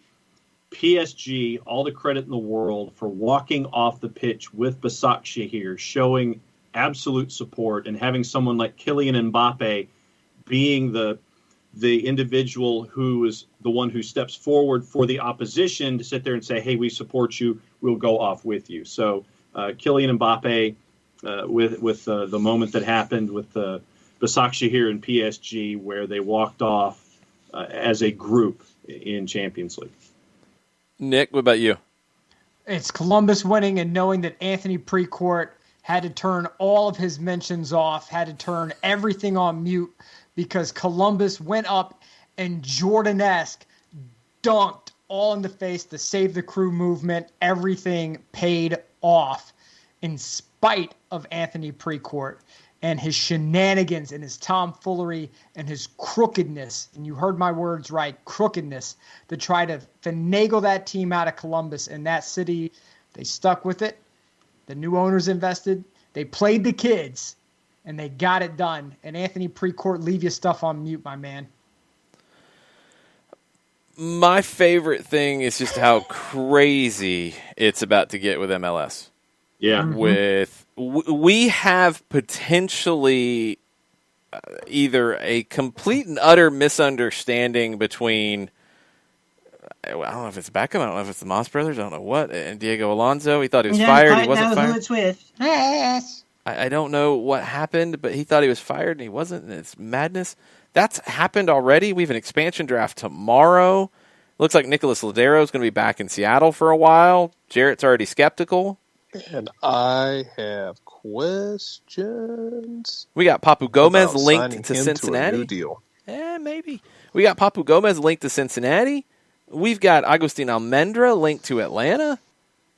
PSG all the credit in the world for walking off the pitch with Başakşehir, showing absolute support, and having someone like Kylian Mbappe being the individual who is the one who steps forward for the opposition to sit there and say, hey, we support you, we'll go off with you. So Kylian Mbappe, with the moment that happened with Başakşehir and PSG, where they walked off as a group in Champions League. Nick, what about you? It's Columbus winning and knowing that Anthony Precourt had to turn all of his mentions off, had to turn everything on mute because Columbus went up and Jordan-esque dunked all in the face, the Save the Crew movement. Everything paid off in spite of Anthony Precourt and his shenanigans and his tomfoolery and his crookedness, and you heard my words right, crookedness, to try to finagle that team out of Columbus and that city. They stuck with it. The new owners invested. They played the kids, and they got it done. And Anthony Precourt, leave your stuff on mute, my man. My favorite thing is just how crazy it's about to get with MLS. Yeah. We have potentially either a complete and utter misunderstanding between, I don't know if it's Beckham, I don't know if it's the Moss brothers, I don't know what, and Diego Alonso. He thought he was fired. He wasn't fired. Who it's with. Yes. I don't know what happened, but he thought he was fired and he wasn't, and it's madness. That's happened already. We have an expansion draft tomorrow. Looks like Nicholas Ladero is going to be back in Seattle for a while. Jarrett's already skeptical. And I have questions. We got Papu Gomez linked to Cincinnati. To a new deal. Maybe. We got Papu Gomez linked to Cincinnati. We've got Agustin Almendra linked to Atlanta.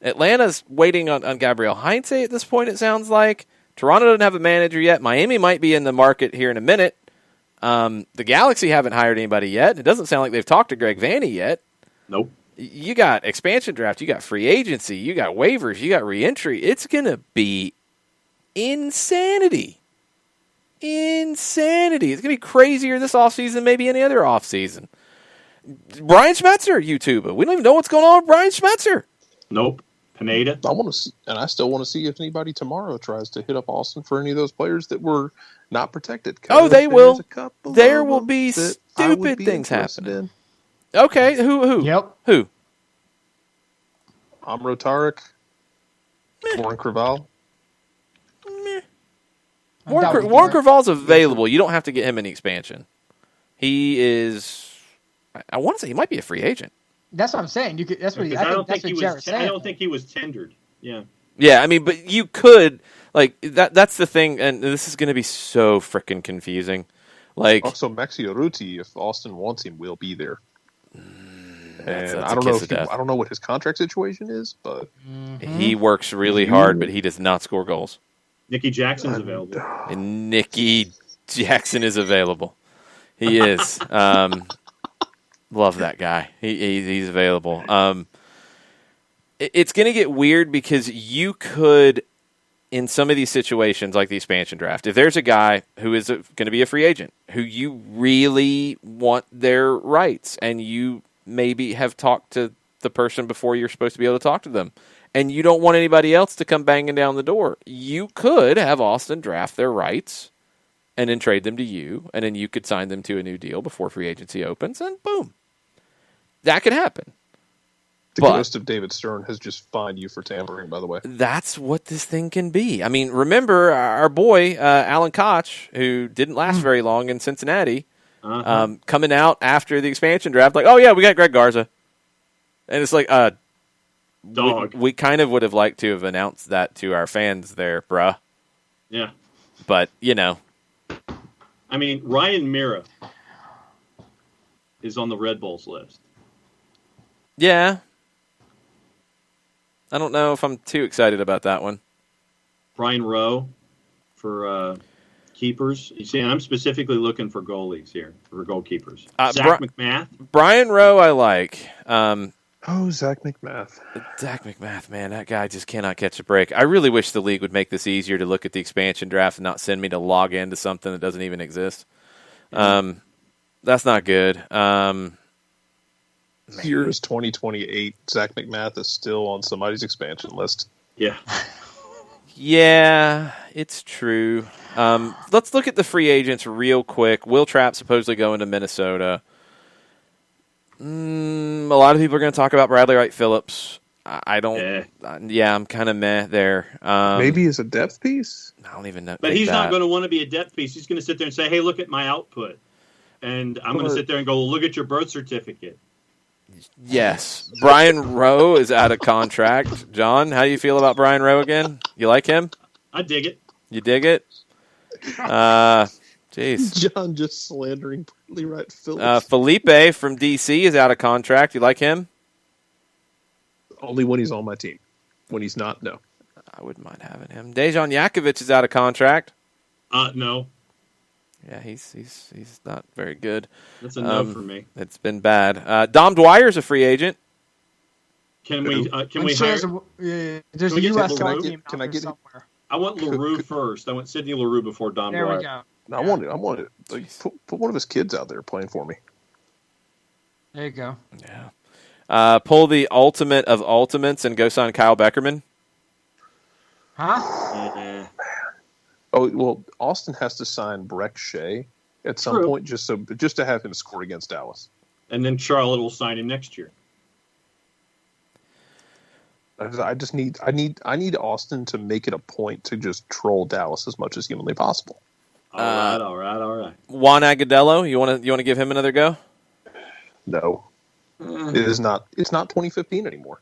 Atlanta's waiting on Gabriel Heinze at this point, it sounds like. Toronto doesn't have a manager yet. Miami might be in the market here in a minute. The Galaxy haven't hired anybody yet. It doesn't sound like they've talked to Greg Vanney yet. Nope. You got expansion draft, you got free agency, you got waivers, you got reentry. It's going to be insanity. Insanity. It's going to be crazier this offseason than maybe any other offseason. Brian Schmetzer, YouTube. We don't even know what's going on with Brian Schmetzer. Nope. Pineda. I still want to see if anybody tomorrow tries to hit up Austin for any of those players that were not protected. Oh, they will. There will be stupid things happening. Okay, who? Yep. Who? Amro Tarek. Warren Creval. Warren Creval's available. You don't have to get him in the expansion. He is. I want to say he might be a free agent. That's what I'm saying. You could. That's what I don't think he was tendered. Yeah. Yeah, I mean, but you could that. That's the thing, and this is going to be so freaking confusing. Also, Maxi Urruti, if Austin wants him, will be there. And I don't know what his contract situation is, but he works really hard, but he does not score goals. Nicky Jackson's available. And Nicky Jackson is available. He is. Love that guy. He's available. It's going to get weird because you could, in some of these situations like the expansion draft, if there's a guy who is going to be a free agent, who you really want their rights, and you maybe have talked to the person before you're supposed to be able to talk to them, and you don't want anybody else to come banging down the door, you could have Austin draft their rights and then trade them to you, and then you could sign them to a new deal before free agency opens, and boom. That could happen. The ghost of David Stern has just fined you for tampering, by the way. That's what this thing can be. I mean, remember our boy, Alan Koch, who didn't last very long in Cincinnati, coming out after the expansion draft, like, oh, yeah, we got Greg Garza. And it's like, dog. We kind of would have liked to have announced that to our fans there, bruh. Yeah. But, I mean, Ryan Mira is on the Red Bulls list. Yeah. I don't know if I'm too excited about that one. Brian Rowe for keepers. You see, I'm specifically looking for goalies here, for goalkeepers. Zach McMath. Brian Rowe I like. Zach McMath. Zach McMath, man, that guy just cannot catch a break. I really wish the league would make this easier to look at the expansion draft and not send me to log into something that doesn't even exist. That's not good. Here is 2028. Zach McMath is still on somebody's expansion list. Yeah. Yeah, it's true. Let's look at the free agents real quick. Will Trapp supposedly going to Minnesota. A lot of people are going to talk about Bradley Wright Phillips. I don't. I'm kind of meh there. Maybe as a depth piece. I don't even know. But he's not going to want to be a depth piece. He's going to sit there and say, "Hey, look at my output," and I'm going to sit there and go, "Look at your birth certificate." Yes, Brian Rowe is out of contract. John, how do you feel about Brian Rowe again? You like him? I dig it. You dig it? Jeez. John just slandering Bradley Wright Phillips. Felipe from DC is out of contract. You like him? Only when he's on my team. When he's not, no. I wouldn't mind having him. Dejan Jakovic is out of contract. No. Yeah, he's not very good. That's a no for me. It's been bad. Dom Dwyer's a free agent. Can we hire? There's a U.S. team. Can I get him? I want LaRue first. I want Sidney LaRue before Dom There Dwyer. we go. I want it. Like, put one of his kids out there playing for me. There you go. Yeah. Pull the ultimate of ultimates and go sign Kyle Beckerman. Huh? Oh well, Austin has to sign Breck Shea at some point just to have him score against Dallas. And then Charlotte will sign him next year. I need Austin to make it a point to just troll Dallas as much as humanly possible. All right. Juan Agudelo, you want to give him another go? No, it is not. It's not 2015 anymore.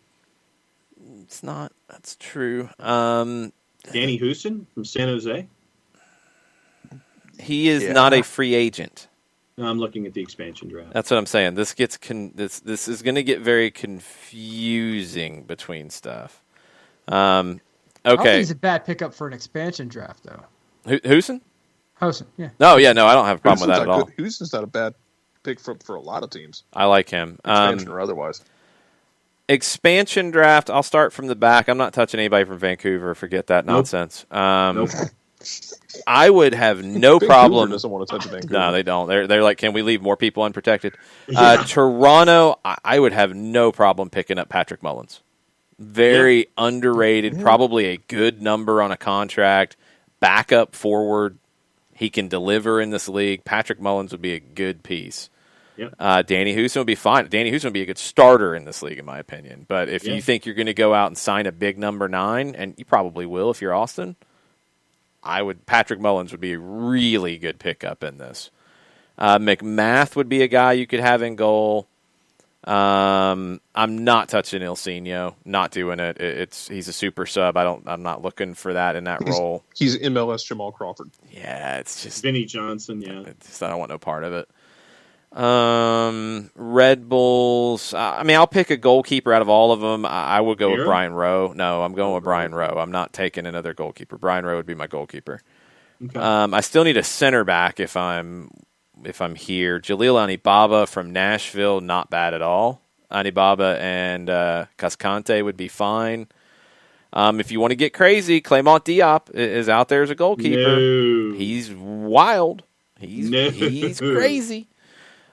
It's not. That's true. Danny Houston from San Jose. He is not a free agent. No, I'm looking at the expansion draft. That's what I'm saying. This gets this is going to get very confusing between stuff. Okay. I don't think he's a bad pickup for an expansion draft, though. Houston? Houston, yeah. No, I don't have a problem with that at all. Houston's not a bad pick for a lot of teams. I like him. Expansion or otherwise. Expansion draft, I'll start from the back. I'm not touching anybody from Vancouver. Forget that nonsense. Nope. I would have no problem. Doesn't want to touch Vancouver. No, they don't. They're like, can we leave more people unprotected? Toronto, I would have no problem picking up Patrick Mullins. Very underrated, probably a good number on a contract. Backup forward. He can deliver in this league. Patrick Mullins would be a good piece. Yep. Danny Houston would be fine. Danny Houston would be a good starter in this league, in my opinion. But if you think you're going to go out and sign a big number 9, and you probably will if you're Austin, Patrick Mullins would be a really good pickup in this. McMath would be a guy you could have in goal. I'm not touching Ilsinho. Not doing it. He's a super sub. I'm not looking for that in that role. He's MLS Jamal Crawford. Yeah, it's just Vinny Johnson. Yeah, I don't want no part of it. Red Bulls. I'll pick a goalkeeper out of all of them. I would go with Brian Rowe. No, I'm going with Brian Rowe. I'm not taking another goalkeeper. Brian Rowe would be my goalkeeper. Okay. I still need a center back if I'm here. Jalil Anibaba from Nashville, not bad at all. Anibaba and Cascante would be fine. If you want to get crazy, Clement Diop is out there as a goalkeeper. No. He's wild. He's crazy.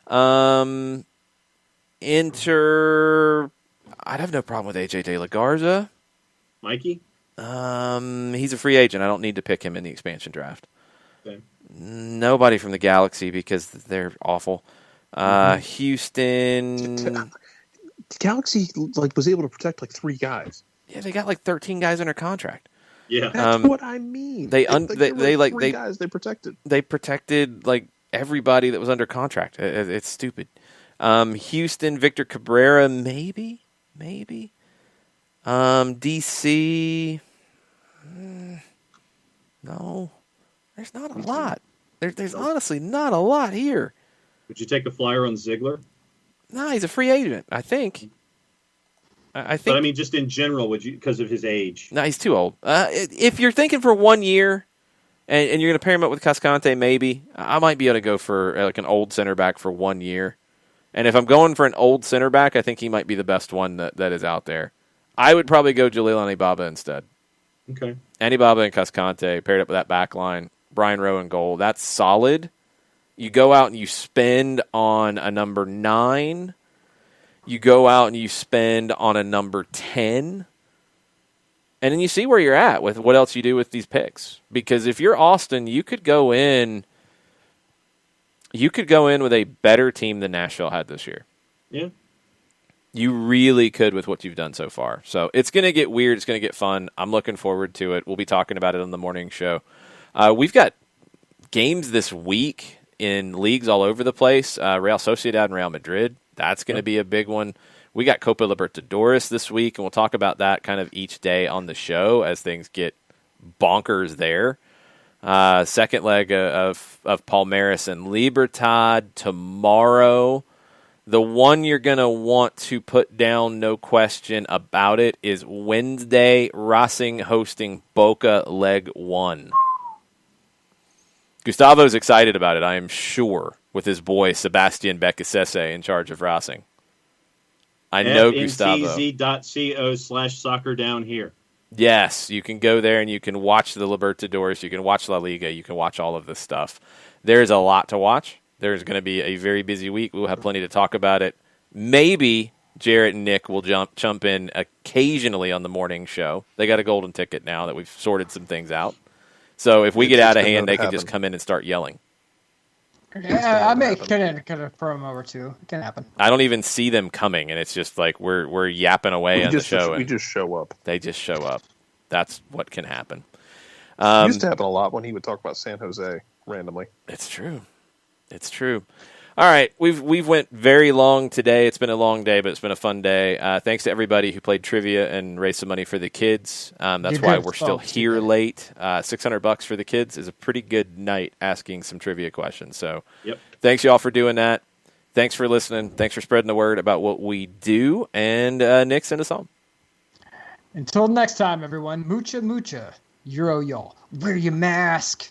I'd have no problem with AJ De La Garza. Mikey? He's a free agent. I don't need to pick him in the expansion draft. Okay. Nobody from the Galaxy because they're awful. Houston. The Galaxy was able to protect 3 guys. Yeah, they got 13 guys under contract. Yeah, that's what I mean. They guys they protected. They protected everybody that was under contract. It's stupid. Houston, Victor Cabrera, maybe. DC, no. There's not a lot. There's honestly not a lot here. Would you take a flyer on Ziegler? No, he's a free agent, I think. I think. But just in general, would you, because of his age? No, he's too old. If you're thinking for 1 year, and you're going to pair him up with Cascante, maybe I might be able to go for an old center back for 1 year. And if I'm going for an old center back, I think he might be the best one that is out there. I would probably go Jalil Anibaba instead. Okay. Anibaba and Cascante paired up with that back line. Brian Rowe in goal. That's solid. You go out and you spend on a number 9. You go out and you spend on a number 10. And then you see where you're at with what else you do with these picks. Because if you're Austin, you could go in with a better team than Nashville had this year. Yeah. You really could with what you've done so far. So it's going to get weird. It's going to get fun. I'm looking forward to it. We'll be talking about it on the morning show. We've got games this week in leagues all over the place. Real Sociedad and Real Madrid. That's going to be a big one. We got Copa Libertadores this week, and we'll talk about that kind of each day on the show as things get bonkers there. Second leg of Palmeiras and Libertad tomorrow. The one you're going to want to put down, no question about it, is Wednesday, Racing hosting Boca leg 1. Gustavo's excited about it, I am sure, with his boy Sebastian Becasese in charge of Racing. I know Gustavo. FNTZ.co/soccer down here. Yes, you can go there and you can watch the Libertadores, you can watch La Liga, you can watch all of this stuff. There's a lot to watch. There's going to be a very busy week. We'll have plenty to talk about it. Maybe Jarrett and Nick will jump in occasionally on the morning show. They got a golden ticket now that we've sorted some things out. So if we get out of hand, they can just come in and start yelling. Yeah, I may cut a promo or two. It can happen. I don't even see them coming, and it's just like we're yapping away on the show. We just show up. They just show up. That's what can happen. It used to happen a lot when he would talk about San Jose randomly. It's true. All right, we've went very long today. It's been a long day, but it's been a fun day. Thanks to everybody who played trivia and raised some money for the kids. That's why we're still here late. $600 for the kids is a pretty good night asking some trivia questions. So Thanks, y'all, for doing that. Thanks for listening. Thanks for spreading the word about what we do. And Nick, send us home. Until next time, everyone. Mucha, mucha. Euro, y'all. Wear your mask.